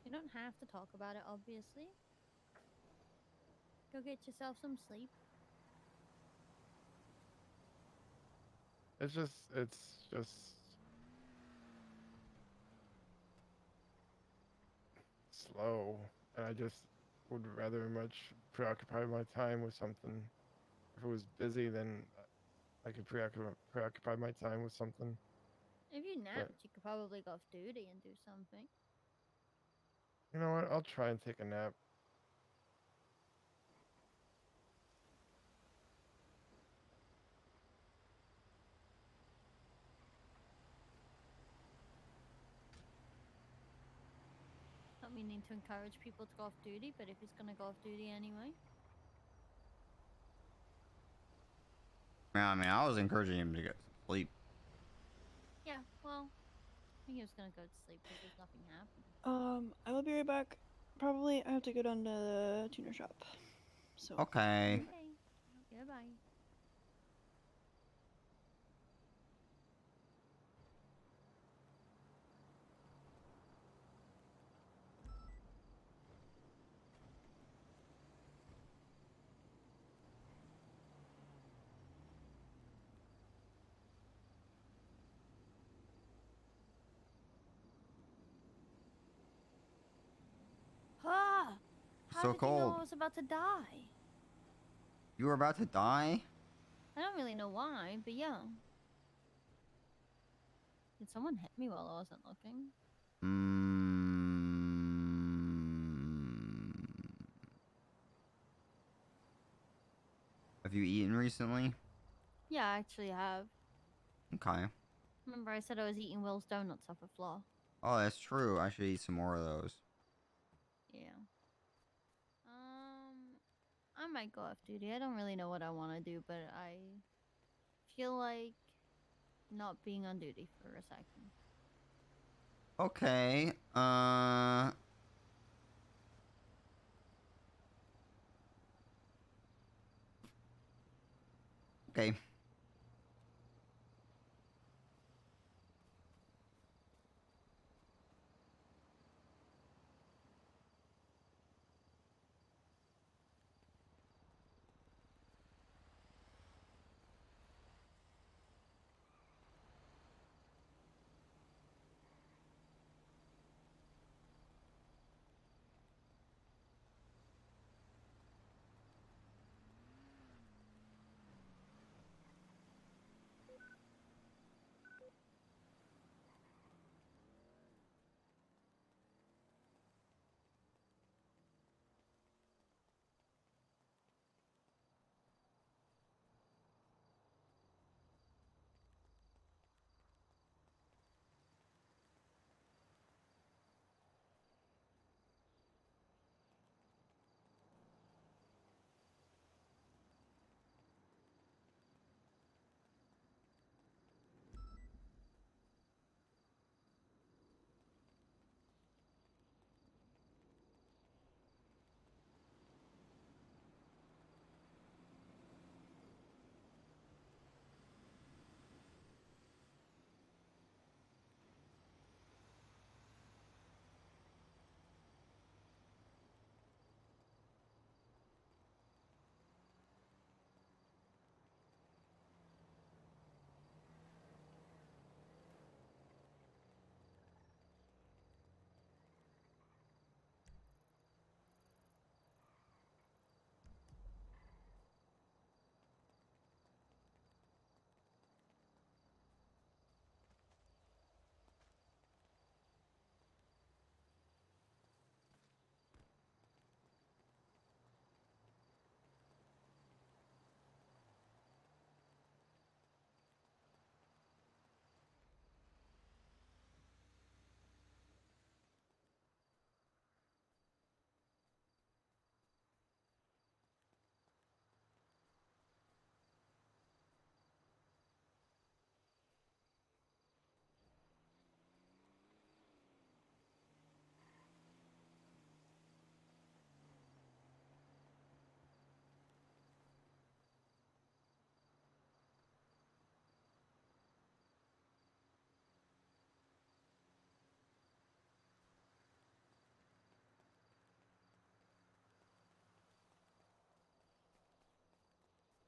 Speaker 1: You don't have to talk about it, obviously. Go get yourself some sleep.
Speaker 3: It's just slow, and I just would rather much preoccupy my time with something. If it was busy, then I could preoccupy my time with something.
Speaker 1: If you napped, you could probably go off duty and do something.
Speaker 3: You know what? I'll try and take a nap.
Speaker 1: meaning to encourage people to go off duty, but if he's gonna go off duty anyway.
Speaker 2: Yeah, I mean, I was encouraging him to get some sleep.
Speaker 1: Yeah, well, I think he was gonna go to sleep because there's nothing happening.
Speaker 15: I will be right back. Probably I have to go down to the tuner shop. So.
Speaker 2: Okay.
Speaker 1: Okay. Goodbye. Ah! How
Speaker 2: So
Speaker 1: did you know
Speaker 2: cold.
Speaker 1: I was about to die?
Speaker 2: You were about to die?
Speaker 1: I don't really know why, but yeah. Did someone hit me while I wasn't looking?
Speaker 2: Have you eaten recently?
Speaker 1: Yeah, I actually have.
Speaker 2: Okay.
Speaker 1: Remember I said I was eating Will's donuts off a floor?
Speaker 2: Oh, that's true. I should eat some more of those.
Speaker 1: Yeah. I might go off duty. I don't really know what I want to do, but I feel like not being on duty for a second.
Speaker 2: Okay. Okay.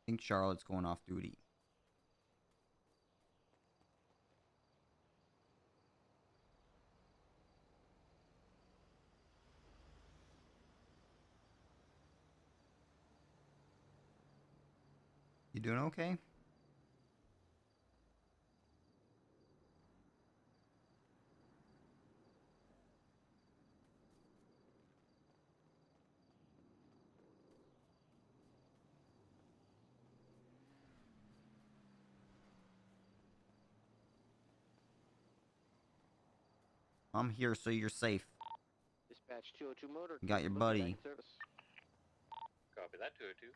Speaker 2: I think Charlotte's going off duty. You doing okay? I'm here so you're safe.
Speaker 16: Dispatch Dispatch 202 motor.
Speaker 2: Got your
Speaker 16: looking
Speaker 2: buddy.
Speaker 16: back in service.
Speaker 8: Copy that, 202.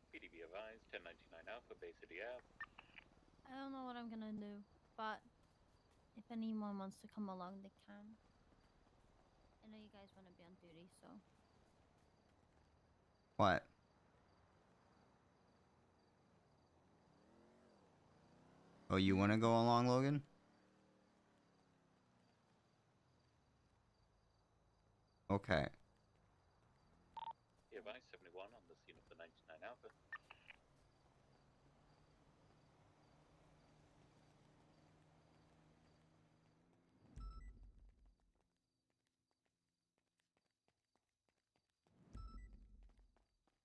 Speaker 8: PDB advised, 1099 Alpha, Bay City Ave.
Speaker 1: I don't know what I'm gonna do, but if anyone wants to come along, they can. I know you guys want to be on duty, so.
Speaker 2: What? Oh, you want to go along, Logan? Okay.
Speaker 8: Advised, 71 on the scene of the 99 Alpha.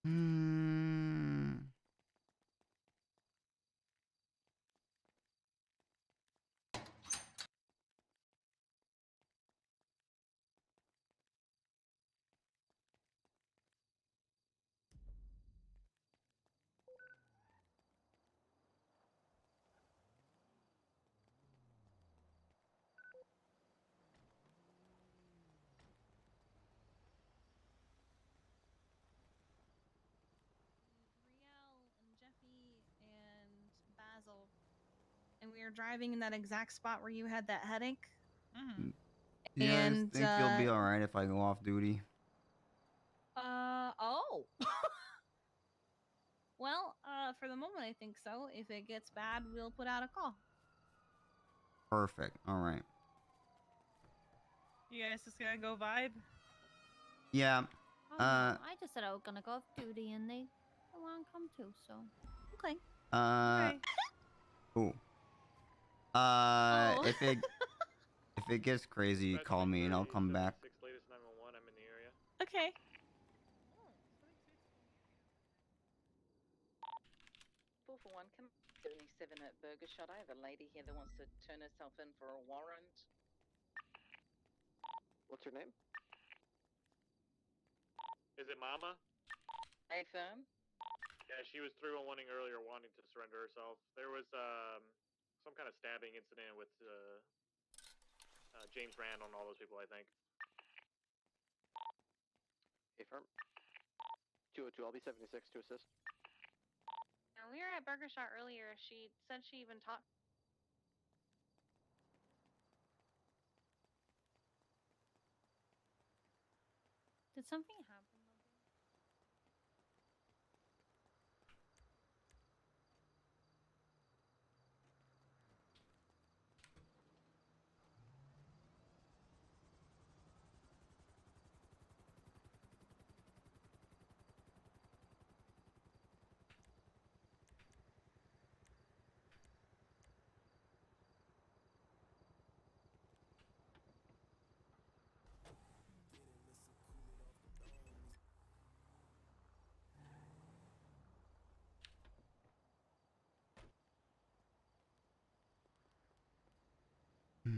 Speaker 10: Riel and Jeffy and Basil, and we were driving in that exact spot where you had that headache.
Speaker 2: Yeah,
Speaker 10: And,
Speaker 2: I think you'll be alright if I go off duty.
Speaker 10: Oh. Well, for the moment, I think so. If it gets bad, we'll put out a call.
Speaker 2: Perfect. Alright.
Speaker 10: You guys just gonna go vibe?
Speaker 2: Yeah.
Speaker 1: Oh, no, I just said I was gonna go off duty, and they want to come too. So.
Speaker 10: Okay.
Speaker 2: Ooh. If it gets crazy, call me and I'll come back.
Speaker 4: Latest 911. I'm in the area.
Speaker 10: Okay.
Speaker 18: 441, come 77 at Burger Shot. I have a lady here that wants to turn herself in for a warrant.
Speaker 16: What's her name?
Speaker 4: Is it Mama?
Speaker 18: A firm?
Speaker 4: Yeah, she was 311ing earlier, wanting to surrender herself. There was some kind of stabbing incident with James Rand on all those people, I think.
Speaker 16: Affirm. 202, I'll be 76 to assist.
Speaker 17: We were at Burger Shot earlier. She said she even talked.
Speaker 1: Did something happen?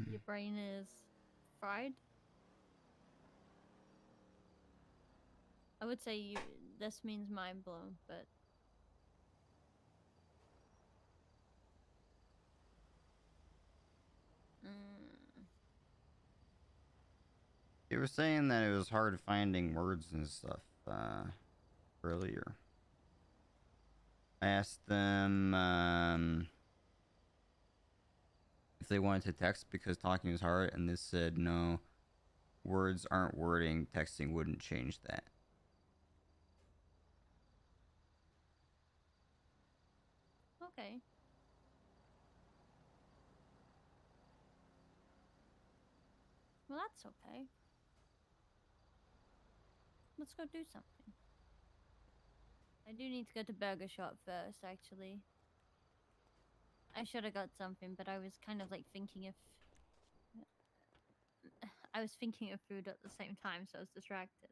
Speaker 1: Your brain is fried. I would say this means mind blown, but
Speaker 2: You were saying that it was hard finding words and stuff earlier. I asked them if they wanted to text because talking was hard, and they said no, words aren't wording, texting wouldn't change that.
Speaker 1: okay. Well, that's okay. Let's go do something. I do need to go to Burger Shop first, actually. I should have got something, but I was kind of like thinking of... I was thinking of food at the same time, so I was distracted.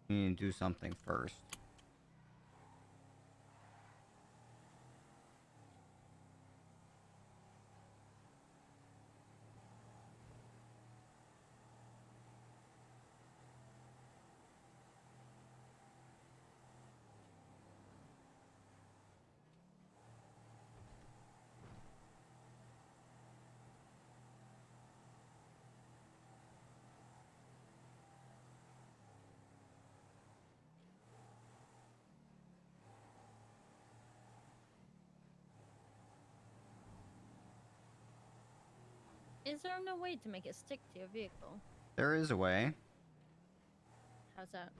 Speaker 2: You need to do something first.
Speaker 1: Is there no way to make it stick to your vehicle?
Speaker 2: There is a way.
Speaker 1: How's that?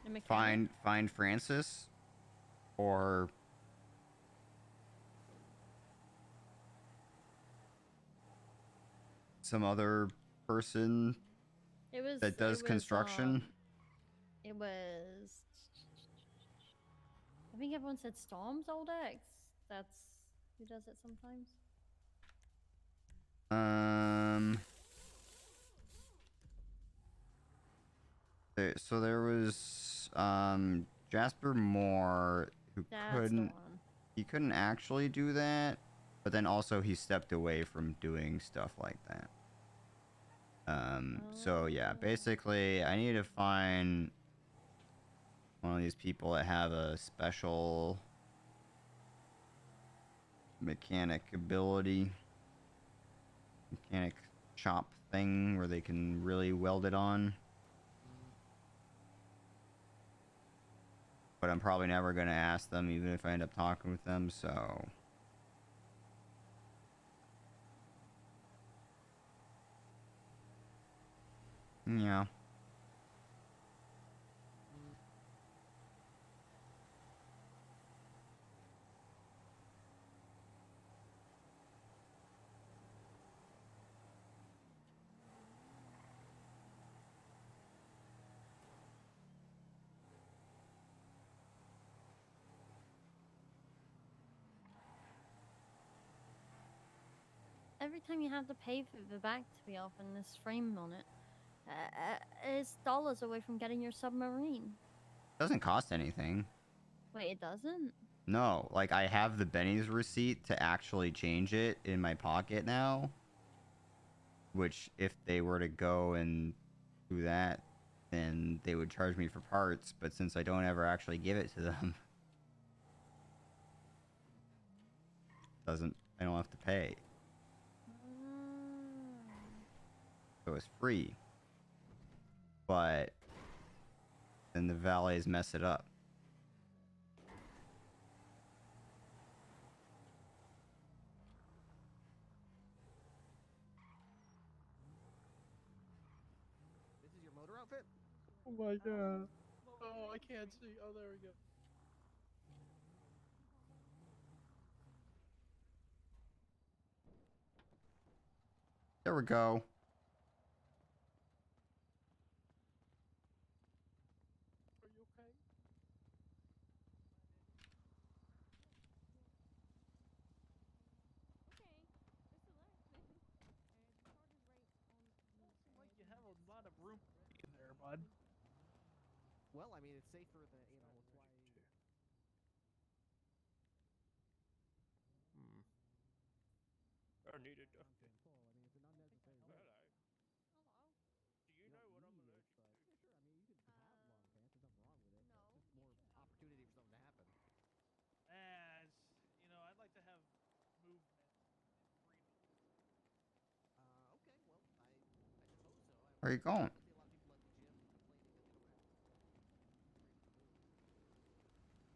Speaker 1: The mechanic?
Speaker 2: Find Francis, or some other person
Speaker 1: It was
Speaker 2: that does construction.
Speaker 1: It was. I think everyone said Storm's old ex. That's who does it sometimes.
Speaker 2: So there was Jasper Moore who
Speaker 1: That's the one.
Speaker 2: he couldn't actually do that, but then also he stepped away from doing stuff like that. So yeah, basically I need to find one of these people that have a special mechanic ability, mechanic shop thing where they can really weld it on. But I'm probably never going to ask them, even if I end up talking with them, so... Yeah.
Speaker 1: Every time you have to pay for the back to be off and this frame on it, it's dollars away from getting your submarine.
Speaker 2: Doesn't cost anything.
Speaker 1: Wait, it doesn't?
Speaker 2: No, like I have the Benny's receipt to actually change it in my pocket now. Which, if they were to go and do that, then they would charge me for parts. But since I don't ever actually give it to them, I don't have to pay. So it's free. But then the valets mess it up.
Speaker 5: This is your motor outfit?
Speaker 9: Oh my god. Oh, I can't see. Oh, there we go.
Speaker 2: There we go.
Speaker 9: Are you okay? Seems like you have a lot of room in there, bud.
Speaker 5: Well, I mean, it's safer than, you know, it's why...
Speaker 9: I needed to.
Speaker 5: Control. I mean, it's an unnecessary risk.
Speaker 9: Do you know what I'm allergic to?
Speaker 5: Yeah, sure. I mean, you can have long pants. There's nothing wrong with it. No. Just more opportunity for something to happen.
Speaker 9: As you know, I'd like to have movement and freedom.
Speaker 5: Okay. Well, I suppose so.
Speaker 2: Where are you going?
Speaker 5: I see a lot of people at the gym complaining that they don't have freedom to move.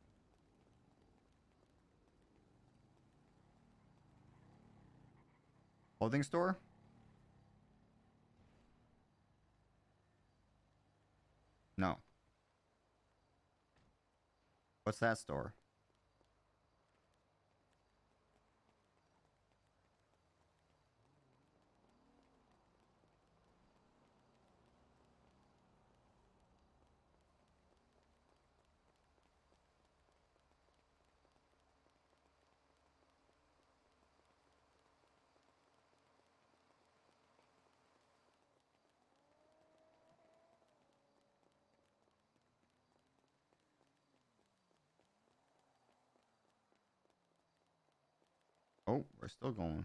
Speaker 2: Clothing store? No. What's that store? Oh, we're still going.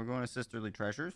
Speaker 2: We're going to Sisterly Treasures.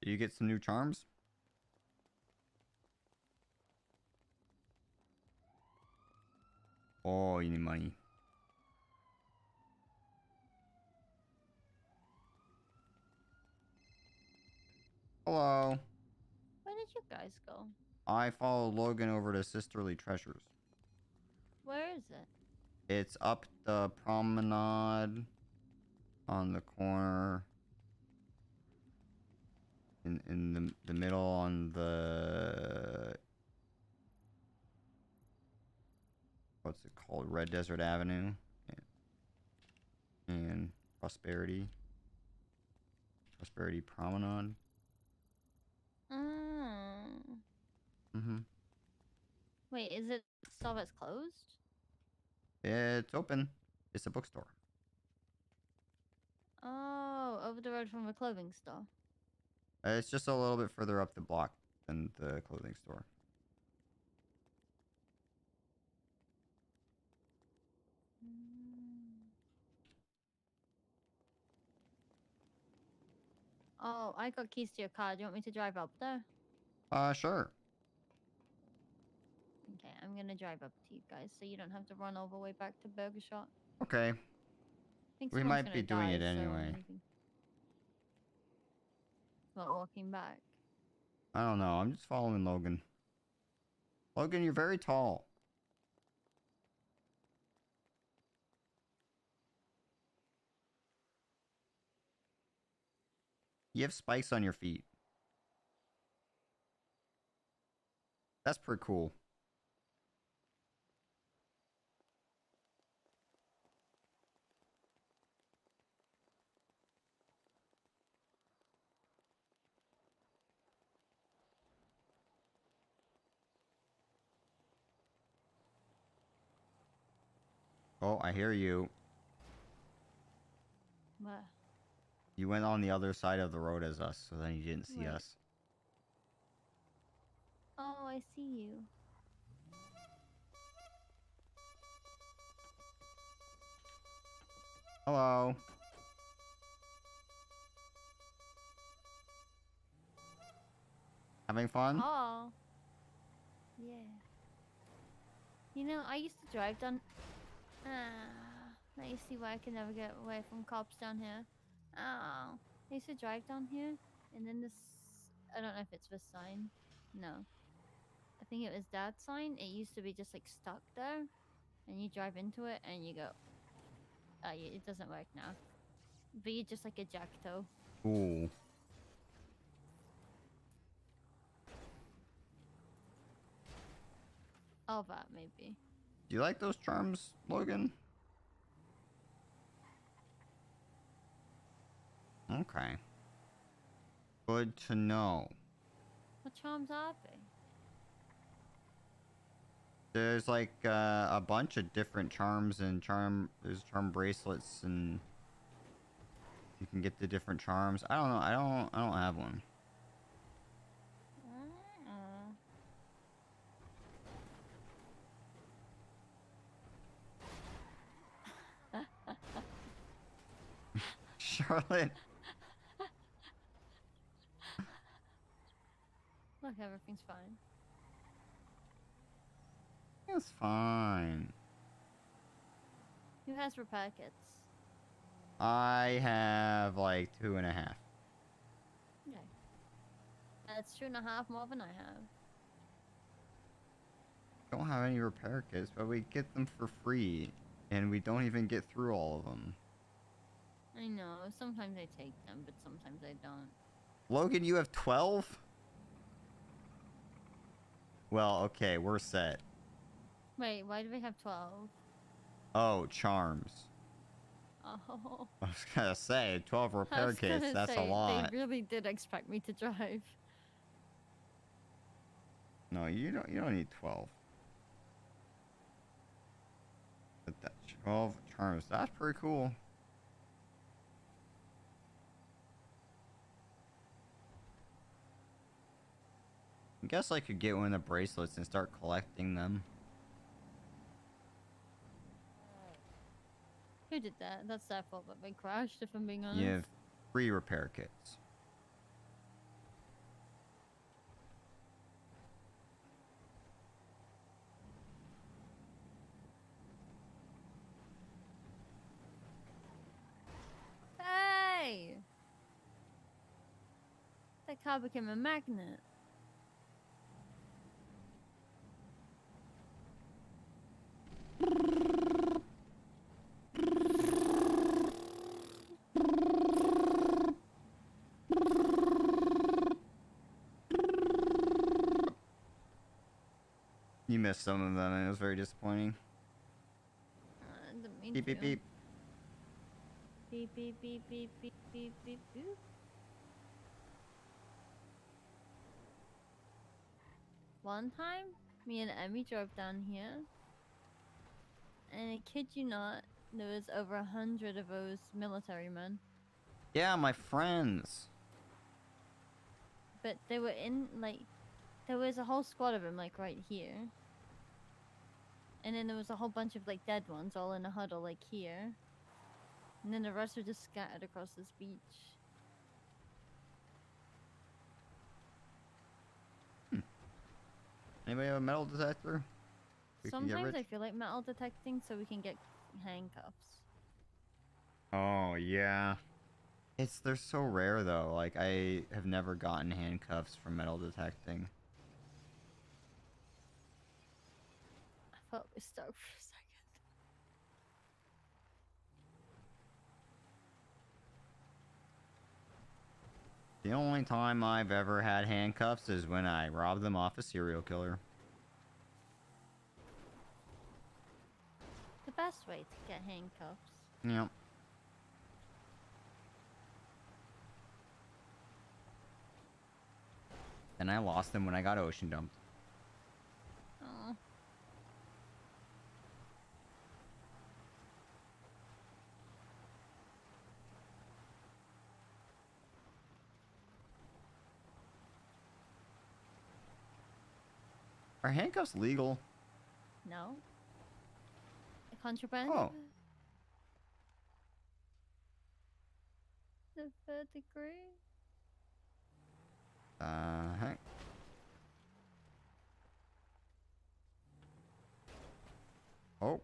Speaker 2: Do you get some new charms? Oh, you need money. Hello.
Speaker 1: Where did you guys go?
Speaker 2: I followed Logan over to Sisterly Treasures.
Speaker 1: Where is it?
Speaker 2: It's up the promenade on the corner. In the middle on the... What's it called? Red Desert Avenue. And Prosperity. Prosperity Promenade. Mm-hmm.
Speaker 1: Wait, is it still that's closed?
Speaker 2: It's open. It's a bookstore.
Speaker 1: Oh, over the road from a clothing store.
Speaker 2: It's just a little bit further up the block than the clothing store.
Speaker 1: Oh, I got keys to your car. Do you want me to drive up there?
Speaker 2: Sure.
Speaker 1: Okay, I'm gonna drive up to you guys so you don't have to run all the way back to Burger Shot.
Speaker 2: Okay.
Speaker 1: I think
Speaker 2: We
Speaker 1: someone's
Speaker 2: might be
Speaker 1: gonna
Speaker 2: doing it
Speaker 1: die, so
Speaker 2: anyway.
Speaker 1: maybe- Not walking back.
Speaker 2: I don't know. I'm just following Logan. Logan, you're very tall. You have spikes on your feet. That's pretty cool. Oh, I hear you.
Speaker 1: What?
Speaker 2: You went on the other side of the road as us, so then you didn't see
Speaker 1: Wait.
Speaker 2: us.
Speaker 1: Oh, I see you.
Speaker 2: Hello. Having fun?
Speaker 1: Oh. Yeah. You know, I used to drive down... now you see why I can never get away from cops down here. Oh. I used to drive down here, and then this... I don't know if it's this sign. No. I think it was that sign. It used to be just, like, stuck there. And you drive into it, and you go... it doesn't work now. But you just, like, eject toe.
Speaker 2: Cool.
Speaker 1: All that, maybe.
Speaker 2: Do you like those charms, Logan? Okay. Good to know.
Speaker 1: What charms are they?
Speaker 2: There's like a bunch of different charms and there's charm bracelets and you can get the different charms. I don't know. I don't have one. Charlotte.
Speaker 1: Look, everything's fine.
Speaker 2: It's fine.
Speaker 1: Who has repair kits?
Speaker 2: I have like 2.5.
Speaker 1: Okay. That's 2.5 more than I have.
Speaker 2: Don't have any repair kits, but we get them for free, and we don't even get through all of them.
Speaker 1: I know. Sometimes I take them, but sometimes I don't.
Speaker 2: Logan, you have 12? Well, okay, we're set.
Speaker 1: Wait, why do we have 12?
Speaker 2: Oh, charms.
Speaker 1: Oh.
Speaker 2: I was gonna say, 12
Speaker 1: I
Speaker 2: repair
Speaker 1: was
Speaker 2: kits,
Speaker 1: gonna
Speaker 2: that's a
Speaker 1: say,
Speaker 2: lot.
Speaker 1: They really did expect me to drive.
Speaker 2: No, you don't need 12. But that 12 charms, that's pretty cool. I guess I could get one of the bracelets and start collecting them.
Speaker 1: Who did that? That's their fault that they crashed, if I'm being honest.
Speaker 2: You have 3 repair kits.
Speaker 1: Hey! That car became a magnet.
Speaker 2: You missed some of them, and it was very disappointing.
Speaker 1: I didn't mean
Speaker 2: Beep, beep,
Speaker 1: to.
Speaker 2: beep.
Speaker 1: Beep, beep, beep, beep, beep, beep, beep, beep. One time, me and Emmy drove down here, and I kid you not, there was over 100 of those military men.
Speaker 2: Yeah, my friends.
Speaker 1: But they were in, like, there was a whole squad of them, like, right here. And then there was a whole bunch of, like, dead ones all in a huddle, like, here. And then the rest were just scattered across this beach.
Speaker 2: Anybody have a metal detector? We can get
Speaker 1: Sometimes I
Speaker 2: rich?
Speaker 1: feel like metal detecting so we can get handcuffs.
Speaker 2: Oh, yeah. They're so rare, though. Like, I have never gotten handcuffs from metal detecting.
Speaker 1: I thought we stuck for a second.
Speaker 2: The only time I've ever had handcuffs is when I robbed them off a serial killer.
Speaker 1: The best way to get handcuffs.
Speaker 2: Yep. And I lost them when I got ocean dumped.
Speaker 1: Oh.
Speaker 2: Are handcuffs legal?
Speaker 1: No. A contraband?
Speaker 2: Oh.
Speaker 1: The third degree?
Speaker 2: Heck. Oh.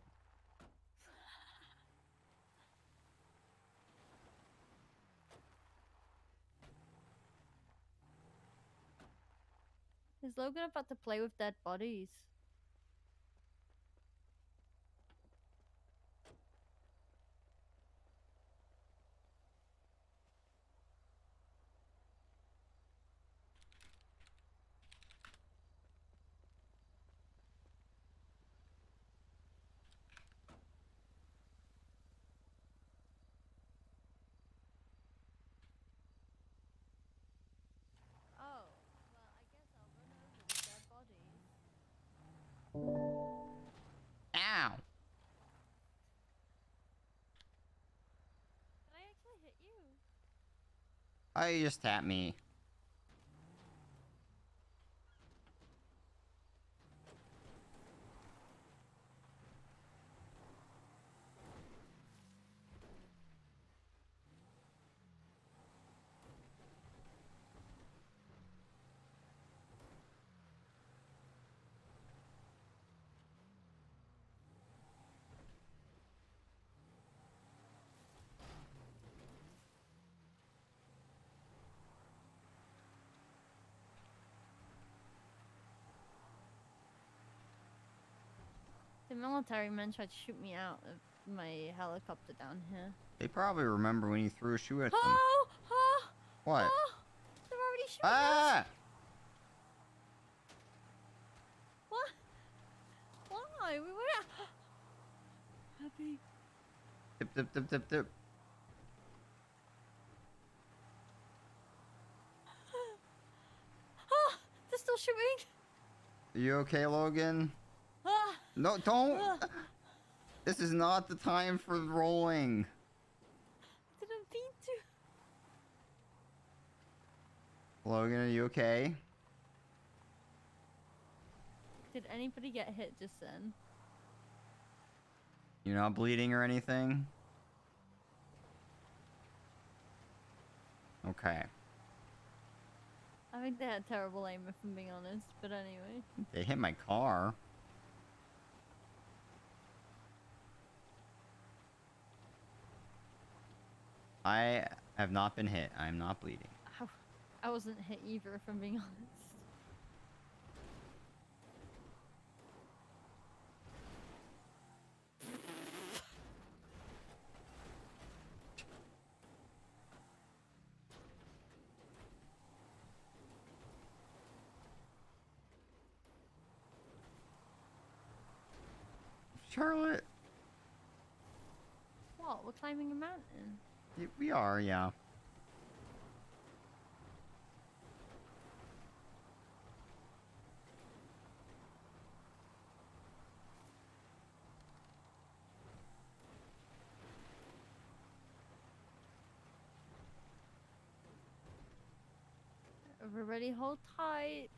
Speaker 1: Is Logan about to play with dead bodies? Oh, well, I guess I'll run over the dead bodies.
Speaker 2: Ow.
Speaker 1: Did I actually hit you?
Speaker 2: Oh, you just tapped me.
Speaker 1: The military men tried to shoot me out of my helicopter down here.
Speaker 2: They probably remember when you threw a shoe at them.
Speaker 1: Oh! Oh!
Speaker 2: What?
Speaker 1: Oh! They're already shooting
Speaker 2: Ah!
Speaker 1: us! What? Why? We were happy.
Speaker 2: Dip, dip, dip, dip, dip.
Speaker 1: Ah! They're still shooting!
Speaker 2: Are you okay, Logan?
Speaker 1: Ah!
Speaker 2: No, don't!
Speaker 1: Ah!
Speaker 2: This is not the time for rolling.
Speaker 1: Didn't mean to.
Speaker 2: Logan, are you okay?
Speaker 1: Did anybody get hit just then?
Speaker 2: You're not bleeding or anything? Okay.
Speaker 1: I think they had terrible aim, if I'm being honest, but anyway.
Speaker 2: They hit my car. I have not been hit. I'm not bleeding.
Speaker 1: Ow. I wasn't hit either, if I'm being honest.
Speaker 2: Charlotte.
Speaker 1: What? We're climbing a mountain.
Speaker 2: We are, yeah.
Speaker 1: Everybody hold tight.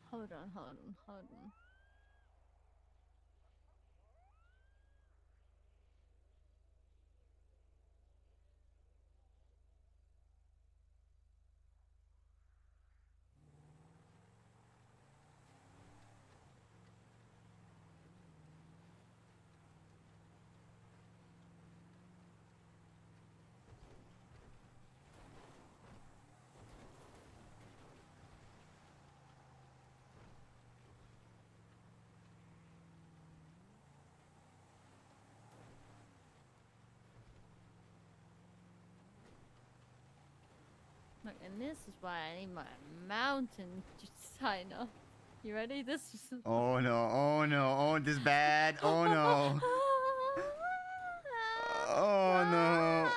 Speaker 1: Hold on, hold on, hold on. Look, and this is why I need my mountain sign up. You ready? This is...
Speaker 2: Oh no, oh no, oh this bad, oh no. Oh no.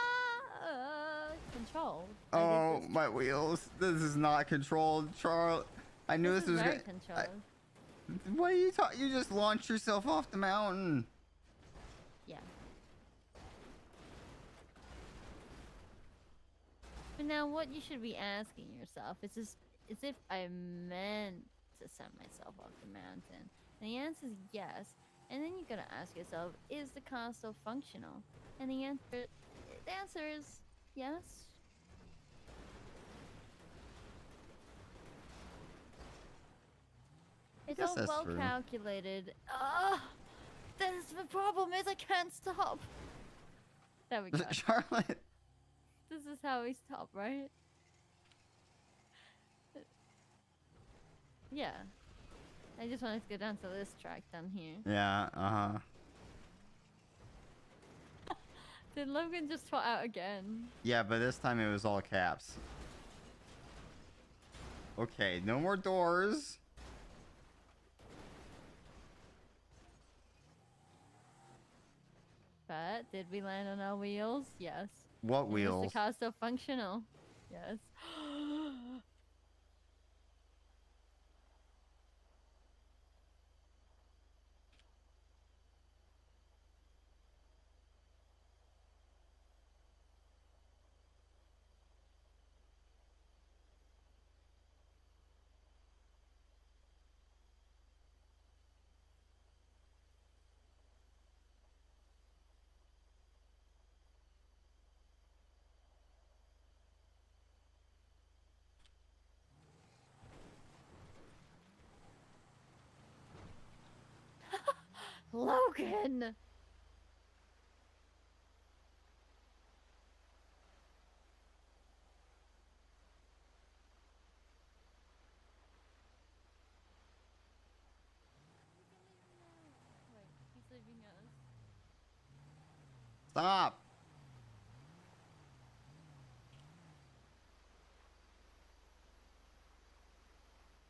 Speaker 1: Controlled.
Speaker 2: Oh, my wheels. This is not controlled, Charles. I knew this was
Speaker 1: very
Speaker 2: gonna...
Speaker 1: controlled.
Speaker 2: What are you talking? You just launched yourself off the mountain.
Speaker 1: Yeah. But now what you should be asking yourself is if I meant to send myself off the mountain. And the answer is yes. And then you gotta ask yourself, is the car still functional? And the answer is yes. It's all
Speaker 2: that's
Speaker 1: well
Speaker 2: true.
Speaker 1: calculated. That's the problem is I can't stop. There we go.
Speaker 2: Charlotte.
Speaker 1: This is how we stop, right? Yeah. I just wanted to go down to this track down here.
Speaker 2: Yeah, uh-huh.
Speaker 1: Did Logan just trot out again?
Speaker 2: Yeah, but this time it was all caps. Okay, no more doors.
Speaker 1: But did we land on our wheels? Yes.
Speaker 2: What
Speaker 1: And
Speaker 2: wheels?
Speaker 1: is the car still functional? Yes. Logan!
Speaker 2: Stop.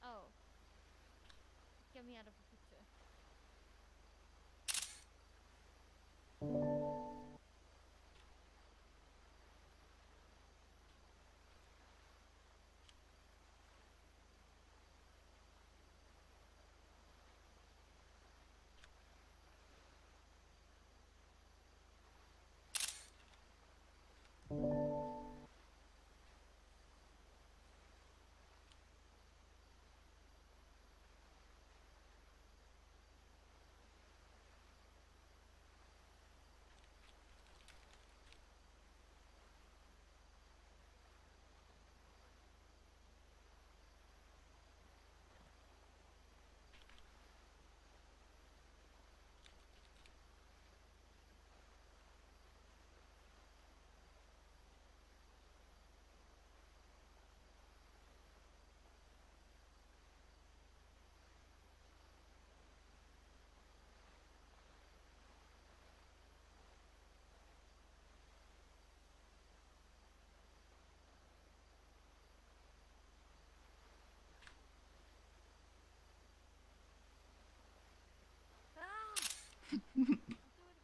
Speaker 1: Oh. Get me out of the picture. I'll do it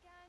Speaker 1: again.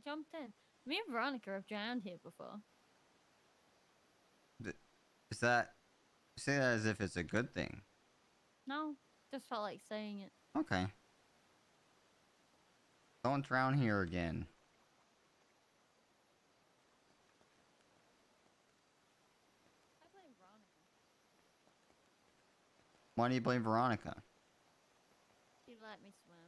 Speaker 1: Jumped in. Me and Veronica have drowned here before.
Speaker 2: Is that... Say that as if it's a good thing.
Speaker 1: No, just felt like saying it.
Speaker 2: Okay. Don't drown here again.
Speaker 1: I blame Veronica.
Speaker 2: Why do you blame Veronica?
Speaker 1: She let me swim.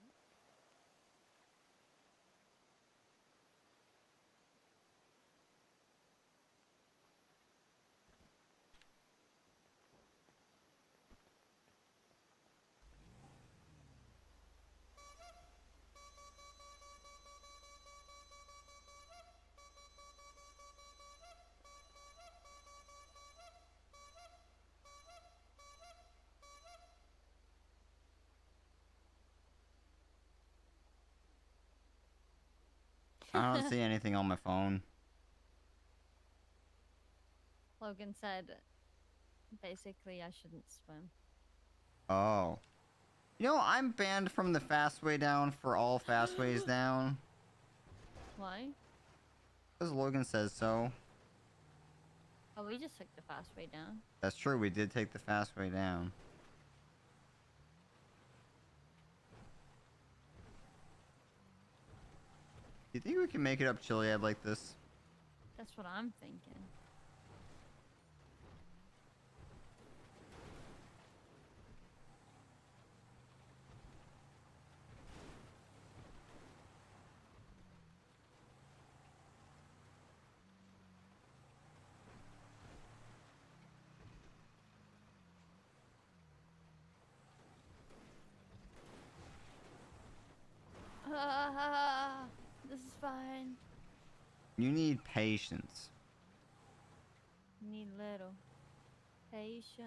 Speaker 2: I don't see anything on my phone.
Speaker 1: Logan said, basically, I shouldn't swim.
Speaker 2: Oh. You know, I'm banned from the fastway down for all fastways down.
Speaker 1: Why?
Speaker 2: Because Logan says so.
Speaker 1: Oh, we just took the fast way down.
Speaker 2: That's true, we did take the fastway down. Do you think we can make it up Chiliad like this?
Speaker 1: That's what I'm thinking. This is fine.
Speaker 2: You need patience.
Speaker 1: Need little patience.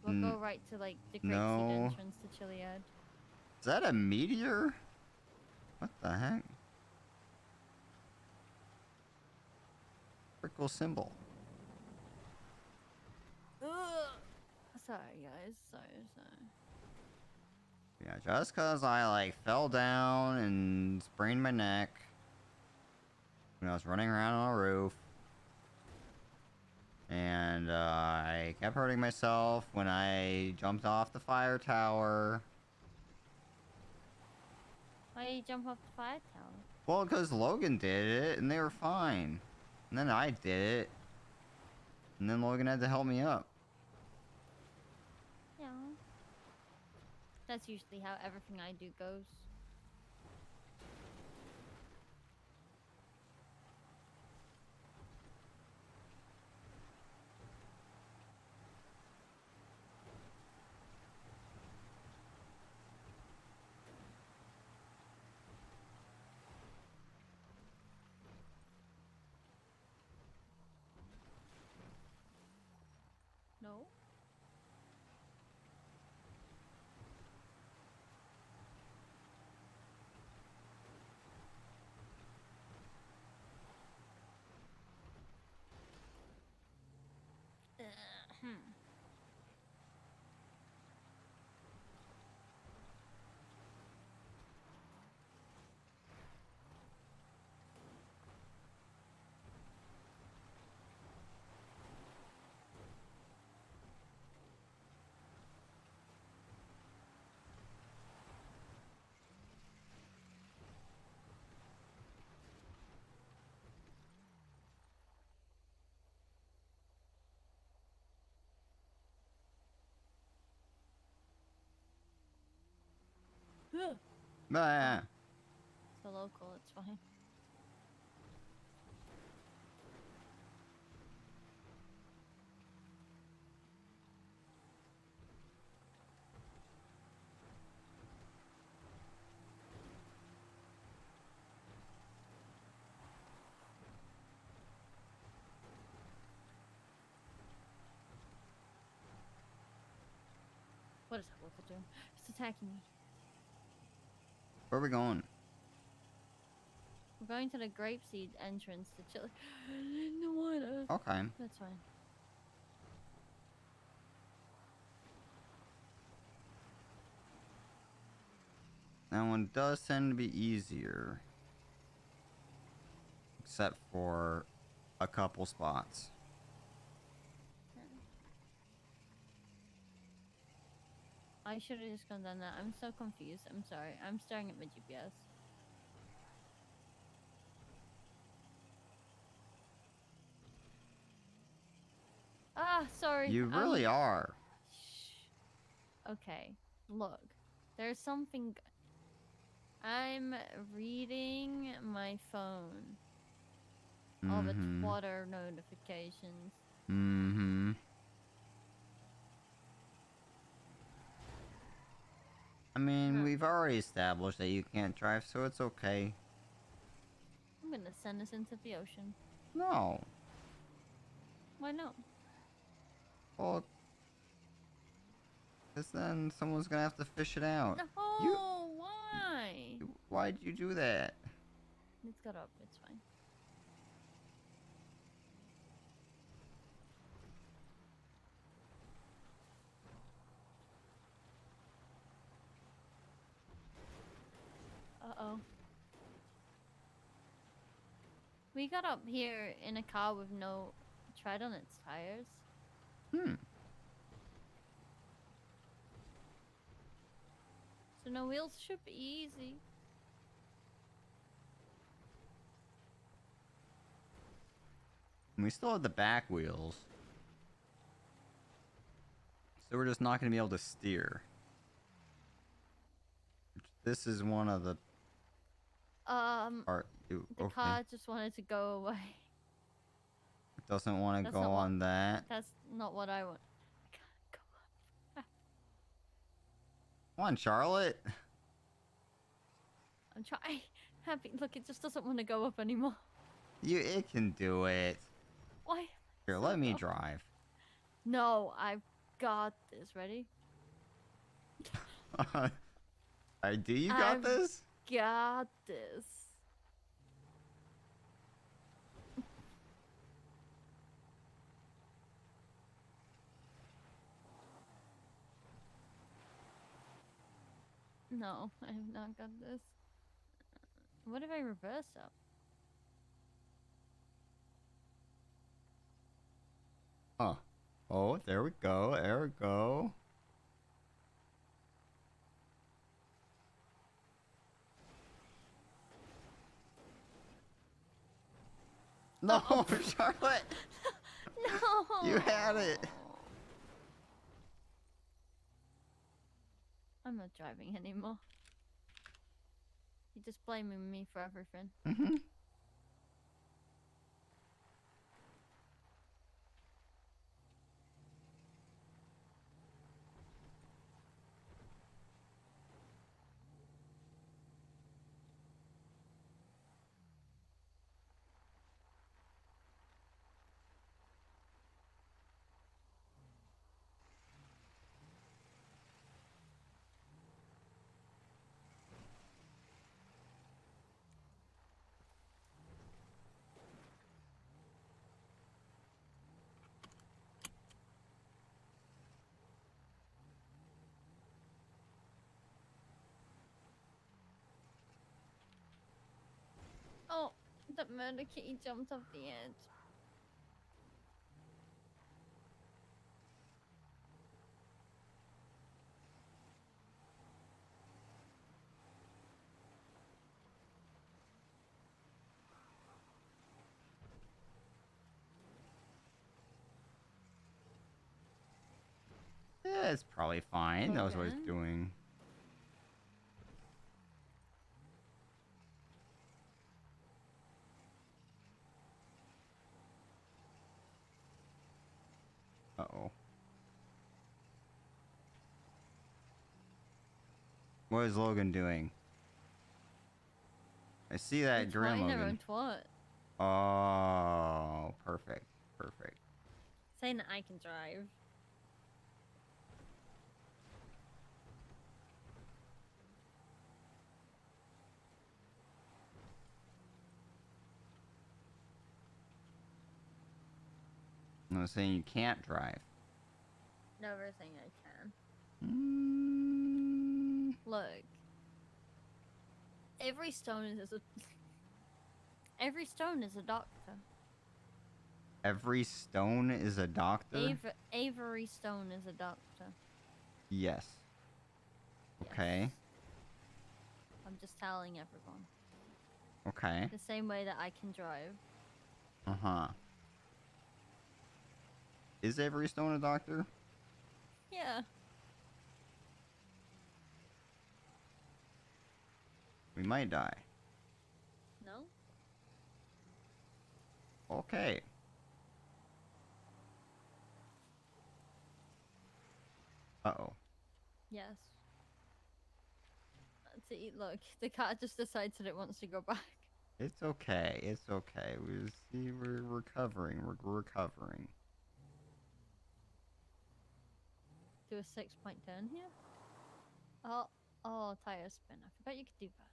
Speaker 1: We'll go right to like the Great Seed
Speaker 2: No.
Speaker 1: entrance to Chiliad.
Speaker 2: Is that a meteor? What the heck? Pretty cool symbol.
Speaker 1: Ugh. Sorry, guys. Sorry.
Speaker 2: Yeah, just cause I like fell down and sprained my neck when I was running around on a roof. And I kept hurting myself when I jumped off the fire tower.
Speaker 1: Why did you jump off the fire tower?
Speaker 2: Well, because Logan did it, and they were fine. And then I did it. And then Logan had to help me up.
Speaker 1: Yeah. That's usually how everything I do goes. No. Hmm.
Speaker 2: Bah.
Speaker 1: It's a local, it's fine. What is that wolf doing? It's attacking me.
Speaker 2: Where are we going?
Speaker 1: We're going to the grapeseed entrance to chill in the water.
Speaker 2: Okay.
Speaker 1: That's fine.
Speaker 2: That one does tend to be easier. Except for a couple spots.
Speaker 1: I should have just gone down that. I'm so confused. I'm sorry. I'm staring at my GPS. Ah, sorry.
Speaker 2: You really are.
Speaker 1: Okay, look. There's something. I'm reading my phone. All the Twitter notifications.
Speaker 2: Mm-hmm. I mean, we've already established that you can't drive, so it's okay.
Speaker 1: I'm gonna send this into the ocean.
Speaker 2: No.
Speaker 1: Why not?
Speaker 2: Well, because then someone's gonna have to fish it out.
Speaker 1: No, why?
Speaker 2: Why'd you do that?
Speaker 1: It's got up. It's fine. Uh-oh. We got up here in a car with no tread on its tires. So no wheels should be easy.
Speaker 2: And we still have the back wheels. So we're just not going to be able to steer. This is one of the...
Speaker 1: The car just wanted to go away.
Speaker 2: It doesn't want to
Speaker 1: That's
Speaker 2: go
Speaker 1: not what-
Speaker 2: on that.
Speaker 1: That's not what I want.
Speaker 2: Come on, Charlotte.
Speaker 1: I'm trying. Happy. Look, it just doesn't want to go up anymore.
Speaker 2: It can do it.
Speaker 1: Why?
Speaker 2: Here, let me drive.
Speaker 1: No, I've got this. Ready?
Speaker 2: You got this?
Speaker 1: Got this. No, I have not got this. What if I reverse up?
Speaker 2: Huh. Oh, there we go. There we go. No, Charlotte.
Speaker 1: No.
Speaker 2: You had it.
Speaker 1: I'm not driving anymore. You're just blaming me for everything.
Speaker 2: Mm-hmm.
Speaker 1: Oh, the murder kitty jumped off the edge.
Speaker 2: Yeah, it's probably fine. Knows what it's
Speaker 1: Okay.
Speaker 2: doing. Uh-oh. What is Logan doing? I see that
Speaker 1: It's
Speaker 2: Grand
Speaker 1: twatting her
Speaker 2: Logan.
Speaker 1: own twat.
Speaker 2: Oh, perfect. Perfect.
Speaker 1: Saying that I can drive.
Speaker 2: I'm not saying you can't drive.
Speaker 1: Never saying I can.
Speaker 2: Mm.
Speaker 1: Look. Every stone is a every stone is a doctor.
Speaker 2: Every stone is a doctor?
Speaker 1: Avery Stone is a doctor.
Speaker 2: Yes. Okay.
Speaker 1: I'm just telling everyone.
Speaker 2: Okay.
Speaker 1: The same way that I can drive.
Speaker 2: Uh-huh. Is Avery Stone a doctor?
Speaker 1: Yeah.
Speaker 2: We might die.
Speaker 1: No?
Speaker 2: Okay. Uh-oh.
Speaker 1: Yes. See, look, the cat just decides that it wants to go back.
Speaker 2: It's okay. It's okay. We're recovering. We're recovering.
Speaker 1: Do a 6-point turn here. Oh, tire spin. I forgot you could do that.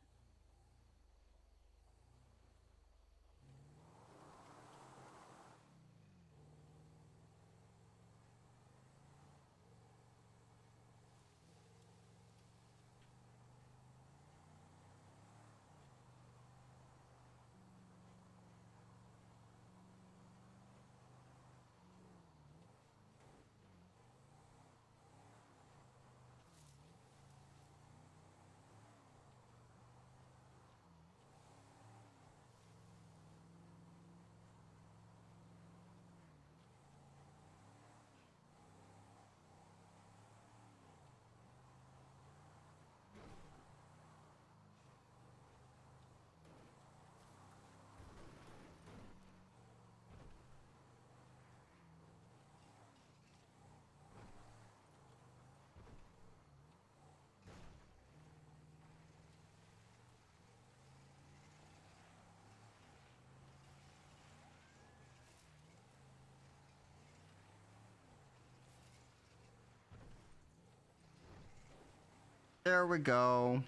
Speaker 2: There we go.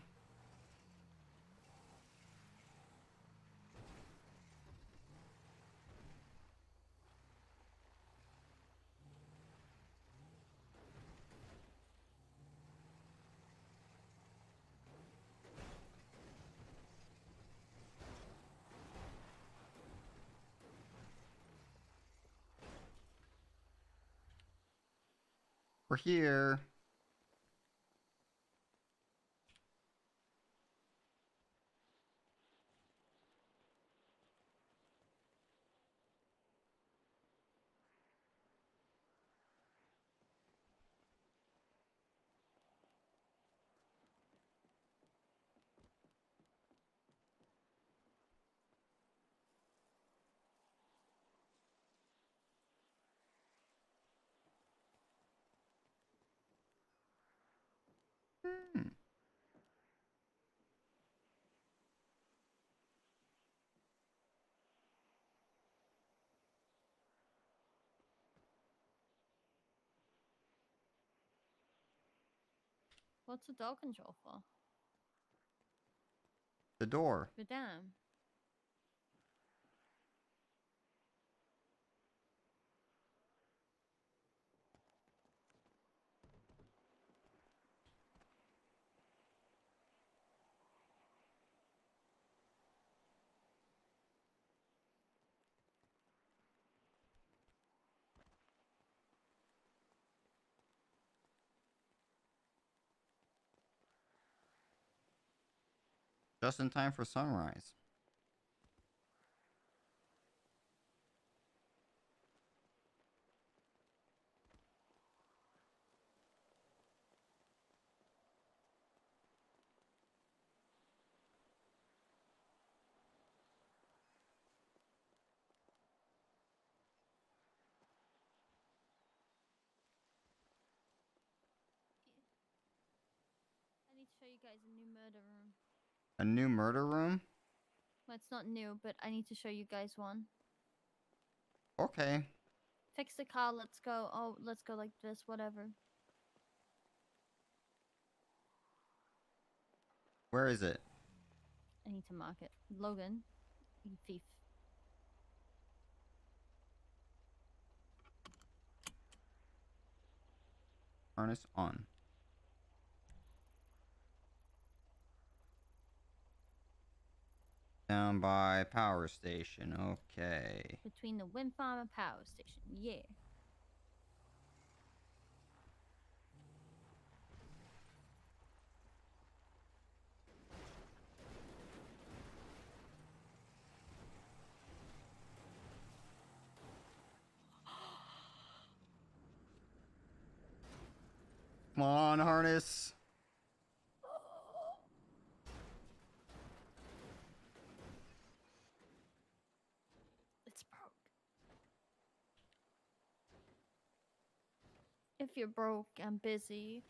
Speaker 2: We're here.
Speaker 1: What's the dog control for?
Speaker 2: The door.
Speaker 1: For damn.
Speaker 2: Just in time for sunrise.
Speaker 1: I need to show you guys a new murder room.
Speaker 2: A new murder room?
Speaker 1: Well, it's not new, but I need to show you guys one.
Speaker 2: Okay.
Speaker 1: Fix the car, let's go. Oh, let's go like this, whatever.
Speaker 2: Where is it?
Speaker 1: I need to mark it. Logan, you thief.
Speaker 2: Harness on. Down by power station. Okay.
Speaker 1: Between the wind farm and power station. Yeah.
Speaker 2: Come on, harness.
Speaker 1: It's broke. If you're broke and busy.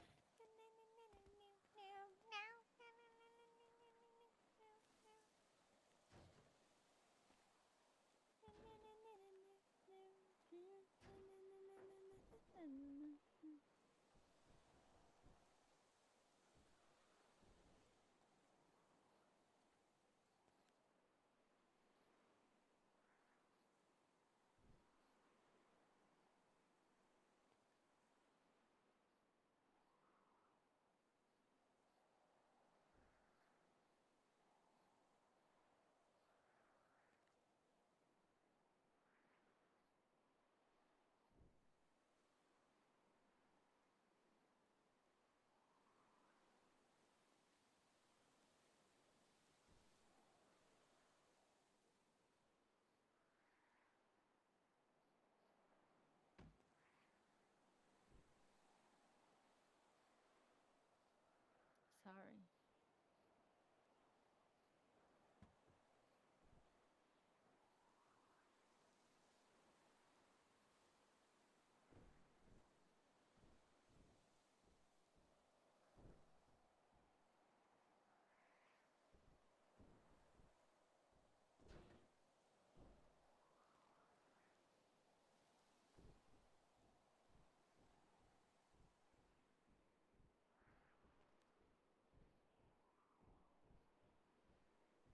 Speaker 1: Sorry.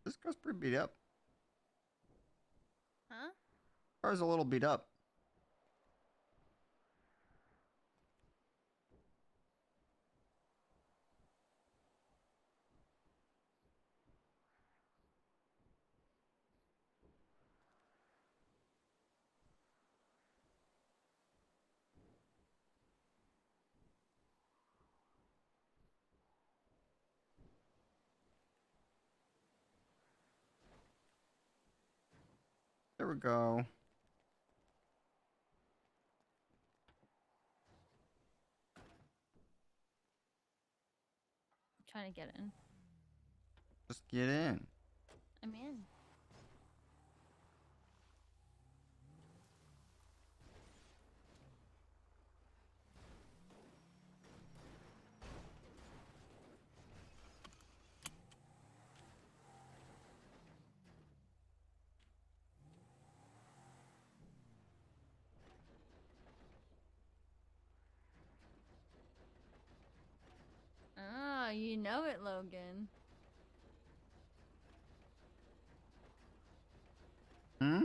Speaker 2: This car's pretty beat up.
Speaker 1: Huh?
Speaker 2: Car's a little beat up. There we go.
Speaker 1: I'm trying to get in.
Speaker 2: Just get in.
Speaker 1: I'm in. know it, Logan.
Speaker 2: Hmm?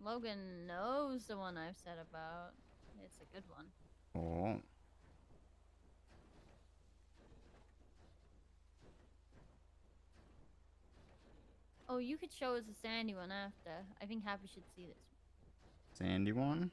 Speaker 1: Logan knows the one I've said about. It's a good one.
Speaker 2: Oh.
Speaker 1: Oh, you could show us a sandy one after. I think Happy should see this.
Speaker 2: Sandy one?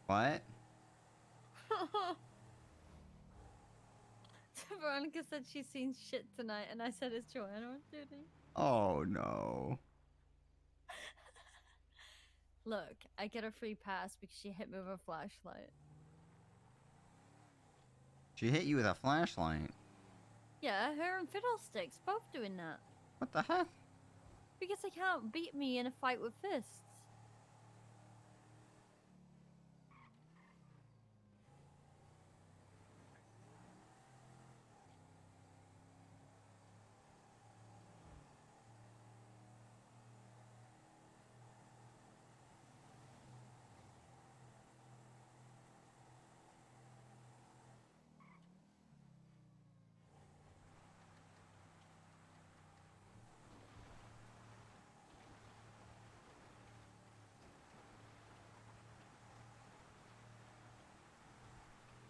Speaker 2: What?
Speaker 1: Veronica said she's seen shit tonight, and I said it's Joanna on duty.
Speaker 2: Oh no.
Speaker 1: Look, I get a free pass because she hit me with a flashlight.
Speaker 2: She hit you with a flashlight.
Speaker 1: Yeah, her and Fiddlesticks both doing that.
Speaker 2: What the heck?
Speaker 1: Because they can't beat me in a fight with fists.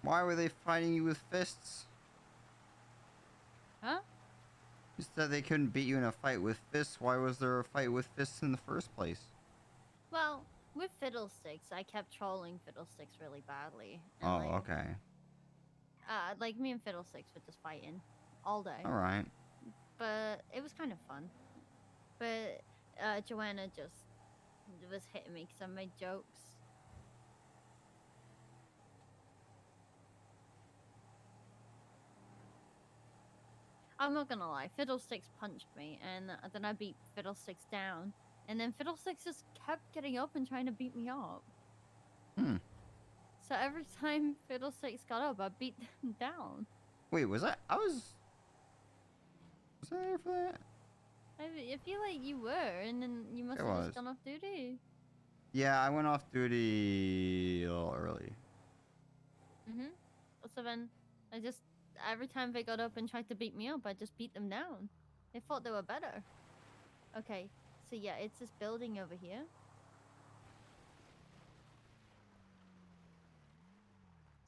Speaker 2: Why were they fighting you with fists?
Speaker 1: Huh?
Speaker 2: You said they couldn't beat you in a fight with fists. Why was there a fight with fists in the first place?
Speaker 1: Well, with Fiddlesticks, I kept trolling Fiddlesticks really badly. And
Speaker 2: Oh, okay.
Speaker 1: like me and Fiddlesticks were just fighting all day.
Speaker 2: Alright.
Speaker 1: But it was kind of fun. But Joanna just was hitting me because I made jokes. I'm not gonna lie, Fiddlesticks punched me, and then I beat Fiddlesticks down, and then Fiddlesticks just kept getting up and trying to beat me up.
Speaker 2: Hmm.
Speaker 1: So every time Fiddlesticks got up, I beat them down.
Speaker 2: Wait, was I was I there for that?
Speaker 1: I feel like you were, and then you must have just gone off duty.
Speaker 2: Yeah, I went off duty a little early.
Speaker 1: So then, every time they got up and tried to beat me up, I just beat them down. They thought they were better. Okay, so yeah, it's this building over here.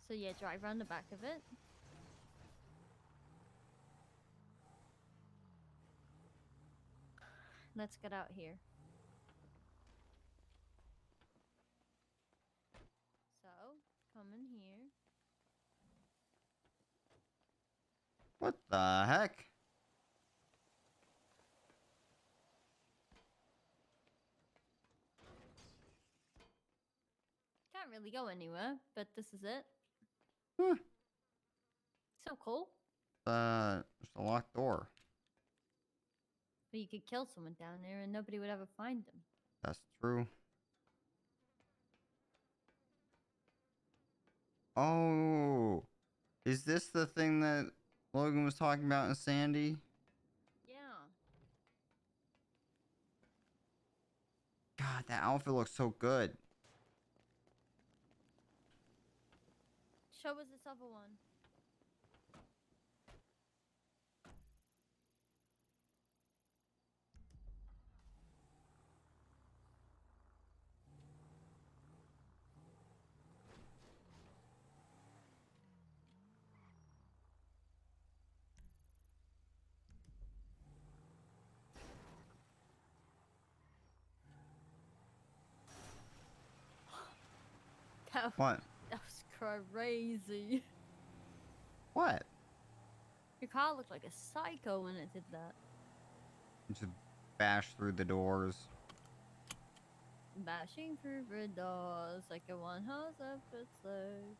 Speaker 1: So yeah, drive around the back of it. Let's get out here. So, come in here.
Speaker 2: What the heck?
Speaker 1: Can't really go anywhere, but this is it.
Speaker 2: Huh.
Speaker 1: So cool.
Speaker 2: There's a locked door.
Speaker 1: But you could kill someone down there and nobody would ever find them.
Speaker 2: That's true. Oh, is this the thing that Logan was talking about in Sandy?
Speaker 1: Yeah.
Speaker 2: God, that outfit looks so good.
Speaker 1: Show us this other one.
Speaker 2: What?
Speaker 1: That was crazy.
Speaker 2: What?
Speaker 1: Your car looked like a psycho when it did that.
Speaker 2: Just bash through the doors.
Speaker 1: Bashing through the doors like a one-horse episode.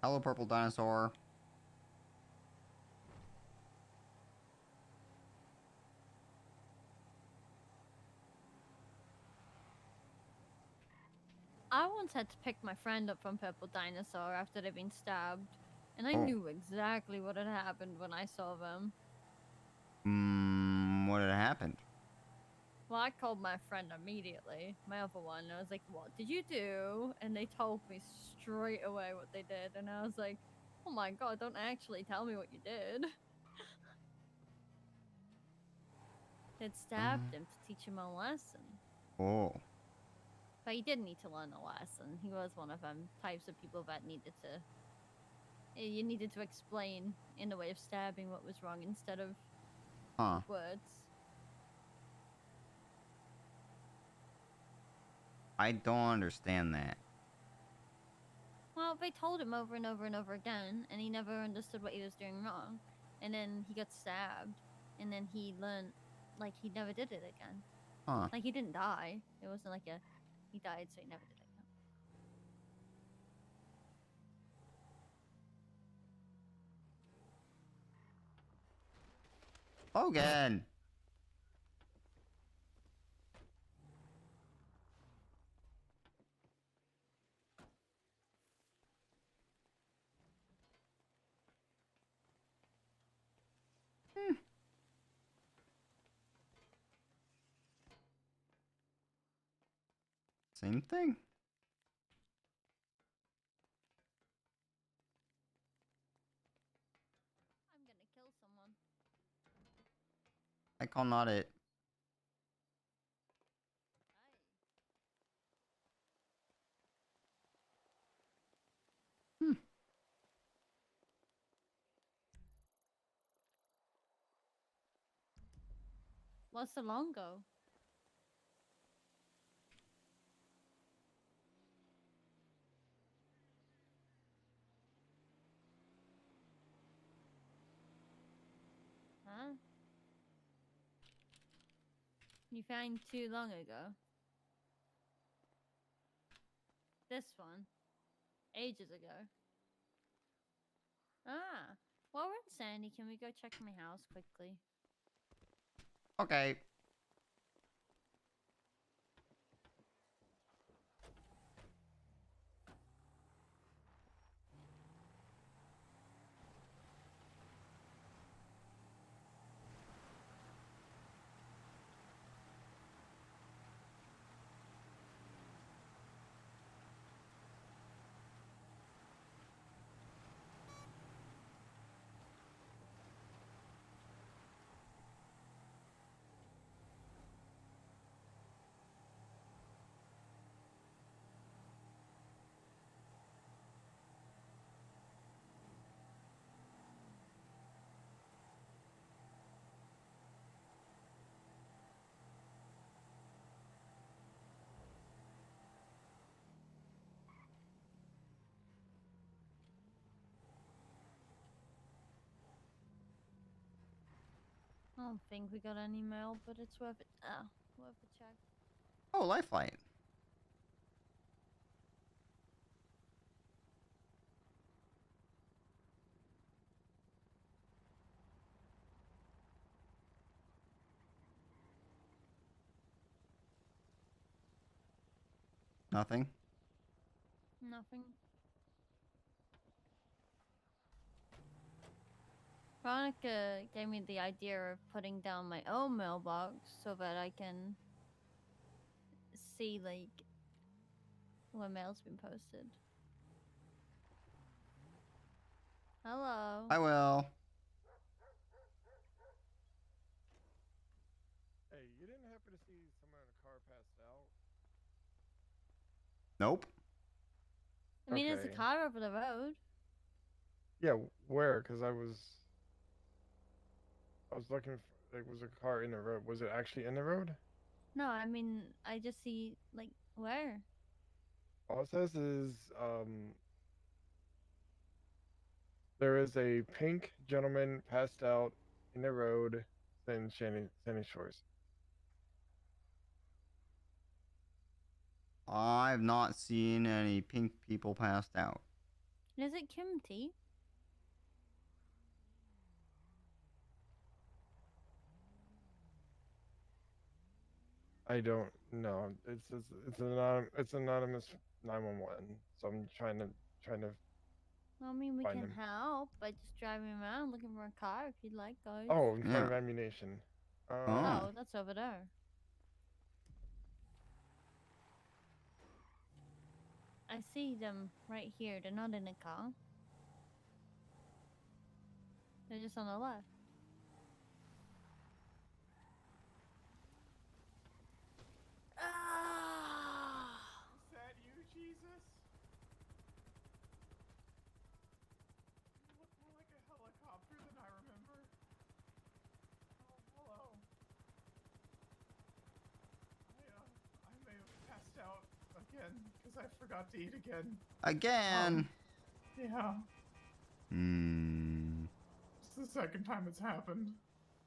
Speaker 2: Hello, purple dinosaur.
Speaker 1: I once had to pick my friend up from Purple Dinosaur after they'd been stabbed, and I
Speaker 2: Oh.
Speaker 1: knew exactly what had happened when I saw them.
Speaker 2: What had happened?
Speaker 1: Well, I called my friend immediately, my other one, and I was like, "What did you do?" And they told me straight away what they did, and I was like, "Oh my god, don't actually tell me what you did." They'd stabbed him to teach him a lesson.
Speaker 2: Oh.
Speaker 1: But he did need to learn a lesson. He was one of them types of people that needed to... You needed to explain in the way of stabbing what was wrong instead of words.
Speaker 2: I don't understand that.
Speaker 1: Well, they told him over and over and over again, and he never understood what he was doing wrong. And then he got stabbed, and then he learned, like, he never did it again.
Speaker 2: Huh.
Speaker 1: Like, he didn't die. It wasn't like he died, so he never did it again.
Speaker 2: Logan! Same thing.
Speaker 1: I'm gonna kill someone.
Speaker 2: I call not it.
Speaker 1: What's the long go? Huh? You found too long ago. This one. Ages ago. Ah. While we're in Sandy, can we go check my house quickly?
Speaker 2: Okay.
Speaker 1: I don't think we got any mail, but it's worth it. Worth a check.
Speaker 2: Oh, Lifeline. Nothing.
Speaker 1: Nothing. Veronica gave me the idea of putting down my own mailbox so that I can see, like, when mail's been posted. Hello.
Speaker 2: I will.
Speaker 3: Hey, you didn't happen to see someone in a car passed out?
Speaker 2: Nope.
Speaker 1: I mean, there's a
Speaker 3: Okay.
Speaker 1: car over the road.
Speaker 3: Yeah, where? Because I was looking for, like, was a car in the road? Was it actually in the road?
Speaker 1: No, I mean, I just see, like, where?
Speaker 3: All it says is, there is a pink gentleman passed out in the road in Sandy Shores.
Speaker 2: I've not seen any pink people passed out.
Speaker 1: Is it Kim T?
Speaker 3: I don't know. It's anonymous 911. So I'm trying to
Speaker 1: I mean, we
Speaker 3: find
Speaker 1: can
Speaker 3: him.
Speaker 1: help by just driving around looking for a car if you'd like, guys.
Speaker 3: Oh, in front of ammunition.
Speaker 1: Oh, that's over there. I see them right here. They're not in a car. They're just on the left.
Speaker 3: Is that you, Jesus? You look more like a helicopter than I remember. Oh, hello. I may have passed out again because I forgot to eat again.
Speaker 2: Again.
Speaker 3: Yeah. It's the second time it's happened.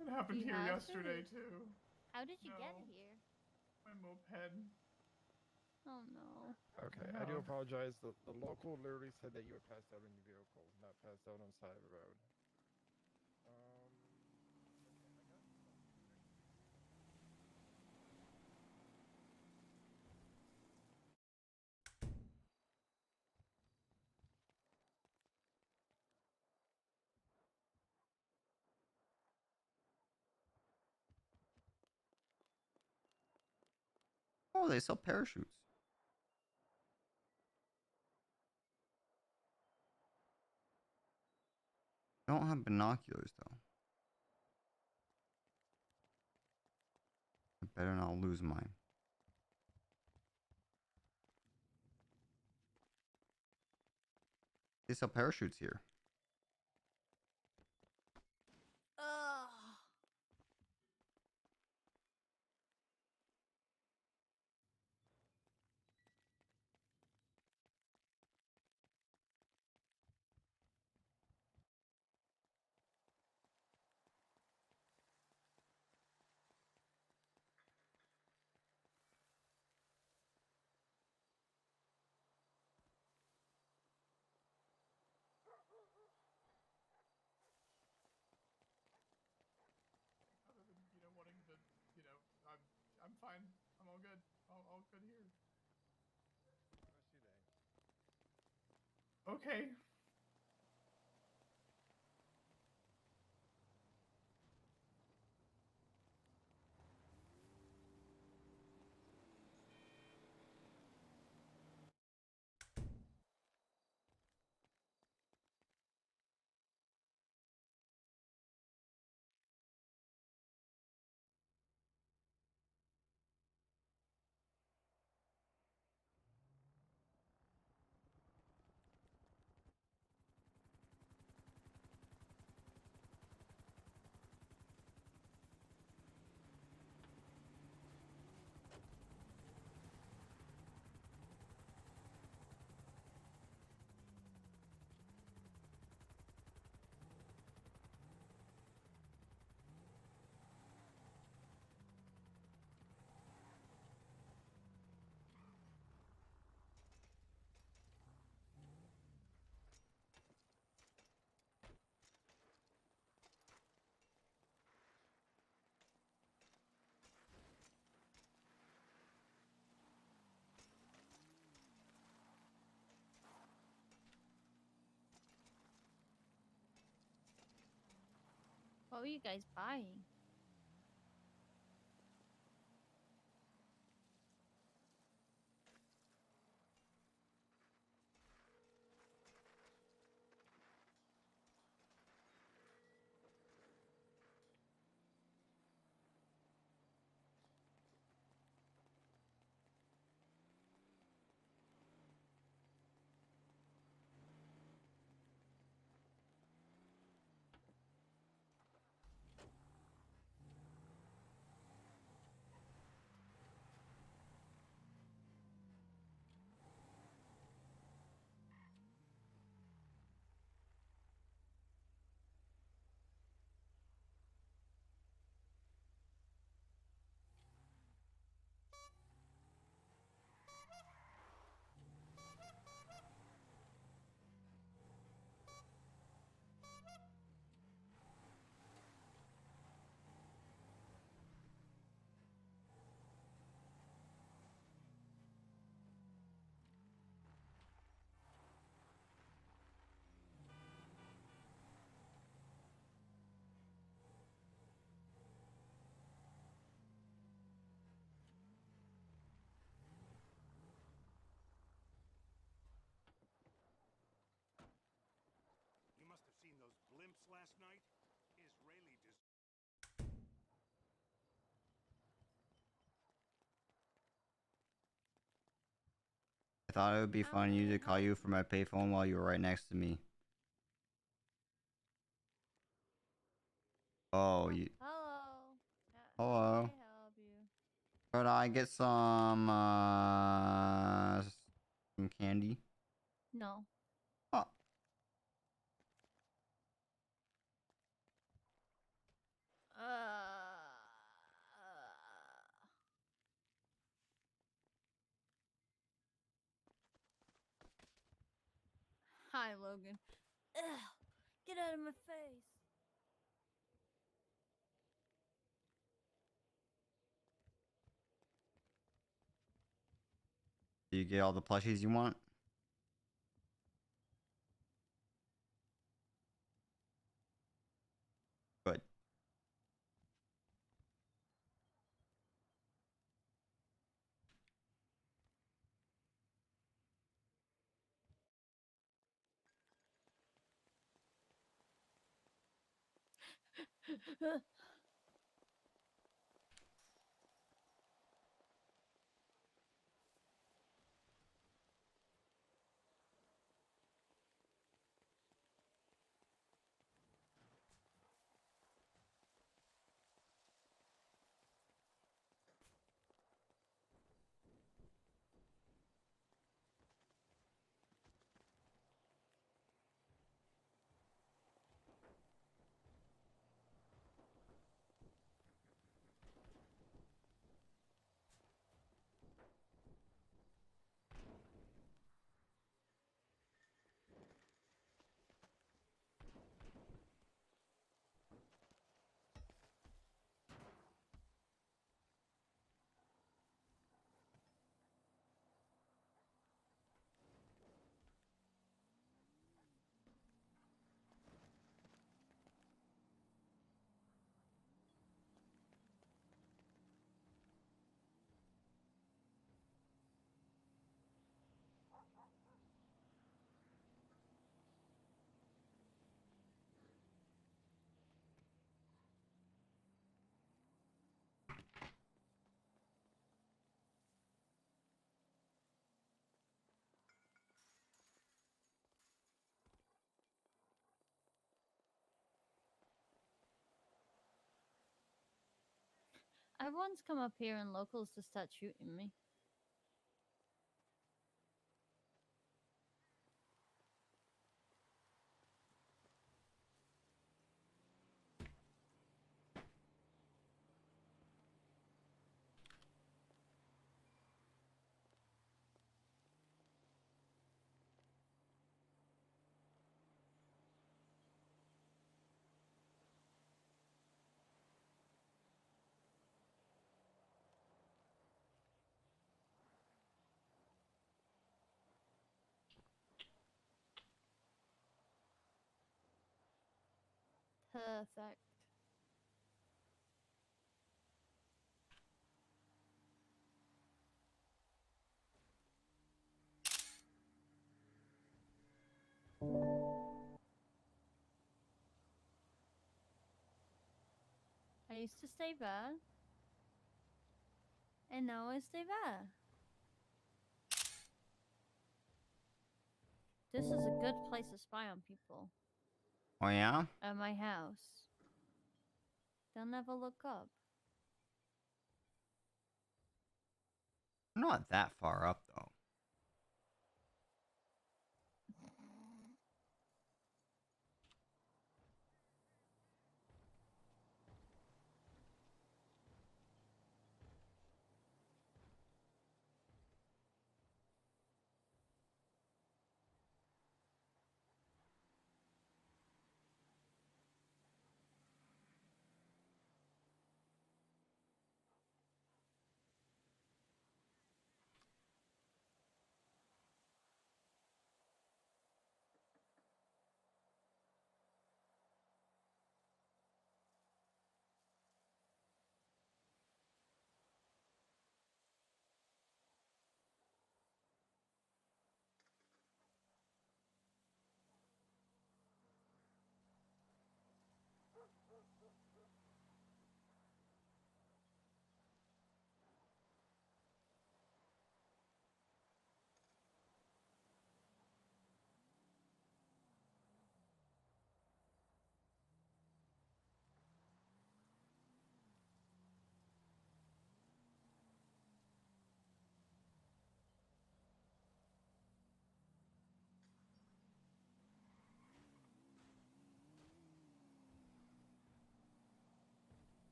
Speaker 3: It happened
Speaker 1: You
Speaker 3: here
Speaker 1: have
Speaker 3: yesterday
Speaker 1: to?
Speaker 3: too.
Speaker 1: How did you get
Speaker 3: No.
Speaker 1: here?
Speaker 3: My moped.
Speaker 1: Oh no.
Speaker 3: Okay, I do apologize. The local literally said that you were passed out in your vehicle, not passed out on the side of the road.
Speaker 2: Oh, they sell parachutes. I don't have binoculars though. I better not lose mine. They sell parachutes here.
Speaker 1: Ugh.
Speaker 3: Other than, wanting to, I'm fine. I'm all good. All good here. Okay.
Speaker 1: What were you guys buying?
Speaker 19: You must have seen those blimps last night. Israeli
Speaker 2: I thought it would be funny to call you from my payphone while you were right next to me. Oh, you.
Speaker 1: Hello.
Speaker 2: Hello.
Speaker 1: Can I help you?
Speaker 2: Could I get some candy?
Speaker 1: No.
Speaker 2: Oh.
Speaker 1: Hi, Logan. Ugh, get out of my face.
Speaker 2: Do you get all the plushies you want? Good.
Speaker 1: Everyone's come up here in locals to start shooting me. Perfect. used to stay there. And now I stay there. This is a good place to spy on people.
Speaker 2: Oh yeah?
Speaker 1: At my house. They'll never look up.
Speaker 2: We're not that far up though.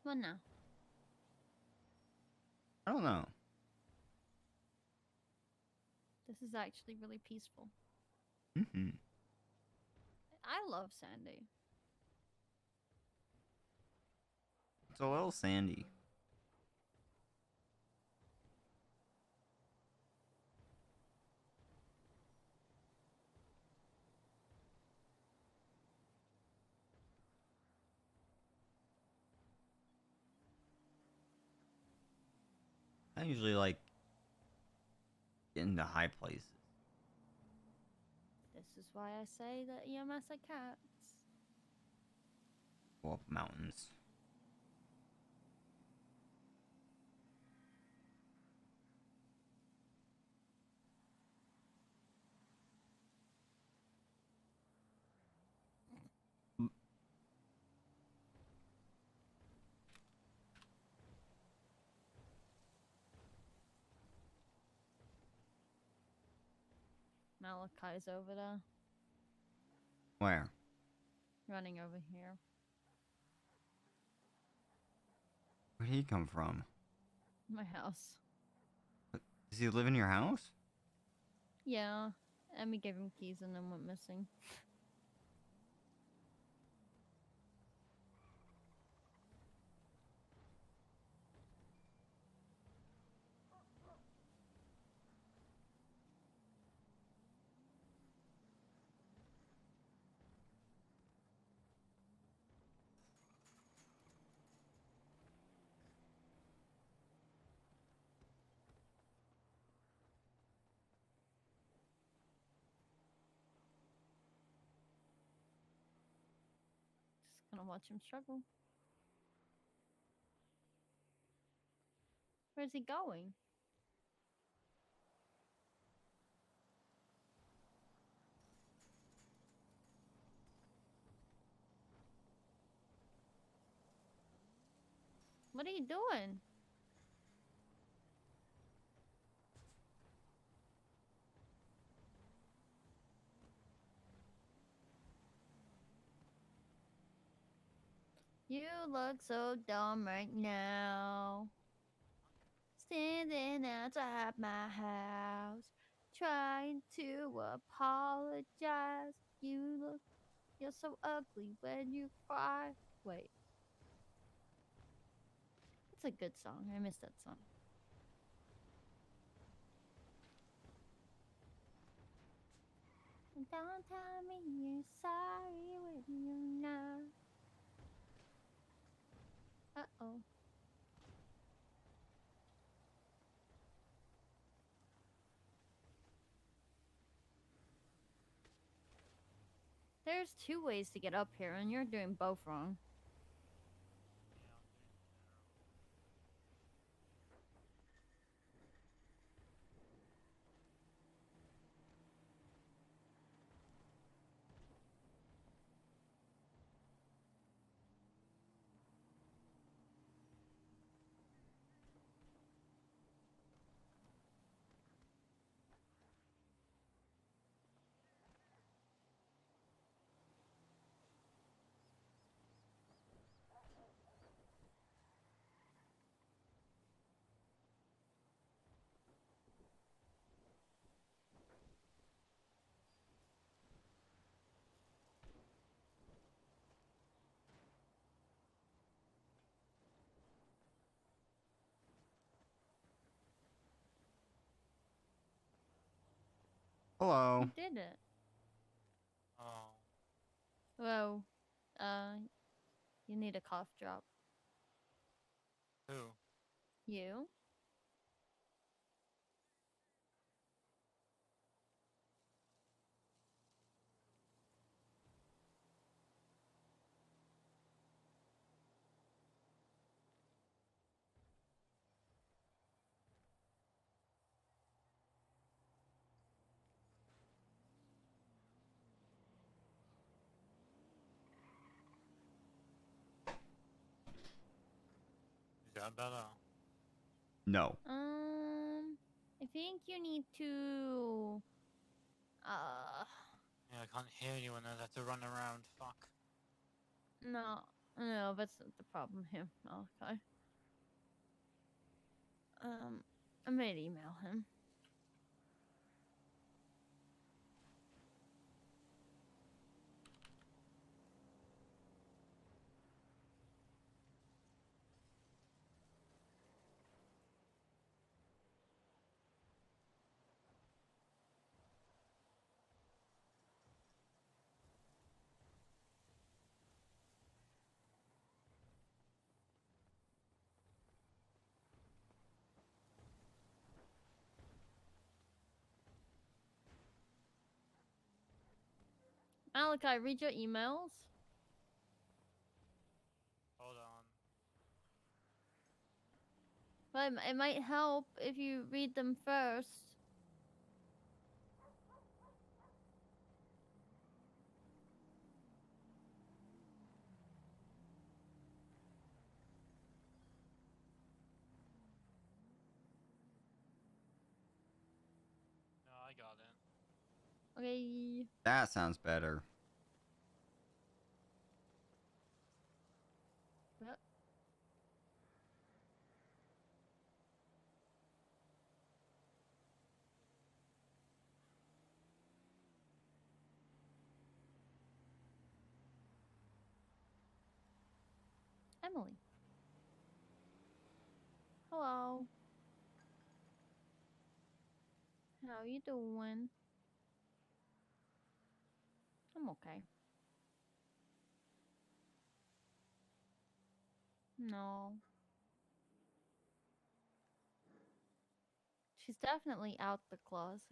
Speaker 1: What now?
Speaker 2: I don't know.
Speaker 1: This is actually really peaceful.
Speaker 2: Mm-hmm.
Speaker 1: I love Sandy.
Speaker 2: It's a little sandy. I usually like getting to high places.
Speaker 1: This is why I say that EMS are cats.
Speaker 2: Go up mountains.
Speaker 1: Malachi's over there.
Speaker 2: Where?
Speaker 1: Running over here.
Speaker 2: Where'd he come from?
Speaker 1: My house.
Speaker 2: Does he live in your house?
Speaker 1: Yeah. Emmy gave him keys and then went missing. Just gonna watch him struggle. Where's he going? What are you doing? You look so dumb right now. Standing outside my house, trying to apologize. You're so ugly when you cry. Wait. It's a good song. I miss that song. Don't tell me you're sorry when you're not. Uh-oh. There's 2 ways to get up here, and you're doing both wrong.
Speaker 2: Hello.
Speaker 1: You did it.
Speaker 7: Oh.
Speaker 1: Well, you need a cough drop.
Speaker 7: Who?
Speaker 1: You?
Speaker 7: Is that better?
Speaker 2: No.
Speaker 1: I think you need to.
Speaker 7: Yeah, I can't hear you and I have to run around. Fuck.
Speaker 1: No, that's not the problem here. Okay. I might email him. Malachi, read your emails.
Speaker 7: Hold on.
Speaker 1: But it might help if you read them first.
Speaker 7: No, I got it.
Speaker 1: Okay.
Speaker 2: That sounds better.
Speaker 1: Yep. Emily. Hello. How you doing? I'm okay. No. She's definitely out the closet.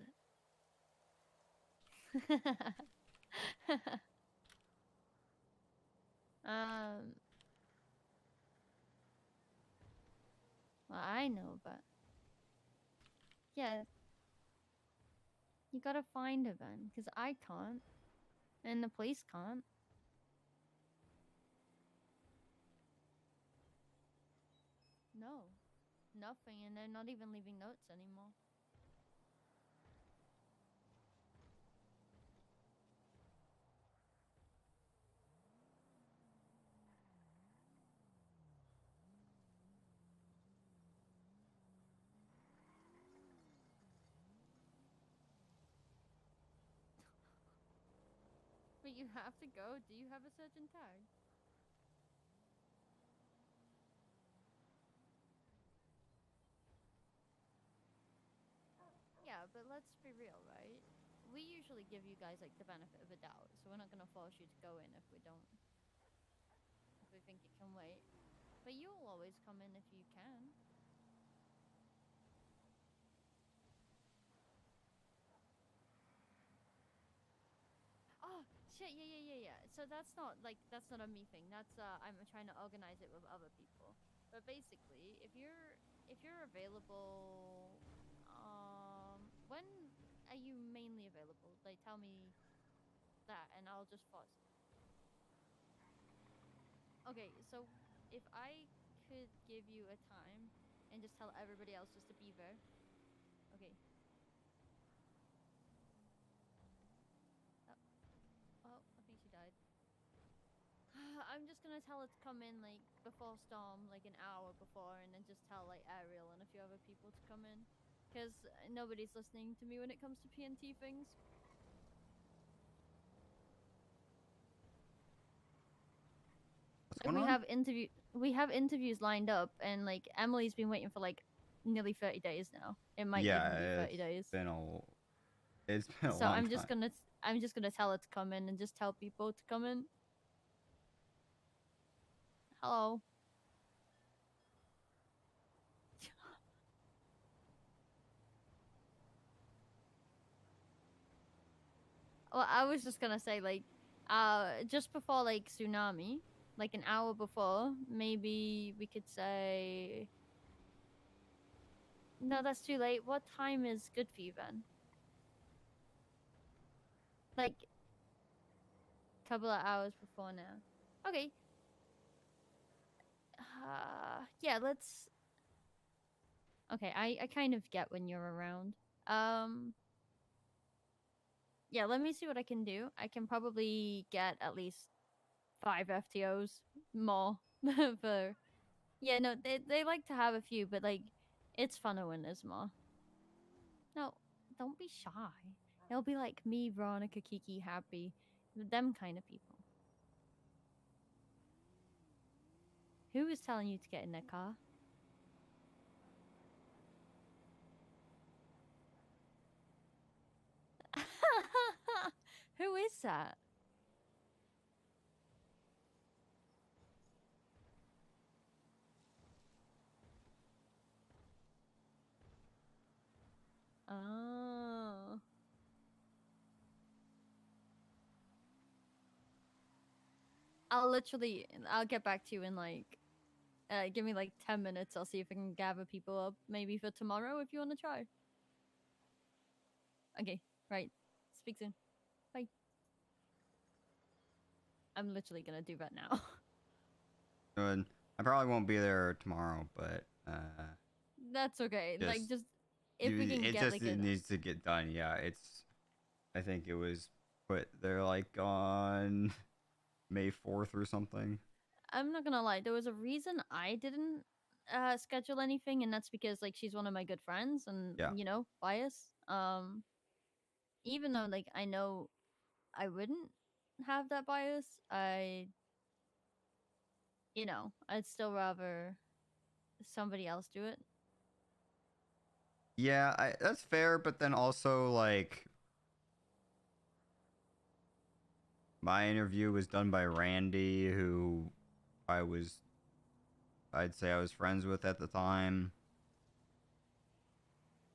Speaker 1: Well, I know, but yeah, you gotta find her then, because I can't, and the police can't. No, nothing, and they're not even leaving notes anymore. But you have to go. Do you have a search and tag? Yeah, but let's be real, right? We usually give you guys like the benefit of the doubt, so we're not gonna force you to go in if we think it can wait. But you'll always come in if you can. Oh, Shit, yeah. So that's not a me thing. That's I'm trying to organize it with other people. But basically, if you're available, when are you mainly available? Like, tell me that, and I'll just pause. Okay, so if I could give you a time and just tell everybody else just to be there. Okay. Oh, I think she died. I'm just gonna tell it to come in like before storm, like an hour before, and then just tell like Ariel and a few other people to come in, because nobody's listening to me when it comes to PNT things.
Speaker 2: What's going on?
Speaker 1: We have interviews lined up, and like Emily's been waiting for like nearly 30 days now. It might even be 30 days.
Speaker 2: It's been a
Speaker 1: So
Speaker 2: long
Speaker 1: I'm
Speaker 2: time.
Speaker 1: just gonna tell it to come in and just tell people to come in. Hello. Well, I was just gonna say like, just before like tsunami, like an hour before, maybe we could say. No, that's too late. What time is good for you then? Like, couple of hours before now. Okay. Yeah, let's. Okay, I kind of get when you're around. Yeah, let me see what I can do. I can probably get at least 5 FTOs more for. Yeah, no, they like to have a few, but like, it's funner when there's more. No, don't be shy. It'll be like me, Veronica, Kiki, Happy, them kind of people. Who was telling you to get in their car? Who is that? Oh. I'll get back to you in like, give me like 10 minutes. I'll see if I can gather people up maybe for tomorrow if you want to try. Okay, right. Speak soon. Bye. I'm literally gonna do that now.
Speaker 2: Good. I probably won't be there tomorrow, but
Speaker 1: That's okay. Like, just if we can
Speaker 2: it
Speaker 1: get
Speaker 2: just
Speaker 1: like
Speaker 2: it needs to get done. Yeah, I think it was put there like on May 4th or something.
Speaker 1: I'm not gonna lie, there was a reason I didn't schedule anything, and that's because like she's one of my good friends, and
Speaker 2: Yeah.
Speaker 1: you know, bias. Even though like I know I wouldn't have that bias, I'd still rather somebody else do it.
Speaker 2: Yeah, that's fair, but then also like my interview was done by Randy, who I'd say I was friends with at the time.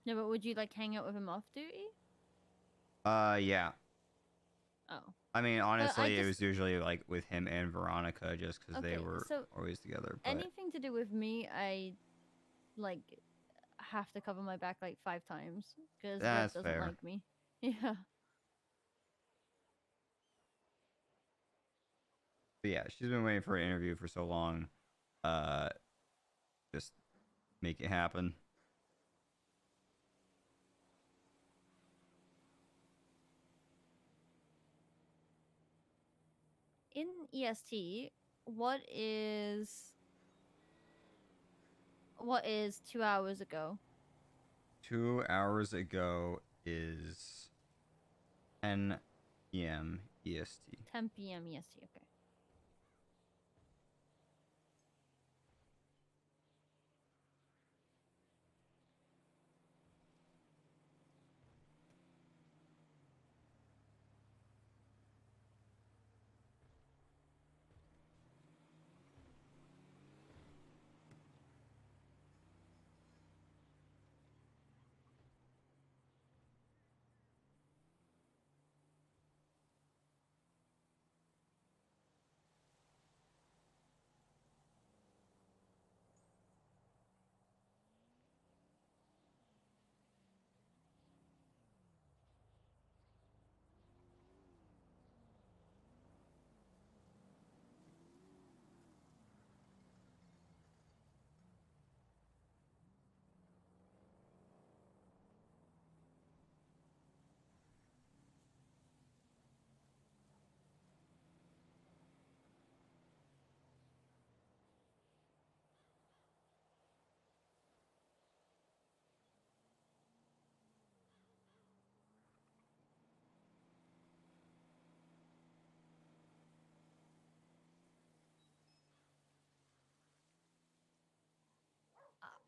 Speaker 1: No, but would you like hang out with him off duty?
Speaker 2: Yeah.
Speaker 1: Oh.
Speaker 2: I mean, honestly, it was usually like with him and Veronica, just because they were
Speaker 1: so
Speaker 2: always together. But
Speaker 1: anything to do with me, I like have to cover my back like 5 times because Liv
Speaker 2: that's
Speaker 1: doesn't
Speaker 2: fair.
Speaker 1: like me. Yeah.
Speaker 2: But yeah, she's been waiting for an interview for so long. Just make it happen.
Speaker 1: In EST, what is 2 hours ago?
Speaker 2: 2 hours ago is 10 p.m. EST.
Speaker 1: 10 p.m. EST. Okay.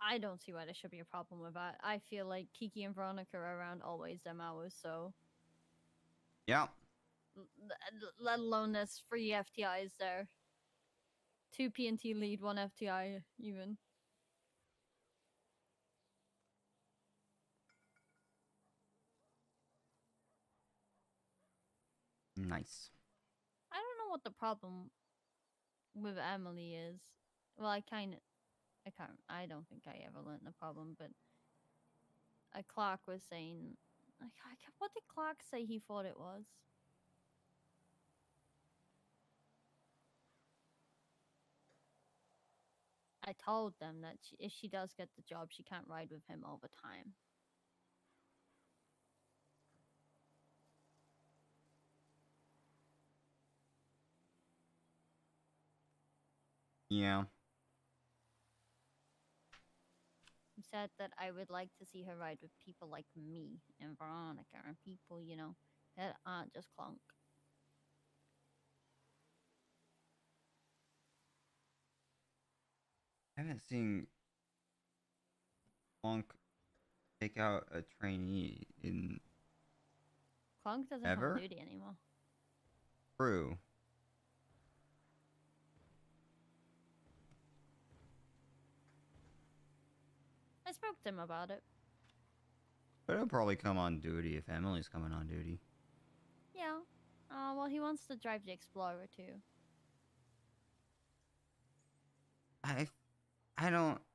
Speaker 1: I don't see why there should be a problem with that. I feel like Kiki and Veronica are around always them hours, so
Speaker 2: Yeah.
Speaker 1: let alone there's 3 FTIs there. 2 P&T lead, 1 FTI even.
Speaker 2: Nice.
Speaker 1: I don't know what the problem with Emily is. Well, I don't think I ever learned the problem, but Clark was saying, what did Clark say he thought it was? I told them that if she does get the job, she can't ride with him all the time.
Speaker 2: Yeah.
Speaker 1: He said that I would like to see her ride with people like me and Veronica and people, that aren't just Clunk.
Speaker 2: I haven't seen Clunk take out a trainee in
Speaker 1: Clunk doesn't
Speaker 2: ever?
Speaker 1: have duty anymore.
Speaker 2: True.
Speaker 1: I spoke to him about it.
Speaker 2: But he'll probably come on duty if Emily's coming on duty.
Speaker 1: Yeah. Well, he wants to drive the Explorer too.
Speaker 2: I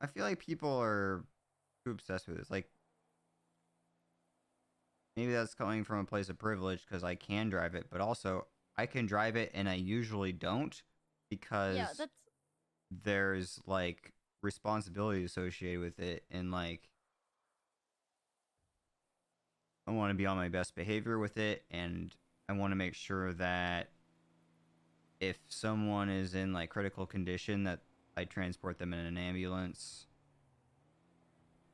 Speaker 2: feel like people are too obsessed with this. Like, maybe that's coming from a place of privilege because I can drive it, but also I can drive it and I usually don't because there's like responsibility associated with it, and like I want to be on my best behavior with it, and I want to make sure that if someone is in like critical condition that I transport them in an ambulance.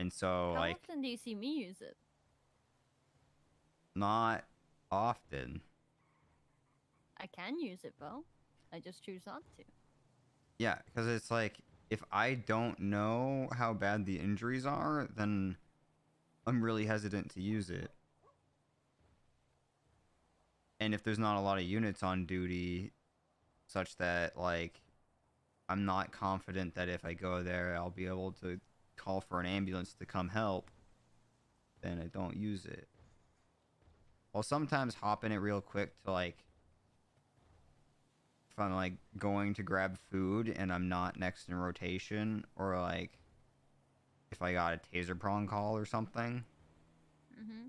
Speaker 2: And so
Speaker 1: How
Speaker 2: like
Speaker 1: often do you see me use it?
Speaker 2: not often.
Speaker 1: I can use it, though. I just choose not to.
Speaker 2: Yeah, because it's like if I don't know how bad the injuries are, then I'm really hesitant to use it. And if there's not a lot of units on duty, such that like I'm not confident that if I go there I'll be able to call for an ambulance to come help, then I don't use it. I'll sometimes hop in it real quick to like if I'm like going to grab food and I'm not next in rotation, or like if I got a taser prong call or something.
Speaker 1: Mm-hmm.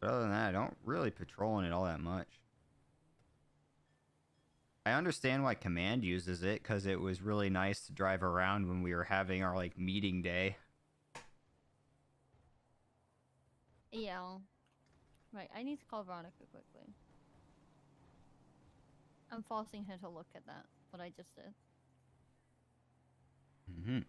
Speaker 2: But other than that, I don't really patrol in it all that much. I understand why Command uses it, because it was really nice to drive around when we were having our like meeting day.
Speaker 1: Yeah. Right, I need to call Veronica quickly. I'm forcing her to look at that, what I just did.
Speaker 2: Mm-hmm.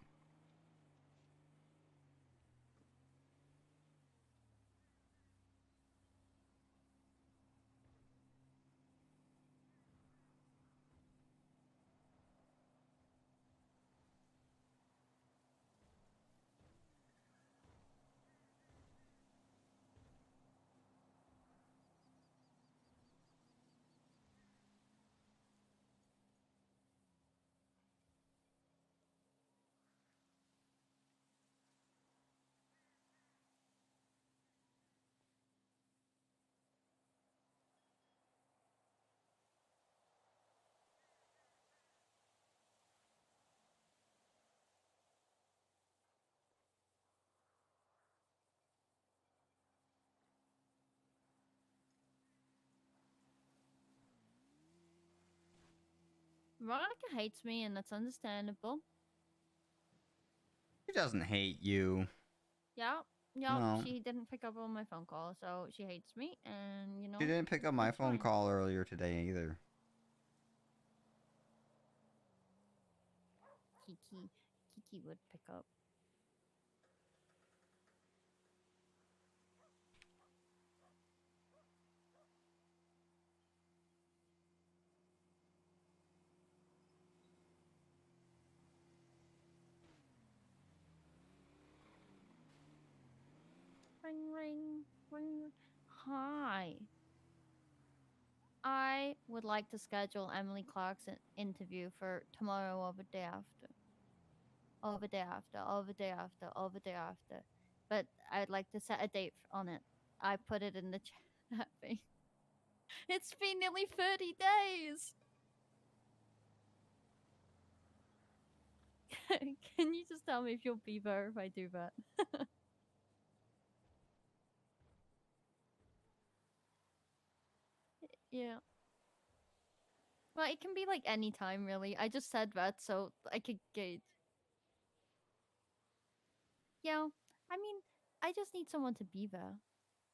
Speaker 1: Veronica hates me, and that's understandable.
Speaker 2: She doesn't hate you.
Speaker 1: Yeah,
Speaker 2: No.
Speaker 1: she didn't pick up on my phone call, so she hates me, and you know.
Speaker 2: She didn't pick up my
Speaker 1: that's
Speaker 2: phone
Speaker 1: fine.
Speaker 2: call earlier today either.
Speaker 1: Kiki would pick up. Ring, ring, ring. Hi. I would like to schedule Emily Clark's interview for tomorrow or the day after. Or the day after, or the day after, or the day after. But I'd like to set a date on it. I put it in the chat thing. It's been nearly 30 days! Can you just tell me if you'll be there if I do that? Yeah. Well, it can be like any time, really. I just said that so I could gauge. Yeah, I mean, I just need someone to be there.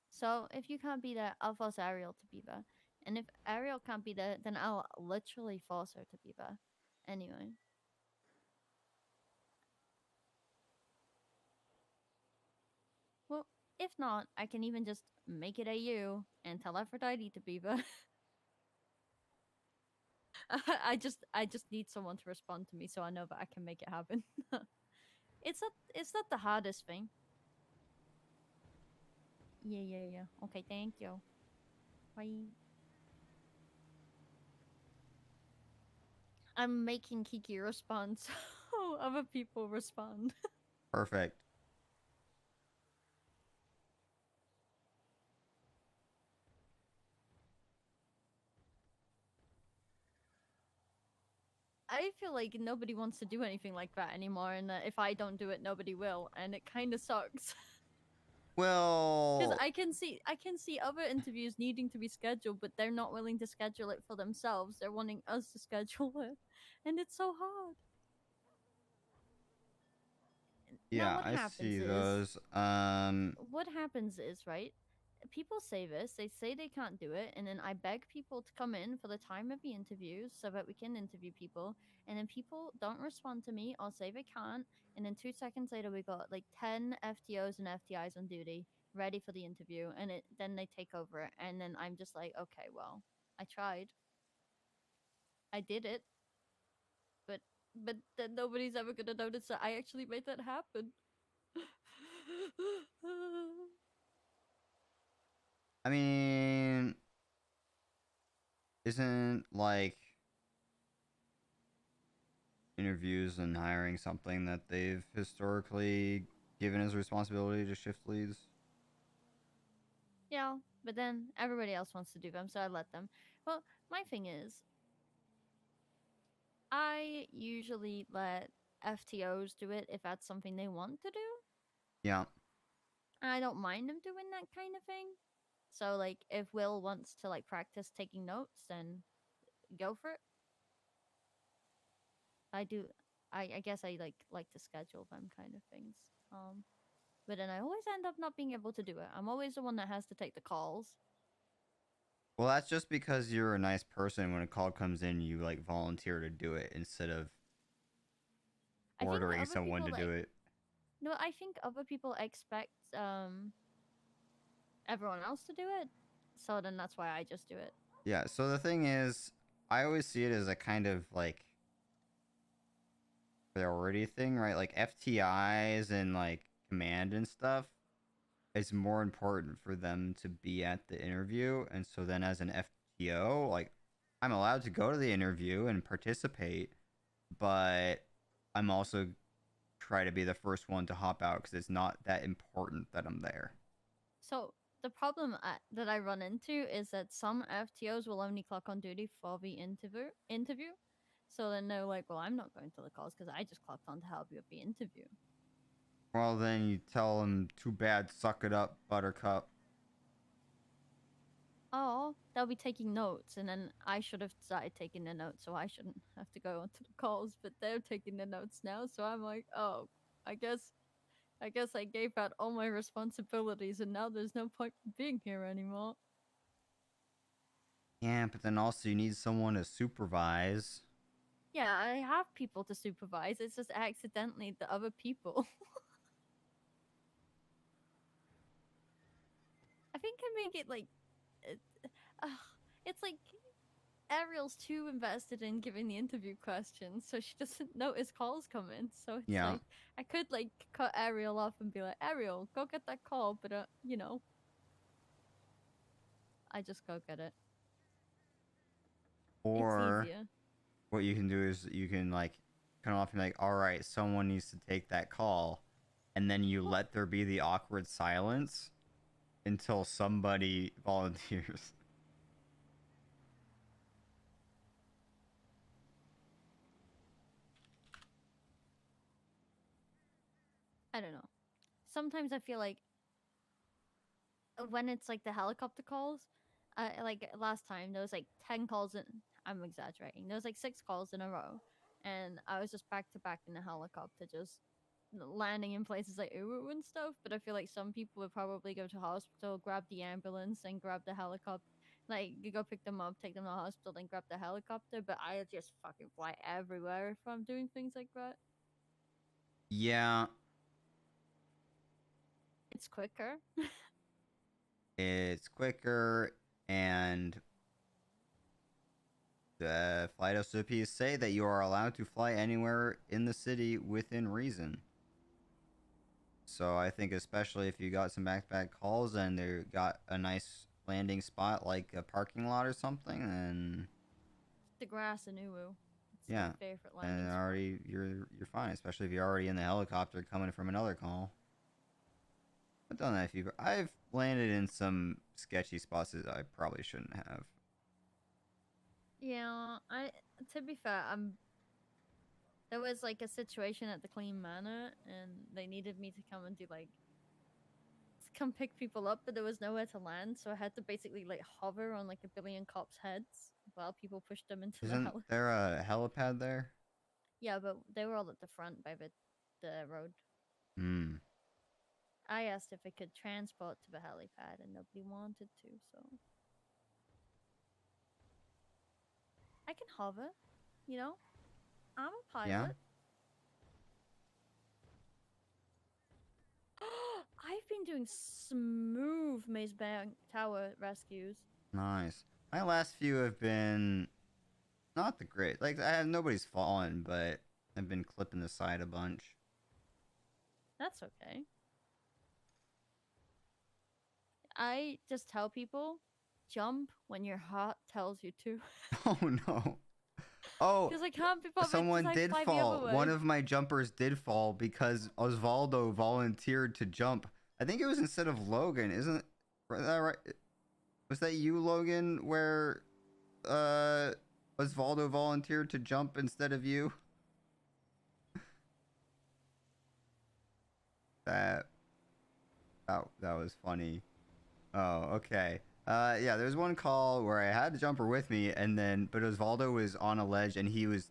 Speaker 1: So if you can't be there, I'll force Ariel to be there. And if Ariel can't be there, then I'll literally force her to be there. Anyway. Well, if not, I can even just make it AU and tell Aphrodite to be there. I just need someone to respond to me so I know that I can make it happen. It's not the hardest thing. Yeah. Okay, thank you. Bye. I'm making Kiki respond so other people respond.
Speaker 2: Perfect.
Speaker 1: I feel like nobody wants to do anything like that anymore, and if I don't do it, nobody will, and it kind of sucks. Because
Speaker 2: Well,
Speaker 1: I can see other interviews needing to be scheduled, but they're not willing to schedule it for themselves. They're wanting us to schedule it, and it's so hard. Now
Speaker 2: yeah,
Speaker 1: what
Speaker 2: I
Speaker 1: happens
Speaker 2: see
Speaker 1: is
Speaker 2: those.
Speaker 1: what happens is, right? People say this, they say they can't do it, and then I beg people to come in for the time of the interviews so that we can interview people, and then people don't respond to me or say they can't, and then 2 seconds later we got like 10 FTOs and FTIs on duty ready for the interview, and then they take over, and then I'm just like, okay, well, I tried. I did it. But then nobody's ever gonna notice that I actually made that happen.
Speaker 2: I mean, isn't like interviews and hiring something that they've historically given as a responsibility to shift leads?
Speaker 1: Yeah, but then everybody else wants to do them, so I let them. Well, my thing is, I usually let FTOs do it if that's something they want to do.
Speaker 2: Yeah.
Speaker 1: I don't mind them doing that kind of thing. So, like, if Will wants to like practice taking notes, then go for it. I do. I guess I like to schedule them kind of things. But then I always end up not being able to do it. I'm always the one that has to take the calls.
Speaker 2: Well, that's just because you're a nice person. When a call comes in, you like volunteer to do it instead of
Speaker 1: I think
Speaker 2: ordering
Speaker 1: other
Speaker 2: someone to
Speaker 1: people,
Speaker 2: do
Speaker 1: like,
Speaker 2: it.
Speaker 1: no, I think other people expect everyone else to do it. So then that's why I just do it.
Speaker 2: Yeah, so the thing is, I always see it as a kind of like priority thing, right? Like FTIs and like command and stuff, it's more important for them to be at the interview. And so then as an FTO, like I'm allowed to go to the interview and participate, but I'm also try to be the first one to hop out because it's not that important that I'm there.
Speaker 1: So the problem that I run into is that some FTOs will only clock on duty for the interview. So then they're like, well, I'm not going to the calls because I just clocked on to help you with the interview.
Speaker 2: Well, then you tell them, too bad, suck it up, buttercup.
Speaker 1: Oh, they'll be taking notes, and then I should have started taking the notes, so I shouldn't have to go onto the calls, but they're taking the notes now, so I'm like, oh, I guess I gave out all my responsibilities, and now there's no point in being here anymore.
Speaker 2: Yeah, but then also you need someone to supervise.
Speaker 1: Yeah, I have people to supervise, it's just accidentally the other people. I think I make it like... it's like Ariel's too invested in giving the interview questions, so she doesn't notice calls come in. So it's
Speaker 2: Yeah.
Speaker 1: like I could like cut Ariel off and be like, Ariel, go get that call, but you know, I just go get it.
Speaker 2: Or
Speaker 1: It's easier.
Speaker 2: what you can do is you can like come off and be like, all right, someone needs to take that call, and then you let there be the awkward silence until somebody volunteers.
Speaker 1: I don't know. Sometimes I feel like when it's like the helicopter calls, like last time there was like 10 calls in. I'm exaggerating. There was like 6 calls in a row, and I was just back to back in the helicopter, just landing in places like Uru and stuff. But I feel like some people would probably go to hospital, grab the ambulance, and grab the helicopter. Like you go pick them up, take them to the hospital, then grab the helicopter. But I just fucking fly everywhere if I'm doing things like that.
Speaker 2: Yeah,
Speaker 1: It's quicker.
Speaker 2: it's quicker, and the flight SOPs say that you are allowed to fly anywhere in the city within reason. So I think especially if you got some back-to-back calls and they got a nice landing spot like a parking lot or something, then
Speaker 1: The grass in Uru. It's
Speaker 2: yeah,
Speaker 1: my favorite landing
Speaker 2: and
Speaker 1: spot.
Speaker 2: already you're fine, especially if you're already in the helicopter coming from another call. I've done that a few. I've landed in some sketchy spots that I probably shouldn't have.
Speaker 1: Yeah, to be fair, there was like a situation at the Clean Manor, and they needed me to come and do like to come pick people up, but there was nowhere to land, so I had to basically like hover on like a billion cops' heads while people pushed them into the
Speaker 2: Isn't
Speaker 1: helicopter.
Speaker 2: there a helipad there?
Speaker 1: Yeah, but they were all at the front by the road.
Speaker 2: Hmm.
Speaker 1: I asked if I could transport to the helipad, and nobody wanted to, so I can hover. You know, I'm a pilot.
Speaker 2: Yeah.
Speaker 1: I've been doing smooth Maze Bank Tower rescues.
Speaker 2: Nice. My last few have been not the great. Like nobody's fallen, but I've been clipping the side a bunch.
Speaker 1: That's okay. I just tell people, jump when your heart tells you to.
Speaker 2: Oh no. Oh,
Speaker 1: Because I can't be bothered to,
Speaker 2: someone
Speaker 1: like,
Speaker 2: did
Speaker 1: fly the
Speaker 2: fall.
Speaker 1: other way.
Speaker 2: One of my jumpers did fall because Osvaldo volunteered to jump. I think it was instead of Logan, isn't that right? Was that you, Logan, where Osvaldo volunteered to jump instead of you? That was funny. Oh, okay. Yeah, there was one call where I had the jumper with me, but Osvaldo was on a ledge and he was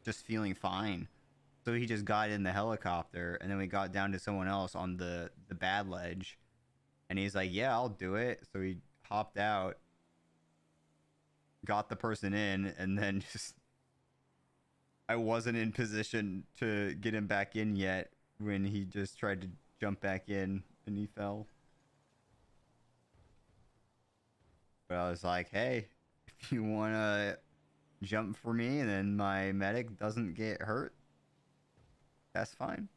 Speaker 2: just feeling fine. So he just got in the helicopter, and then we got down to someone else on the bad ledge, and he's like, yeah, I'll do it. So he hopped out, got the person in, and then just... I wasn't in position to get him back in yet when he just tried to jump back in, and he fell. But I was like, hey, if you want to jump for me and then my medic doesn't get hurt, that's fine.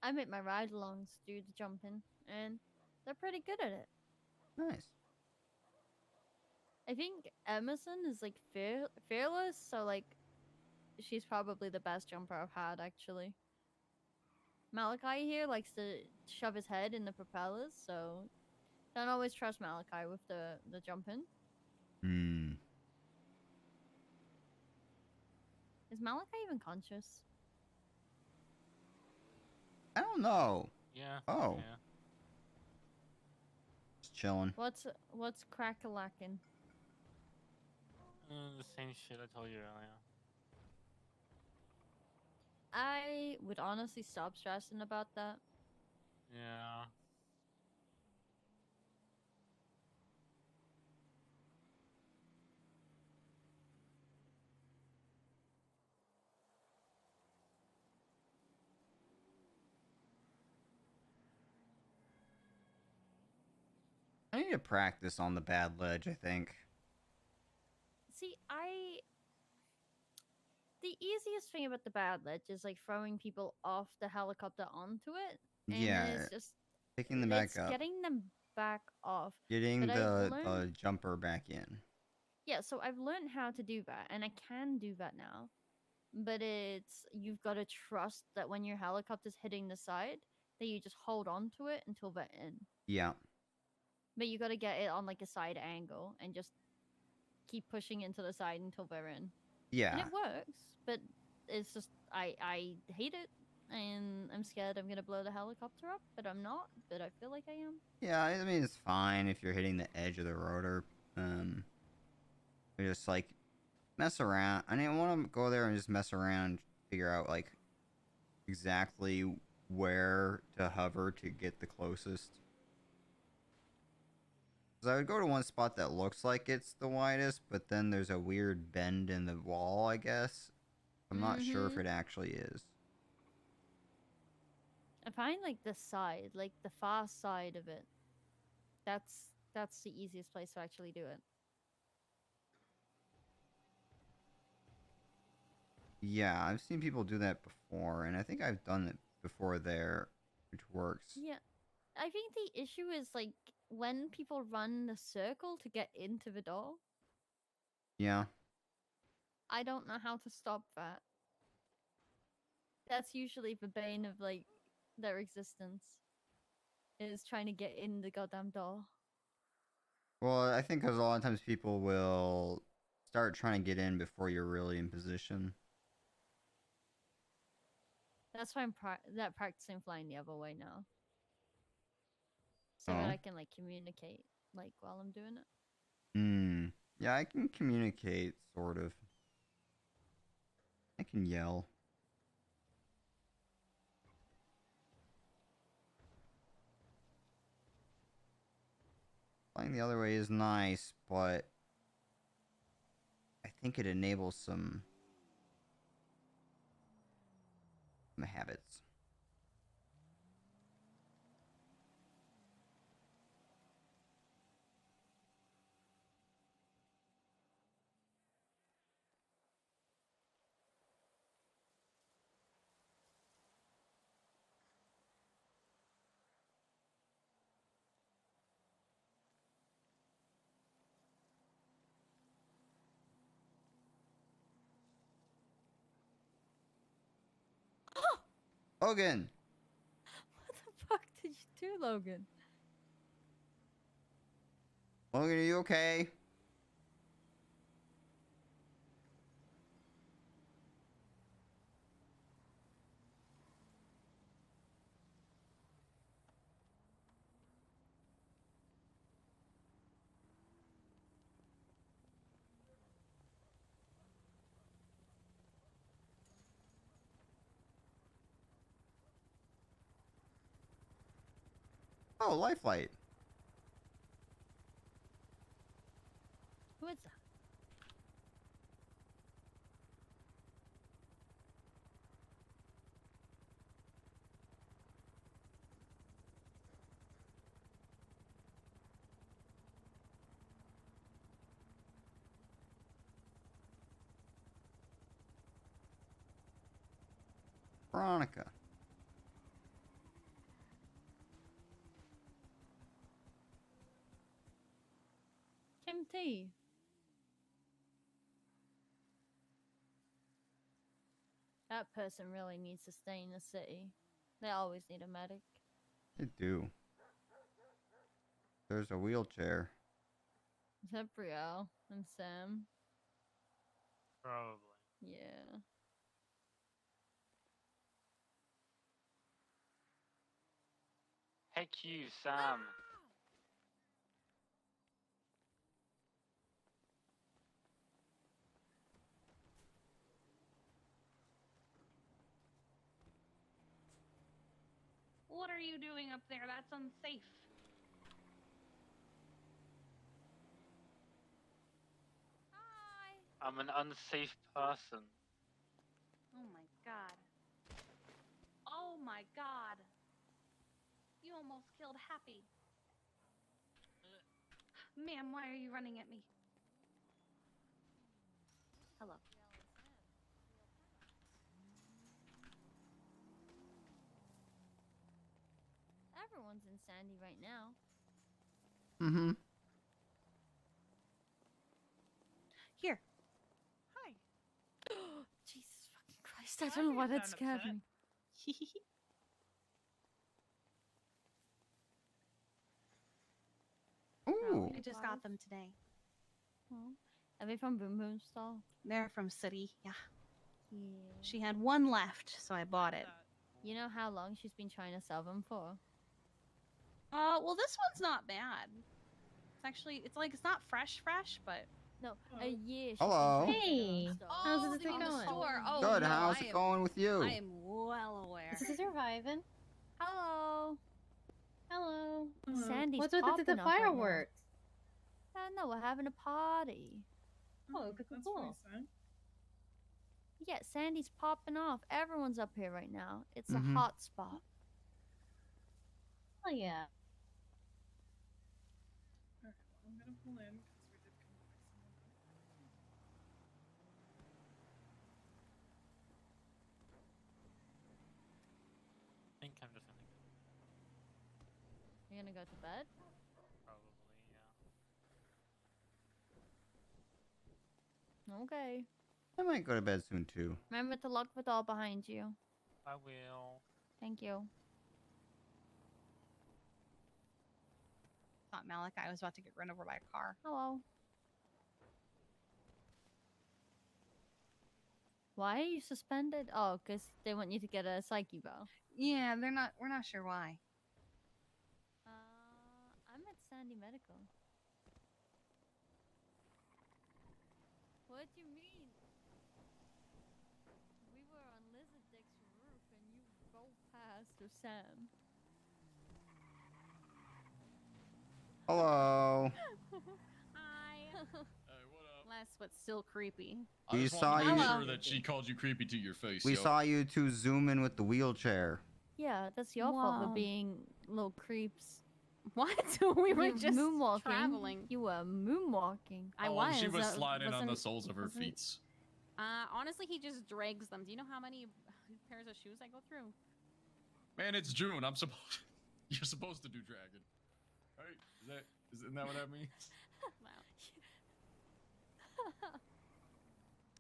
Speaker 1: I make my ride-alongs do the jumping, and they're pretty good at it.
Speaker 2: Nice.
Speaker 1: I think Emerson is like fearless, so like she's probably the best jumper I've had, actually. Malachi here likes to shove his head in the propellers, so don't always trust Malachi with the jumping.
Speaker 2: Hmm.
Speaker 1: Is Malachi even conscious?
Speaker 2: I don't know.
Speaker 7: Yeah.
Speaker 2: Oh.
Speaker 7: Yeah.
Speaker 2: Just chilling.
Speaker 1: What's crack-a-lacking?
Speaker 7: The same shit I told you earlier.
Speaker 1: I would honestly stop stressing about that.
Speaker 7: Yeah.
Speaker 2: need to practice on the bad ledge, I think.
Speaker 1: See, the easiest thing about the bad ledge is like throwing people off the helicopter onto it. And
Speaker 2: Yeah,
Speaker 1: it's just
Speaker 2: picking them back
Speaker 1: it's
Speaker 2: up.
Speaker 1: getting them back off.
Speaker 2: Getting
Speaker 1: But I've
Speaker 2: the
Speaker 1: learned
Speaker 2: jumper back in.
Speaker 1: Yeah, so I've learned how to do that, and I can do that now. But you've got to trust that when your helicopter's hitting the side, that you just hold on to it until they're in.
Speaker 2: Yeah.
Speaker 1: But you got to get it on like a side angle and just keep pushing into the side until they're in.
Speaker 2: Yeah.
Speaker 1: And it works, but it's just I hate it, and I'm scared I'm gonna blow the helicopter up, but I'm not. But I feel like I am.
Speaker 2: Yeah, I mean, it's fine if you're hitting the edge of the rotor. Just like mess around. I didn't want to go there and just mess around and figure out like exactly where to hover to get the closest. Because I would go to one spot that looks like it's the widest, but then there's a weird bend in the wall, I guess. I'm not sure if it actually is.
Speaker 1: I find like the side, like the far side of it. That's the easiest place to actually do it.
Speaker 2: Yeah, I've seen people do that before, and I think I've done it before there, which works.
Speaker 1: Yeah. I think the issue is like when people run the circle to get into the door.
Speaker 2: Yeah.
Speaker 1: I don't know how to stop that. That's usually the bane of like their existence. Is trying to get in the goddamn door.
Speaker 2: Well, I think because a lot of times people will start trying to get in before you're really in position.
Speaker 1: That's why I'm practicing flying the other way now. So that I can like communicate like while I'm doing it.
Speaker 2: Yeah, I can communicate, sort of. I can yell. Flying the other way is nice, but I think it enables some habits. Logan!
Speaker 1: What the fuck did you do, Logan?
Speaker 2: Logan, are you okay? Oh, Lifelight.
Speaker 1: Who is that?
Speaker 2: Veronica.
Speaker 1: Kim T. That person really needs to stay in the city. They always need a medic.
Speaker 2: They do. There's a wheelchair.
Speaker 1: Is that Brielle and Sam?
Speaker 7: Probably.
Speaker 1: Yeah.
Speaker 7: Heck you, Sam.
Speaker 10: What are you doing up there? That's unsafe.
Speaker 7: I'm an unsafe person.
Speaker 10: Oh my god. Oh my god. You almost killed Happy. Ma'am, why are you running at me? Hello.
Speaker 1: Everyone's in Sandy right now.
Speaker 2: Mm-hmm.
Speaker 10: Here.
Speaker 1: Hi. Jesus fucking Christ! I don't know why that scared me.
Speaker 2: Ooh.
Speaker 10: I just got them today.
Speaker 1: Oh. Are they from Boom Boom Stall?
Speaker 10: They're from City. Yeah.
Speaker 1: Yeah.
Speaker 10: She had one left, so I bought it.
Speaker 1: You know how long she's been trying to sell them for?
Speaker 10: Well, this one's not bad. It's actually, it's not fresh, but
Speaker 1: no, a year. She's
Speaker 2: Hello.
Speaker 1: Hey,
Speaker 10: how's it going? Oh,
Speaker 2: Good.
Speaker 10: no,
Speaker 2: How's it going with you?
Speaker 10: I am well aware.
Speaker 1: This is surviving. Hello.
Speaker 11: Hello.
Speaker 1: Sandy's
Speaker 11: What's with
Speaker 1: popping
Speaker 11: the
Speaker 1: off right now.
Speaker 11: fireworks?
Speaker 1: No, we're having a party.
Speaker 11: Oh, cool.
Speaker 1: Yeah, Sandy's popping off. Everyone's up here right now. It's a
Speaker 2: Mhm.
Speaker 1: hot spot.
Speaker 11: Oh yeah.
Speaker 21: Alright, well, I'm gonna pull in because we did come to pick someone up.
Speaker 7: I think I'm just gonna go.
Speaker 1: You're gonna go to bed?
Speaker 7: Probably, yeah.
Speaker 1: Okay.
Speaker 2: I might go to bed soon too.
Speaker 1: Remember to lock the door behind you.
Speaker 7: I will.
Speaker 1: Thank you.
Speaker 10: Thought Malachi was about to get run over by a car.
Speaker 1: Hello. Why are you suspended? Oh, because they want you to get a psyche bell.
Speaker 10: Yeah, we're not sure why.
Speaker 1: I'm at Sandy Medical. What do you mean? We were on Lizard Dick's roof and you rolled past with Sam.
Speaker 2: Hello.
Speaker 10: Hi.
Speaker 22: Hey, what up?
Speaker 10: Less, but still creepy.
Speaker 22: I
Speaker 2: We
Speaker 22: just
Speaker 2: saw
Speaker 22: wanted to make
Speaker 2: you-
Speaker 22: sure that she called you creepy to your face.
Speaker 2: We
Speaker 22: yo.
Speaker 2: saw you two zoom in with the wheelchair.
Speaker 1: Yeah, that's your fault for
Speaker 10: Wow.
Speaker 1: being little creeps.
Speaker 10: What? We were
Speaker 1: You
Speaker 10: just
Speaker 1: moonwalking.
Speaker 10: traveling.
Speaker 1: You were moonwalking.
Speaker 10: I
Speaker 22: Oh,
Speaker 10: was.
Speaker 22: she was
Speaker 10: that
Speaker 22: sliding on the
Speaker 10: wasn't-
Speaker 22: soles of her
Speaker 10: wasn't-
Speaker 22: feet.
Speaker 10: Honestly, he just drags them. Do you know how many pairs of shoes I go through?
Speaker 22: Man, it's June. I'm supposed. You're supposed to do dragon, right? Isn't that what that means?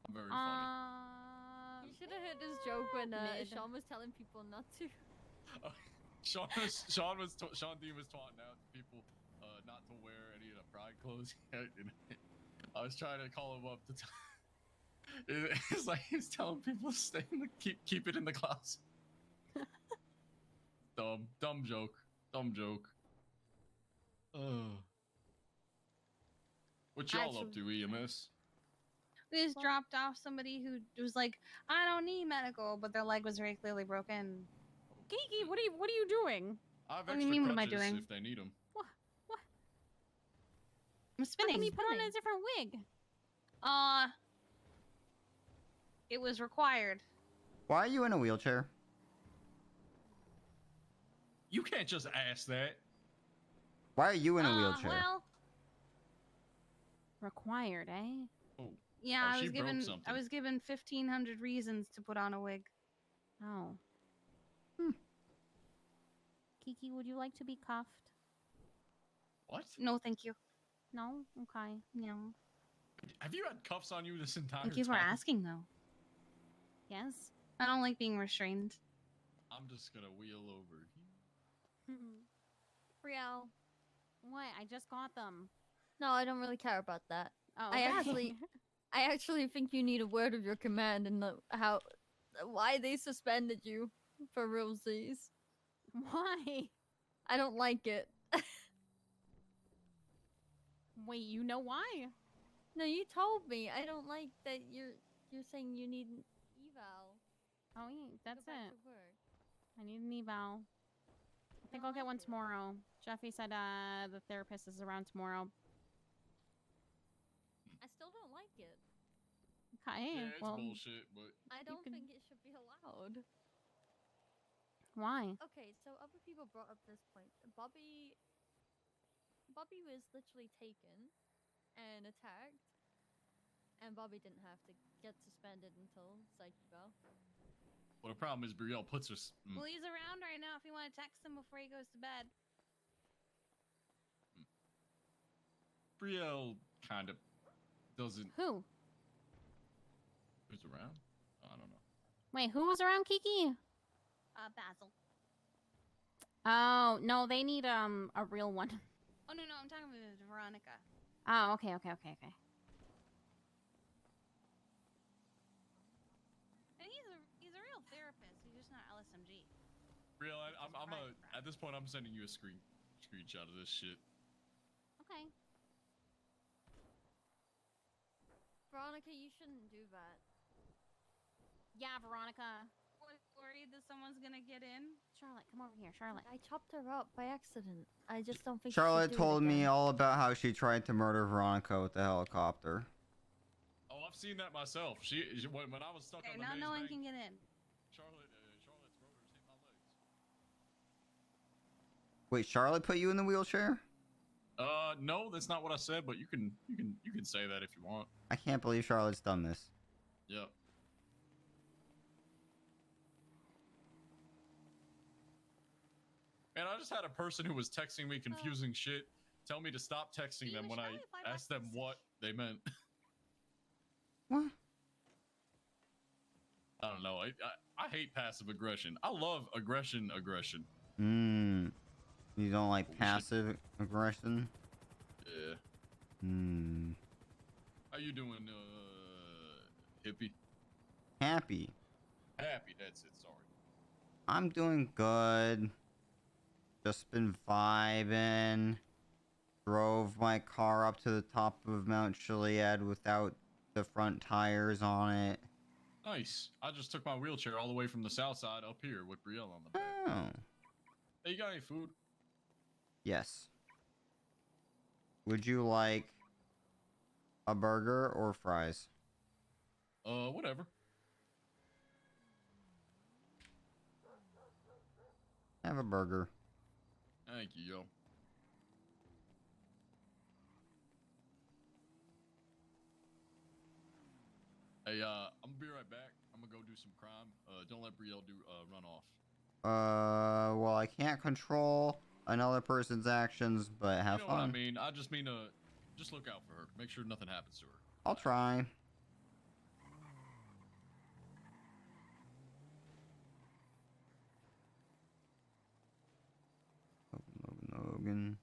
Speaker 22: I'm very funny.
Speaker 1: You should have heard this joke when
Speaker 10: Mid.
Speaker 1: Sean was telling people not to.
Speaker 22: Sean Dean was taunting out people not to wear any of the pride clothes. I was trying to call him up to. It's like he's telling people to stay in the keep it in the closet. Dumb joke. What y'all up to, EMS?
Speaker 10: We just dropped off somebody who was like, I don't need medical, but their leg was very clearly broken. Kiki, what are you doing?
Speaker 22: I have
Speaker 10: What do
Speaker 22: extra
Speaker 10: you mean, what am I
Speaker 22: crutches
Speaker 10: doing?
Speaker 22: if they need them.
Speaker 10: I'm spinning.
Speaker 23: How come you put on a different wig?
Speaker 10: It was required.
Speaker 2: Why are you in a wheelchair?
Speaker 22: You can't just ask that.
Speaker 2: Why are you in a wheelchair?
Speaker 10: Well,
Speaker 23: Required, eh?
Speaker 22: Oh.
Speaker 10: yeah,
Speaker 22: Oh,
Speaker 10: I
Speaker 22: she
Speaker 10: was
Speaker 22: broke
Speaker 10: given
Speaker 22: something.
Speaker 10: 1,500 reasons to put on a wig.
Speaker 23: Oh. Kiki, would you like to be cuffed?
Speaker 22: What?
Speaker 10: No, thank you.
Speaker 23: No? Okay.
Speaker 10: No.
Speaker 22: Have you had cuffs on you this entire
Speaker 10: Thank you for
Speaker 22: time?
Speaker 10: asking, though.
Speaker 23: Yes.
Speaker 10: I don't like being restrained.
Speaker 22: I'm just gonna wheel over here.
Speaker 1: Riel.
Speaker 23: What? I just got them.
Speaker 1: No, I don't really care about that.
Speaker 23: Oh,
Speaker 1: I
Speaker 23: okay.
Speaker 1: actually think you need a word of your command and why they suspended you for realsies.
Speaker 23: Why?
Speaker 1: I don't like it.
Speaker 23: Wait, you know why?
Speaker 1: No, you told me. I don't like that you're saying you need an eval.
Speaker 23: Oh, yeah, that's
Speaker 1: Go back
Speaker 23: it.
Speaker 1: to work.
Speaker 23: I need an eval. I think I'll get one tomorrow. Jeffy said the therapist is around tomorrow.
Speaker 1: I still don't like it.
Speaker 23: Okay,
Speaker 22: Yeah, it's
Speaker 23: well,
Speaker 22: bullshit, but
Speaker 1: I don't think it should be allowed.
Speaker 23: why?
Speaker 1: Okay, so other people brought up this point. Bobby Bobby was literally taken and attacked, and Bobby didn't have to get suspended until psych eval.
Speaker 22: Well, the problem is Brielle puts her.
Speaker 10: Well, he's around right now if you want to text him before he goes to bed.
Speaker 22: Brielle kind of doesn't.
Speaker 23: Who?
Speaker 22: Who's around? I don't know.
Speaker 23: Wait, who was around Kiki?
Speaker 10: Basil.
Speaker 23: Oh no, they need a real one.
Speaker 10: Oh no, I'm talking about Veronica.
Speaker 23: Oh, okay.
Speaker 10: And he's a real therapist. He's just not LSMG.
Speaker 22: Brielle, at this point I'm sending you a screenshot of this shit.
Speaker 23: Okay.
Speaker 1: Veronica, you shouldn't do that.
Speaker 23: Yeah, Veronica.
Speaker 10: Worried that someone's gonna get in?
Speaker 23: Charlotte, come over here, Charlotte.
Speaker 1: I chopped her up by accident. I just don't think
Speaker 2: Charlotte
Speaker 1: you should do
Speaker 2: told
Speaker 1: it
Speaker 2: me
Speaker 1: again.
Speaker 2: all about how she tried to murder Veronica with the helicopter.
Speaker 22: Oh, I've seen that myself. When I was stuck
Speaker 10: Okay,
Speaker 22: on the
Speaker 10: now
Speaker 22: maze
Speaker 10: no one
Speaker 22: bank,
Speaker 10: can get in.
Speaker 22: Charlotte's rotors hit my legs.
Speaker 2: Wait, Charlotte put you in the wheelchair?
Speaker 22: No, that's not what I said, but you can say that if you want.
Speaker 2: I can't believe Charlotte's done this.
Speaker 22: Yep. Man, I just had a person who was texting me confusing shit tell me to stop texting them when I asked them what they meant.
Speaker 2: What?
Speaker 22: I don't know. I hate passive aggression. I love aggression.
Speaker 2: You don't like passive aggression?
Speaker 22: Yeah. How you doing, hippie?
Speaker 2: Happy.
Speaker 22: Happy, that's it, sorry.
Speaker 2: I'm doing good. Just been vibing. Drove my car up to the top of Mount Chiliad without the front tires on it.
Speaker 22: Nice. I just took my wheelchair all the way from the south side up here with Brielle on the back.
Speaker 2: Oh.
Speaker 22: Hey, you got any food?
Speaker 2: Yes. Would you like a burger or fries?
Speaker 22: Whatever.
Speaker 2: Have a burger.
Speaker 22: Thank you, yo. Hey, I'm gonna be right back. I'm gonna go do some crime. Don't let Brielle run off.
Speaker 2: Well, I can't control another person's actions, but have
Speaker 22: You know
Speaker 2: fun.
Speaker 22: what I mean? I just mean just look out for her. Make sure nothing happens to her.
Speaker 2: I'll try. Logan.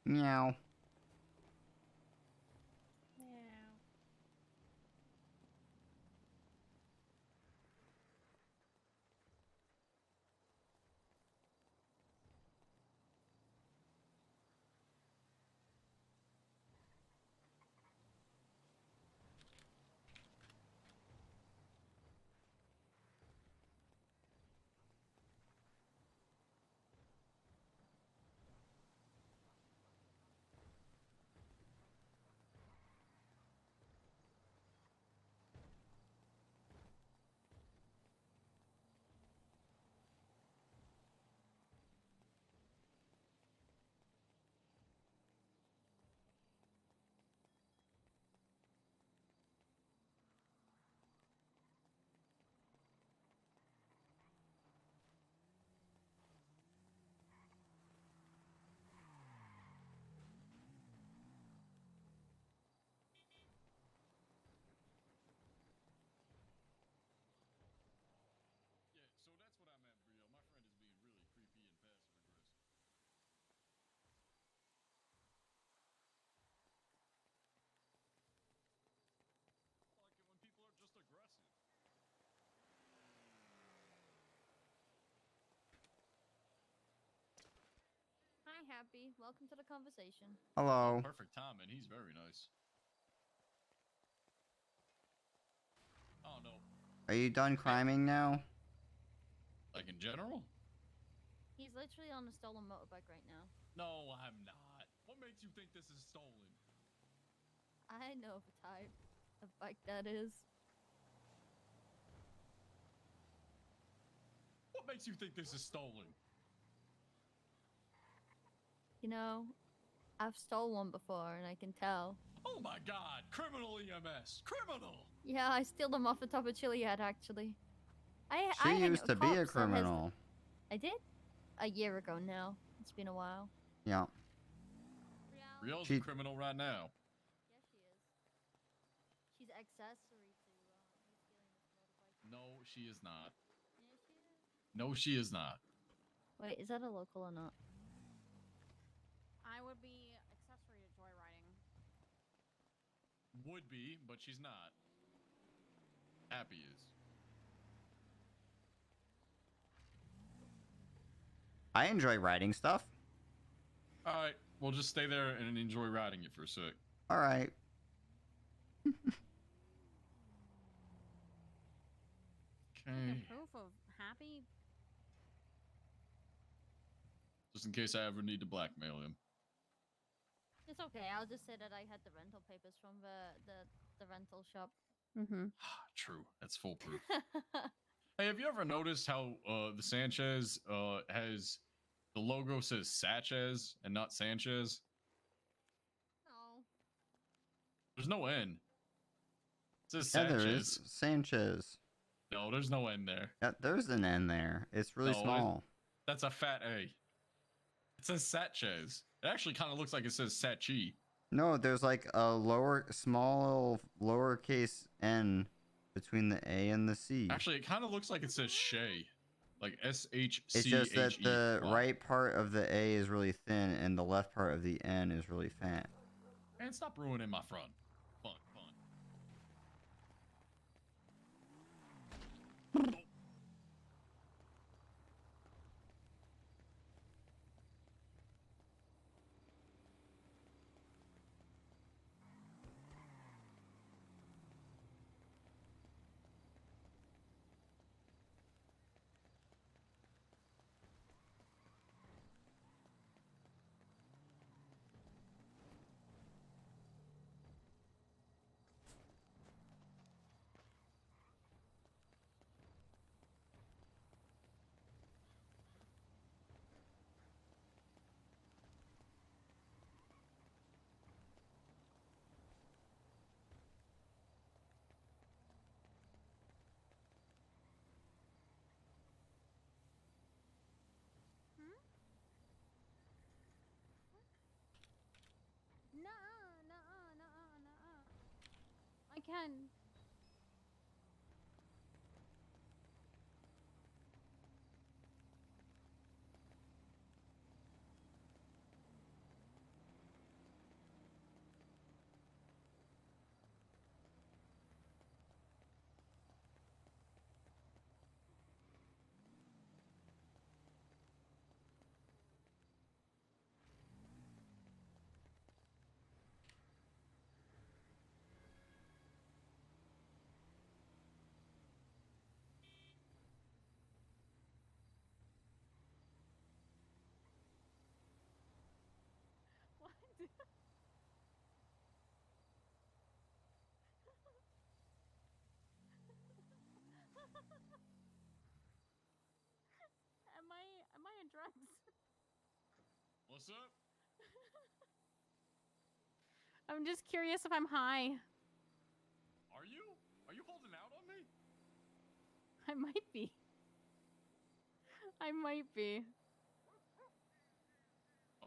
Speaker 2: Meow.
Speaker 1: Happy. Welcome to the conversation.
Speaker 2: Hello.
Speaker 22: Perfect timing. He's very nice. Oh no.
Speaker 2: Are you done criming now?
Speaker 22: Like in general?
Speaker 1: He's literally on a stolen motorbike right now.
Speaker 22: No, I'm not. What makes you think this is stolen?
Speaker 1: I know the type of bike that is.
Speaker 22: What makes you think this is stolen?
Speaker 1: You know, I've stole one before and I can tell.
Speaker 22: Oh my god, criminal EMS! Criminal!
Speaker 1: Yeah, I steal them off the top of Chili Head actually. I
Speaker 2: She
Speaker 1: hang
Speaker 2: used
Speaker 1: out
Speaker 2: to
Speaker 1: with
Speaker 2: be a
Speaker 1: cops that has-
Speaker 2: criminal.
Speaker 1: I did? A year ago now. It's been a while.
Speaker 2: Yeah.
Speaker 22: Riel's
Speaker 2: She-
Speaker 22: a criminal right now.
Speaker 1: Yeah, she is. She's accessory to me stealing this motorbike.
Speaker 22: No, she is not.
Speaker 1: Yeah, she is.
Speaker 22: No, she is not.
Speaker 1: Wait, is that a local or not?
Speaker 23: I would be accessory to joyriding.
Speaker 22: Would be, but she's not. Happy is.
Speaker 2: I enjoy writing stuff.
Speaker 22: Alright, we'll just stay there and enjoy riding it for a sec.
Speaker 2: All right.
Speaker 22: Okay.
Speaker 23: Proof of Happy.
Speaker 22: Just in case I ever need to blackmail him.
Speaker 1: It's okay. I'll just say that I had the rental papers from the rental shop.
Speaker 23: Mm-hmm.
Speaker 22: True. That's foolproof. Hey, have you ever noticed how the Sanchez has the logo says Sanchez and not Sanchez?
Speaker 1: No.
Speaker 22: There's no N. It says
Speaker 2: Yeah,
Speaker 22: Sanchez.
Speaker 2: there is Sanchez.
Speaker 22: No, there's no N there.
Speaker 2: Yeah, there's an N there. It's really
Speaker 22: No,
Speaker 2: small.
Speaker 22: That's a fat A. It says Sanchez. It actually kind of looks like it says Sachi.
Speaker 2: No, there's like a small lowercase n between the A and the C.
Speaker 22: Actually, it kind of looks like it says Shay. Like S-H-C-H-E.
Speaker 2: It's just that the
Speaker 22: Wow.
Speaker 2: right part of the A is really thin and the left part of the N is really fat.
Speaker 22: Man, stop ruining my fun. Fun.
Speaker 23: Nuh-uh. I can. What? Am I on drugs?
Speaker 22: What's up?
Speaker 23: I'm just curious if I'm high.
Speaker 22: Are you? Are you holding out on me?
Speaker 23: I might be. I might be.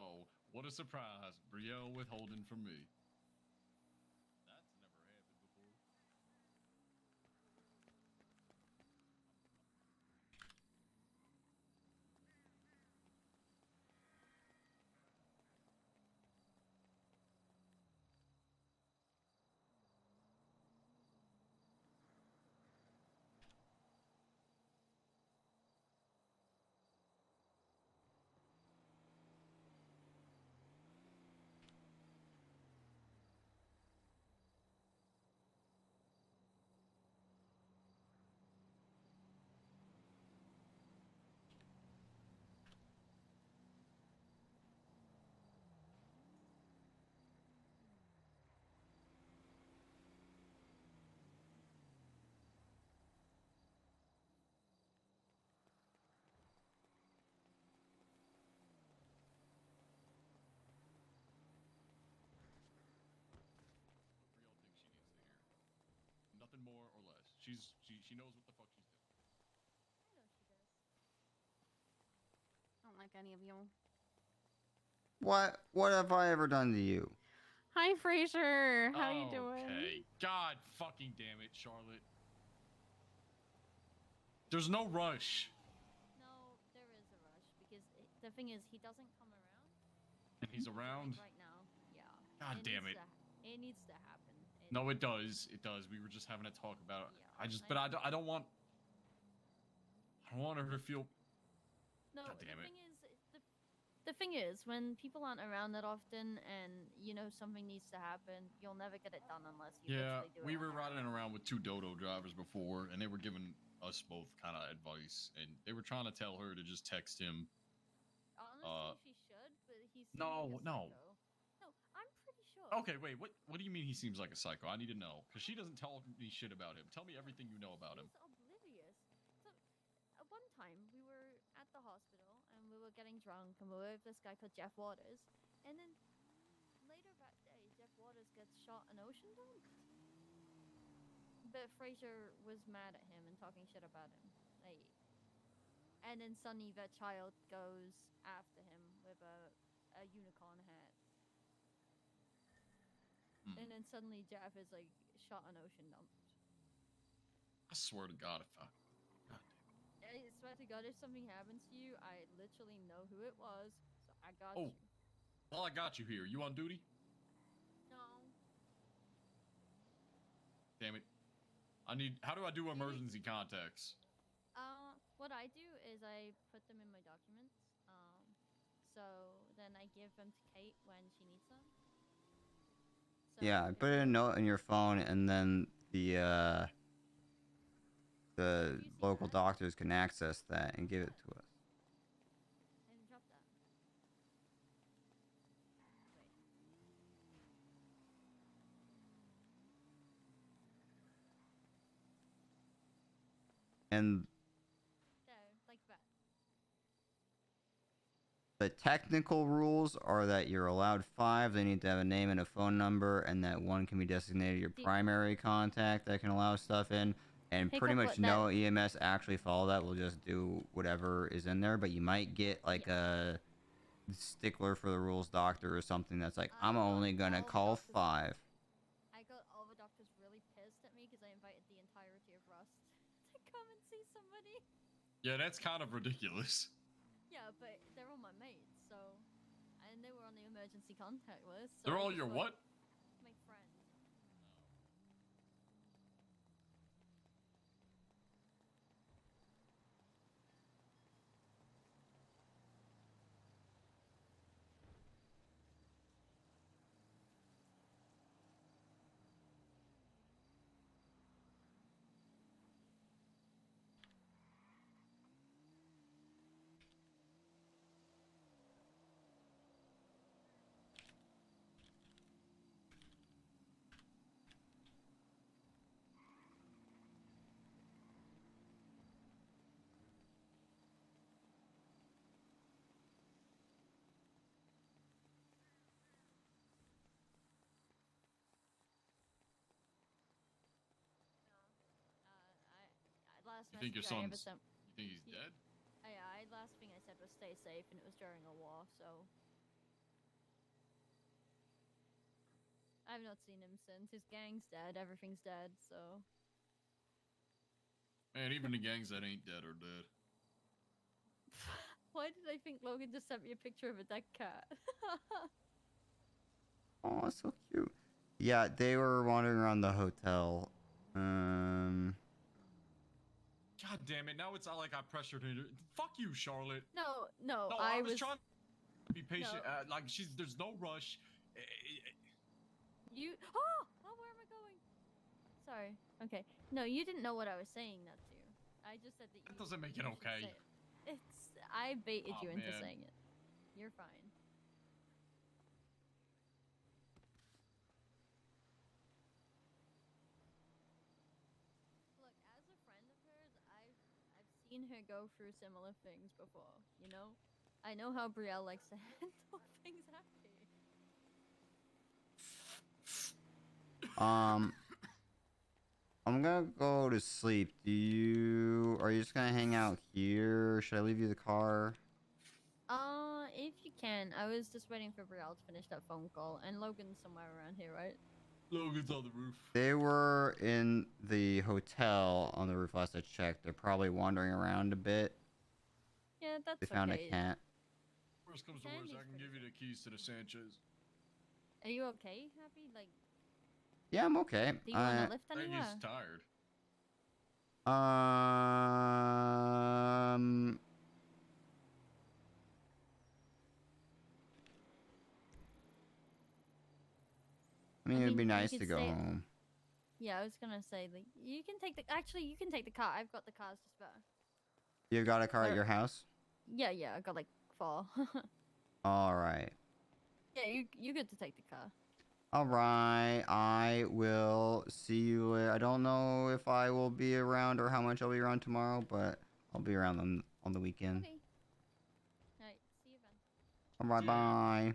Speaker 22: Oh, what a surprise. Brielle withholding from me. That's never happened before. She knows what the fuck she's doing.
Speaker 1: I know she does.
Speaker 23: I don't like any of you.
Speaker 2: What have I ever done to you?
Speaker 23: Hi, Fraser. How you doing?
Speaker 22: Okay. God fucking damn it, Charlotte. There's no rush.
Speaker 1: No, there is a rush because the thing is, he doesn't come around.
Speaker 22: And he's around?
Speaker 1: Like right now, yeah.
Speaker 22: God damn it.
Speaker 1: It needs to happen.
Speaker 22: No, it does. It does. We were just having a talk about it. I don't want her to feel.
Speaker 1: No,
Speaker 22: God damn it.
Speaker 1: The thing is, when people aren't around that often, and you know something needs to happen, you'll never get it done unless you
Speaker 22: Yeah,
Speaker 1: literally do it.
Speaker 22: we were riding around with 2 dodo drivers before, and they were giving us both kind of advice, and they were trying to tell her to just text him.
Speaker 1: Honestly, she should, but he's
Speaker 22: No.
Speaker 1: No, I'm pretty sure.
Speaker 22: Okay, wait. What do you mean he seems like a psycho? I need to know, because she doesn't tell me shit about him. Tell me everything you know about him.
Speaker 1: He's oblivious. So, at one time, we were at the hospital, and we were getting drunk, and we were with this guy called Jeff Waters, and then later that day, Jeff Waters gets shot and ocean dumped. But Fraser was mad at him and talking shit about him. And then Sonny, that child, goes after him with a unicorn hat. And then suddenly Jeff is like shot and ocean dumped.
Speaker 22: I swear to God,
Speaker 1: I swear to God, if something happens to you, I literally know who it was, so I got you.
Speaker 22: Well, I got you here. You on duty?
Speaker 1: No.
Speaker 22: Damn it. How do I do emergency contacts?
Speaker 1: What I do is I put them in my documents. So then I give them to Kate when she needs them. So
Speaker 2: Yeah, I put a note in your phone, and then the local doctors can access that and give it to us.
Speaker 1: And drop that.
Speaker 2: And
Speaker 1: Like that.
Speaker 2: the technical rules are that you're allowed 5. They need to have a name and a phone number, and that one can be designated your primary contact that can allow stuff in. And
Speaker 1: Pick
Speaker 2: pretty
Speaker 1: up
Speaker 2: much
Speaker 1: what
Speaker 2: no EMS actually follow that. We'll just do whatever is in there. But you might get like a stickler for the rules doctor or something that's like, I'm only gonna call 5.
Speaker 1: I got all the doctors really pissed at me because I invited the entirety of Rust to come and see somebody.
Speaker 22: Yeah, that's kind of ridiculous.
Speaker 1: Yeah, but they're all my mates, so... And they were on the emergency contact list. So
Speaker 22: They're
Speaker 1: I
Speaker 22: all
Speaker 1: just
Speaker 22: your
Speaker 1: thought-
Speaker 22: what?
Speaker 1: My friends. Last
Speaker 22: You think your
Speaker 1: message I ever
Speaker 22: son's...
Speaker 1: sent.
Speaker 22: You think he's dead?
Speaker 1: Last thing I said was stay safe, and it was during a war, so... I've not seen him since. His gang's dead, everything's dead, so...
Speaker 22: Man, even the gangs that ain't dead are dead.
Speaker 1: Why did I think Logan just sent me a picture of a dead cat?
Speaker 2: Oh, that's so cute. Yeah, they were wandering around the hotel.
Speaker 22: God damn it! Now it's not like I pressured her. Fuck you, Charlotte.
Speaker 1: No,
Speaker 22: I was trying to be patient.
Speaker 1: No.
Speaker 22: Like there's no rush.
Speaker 1: You... Oh, where am I going? Sorry. Okay. No, you didn't know what I was saying that to. I just said that you...
Speaker 22: That doesn't make it
Speaker 1: you should
Speaker 22: okay.
Speaker 1: say it. I baited you into
Speaker 22: man.
Speaker 1: saying it. You're fine. Look, as a friend of hers, I've seen her go through similar things before, you know? I know how Brielle likes to handle things happy.
Speaker 2: I'm gonna go to sleep. Are you just gonna hang out here? Should I leave you the car?
Speaker 1: If you can. I was just waiting for Brielle to finish that phone call, and Logan's somewhere around here, right?
Speaker 22: Logan's on the roof.
Speaker 2: They were in the hotel on the roof last I checked. They're probably wandering around a bit.
Speaker 1: Yeah, that's
Speaker 2: They found
Speaker 1: okay.
Speaker 2: a cat.
Speaker 22: Worst comes to worst, I can give you the keys to the Sanchez.
Speaker 1: Are you okay, Happy? Like,
Speaker 2: Yeah, I'm okay.
Speaker 1: do you want to lift
Speaker 22: I think
Speaker 1: anywhere?
Speaker 22: he's tired.
Speaker 2: I mean, it'd be
Speaker 1: you
Speaker 2: nice
Speaker 1: could
Speaker 2: to go
Speaker 1: stay-
Speaker 2: home.
Speaker 1: Yeah, I was gonna say, like, you can take the. Actually, you can take the car. I've got the cars to spare.
Speaker 2: You got a car at your house?
Speaker 1: Yeah, I got like 4.
Speaker 2: All right.
Speaker 1: Yeah, you get to take the car.
Speaker 2: All right. I will see you later. I don't know if I will be around or how much I'll be around tomorrow, but I'll be around on the weekend.
Speaker 1: Okay. All right. See you then.
Speaker 2: All right. Bye.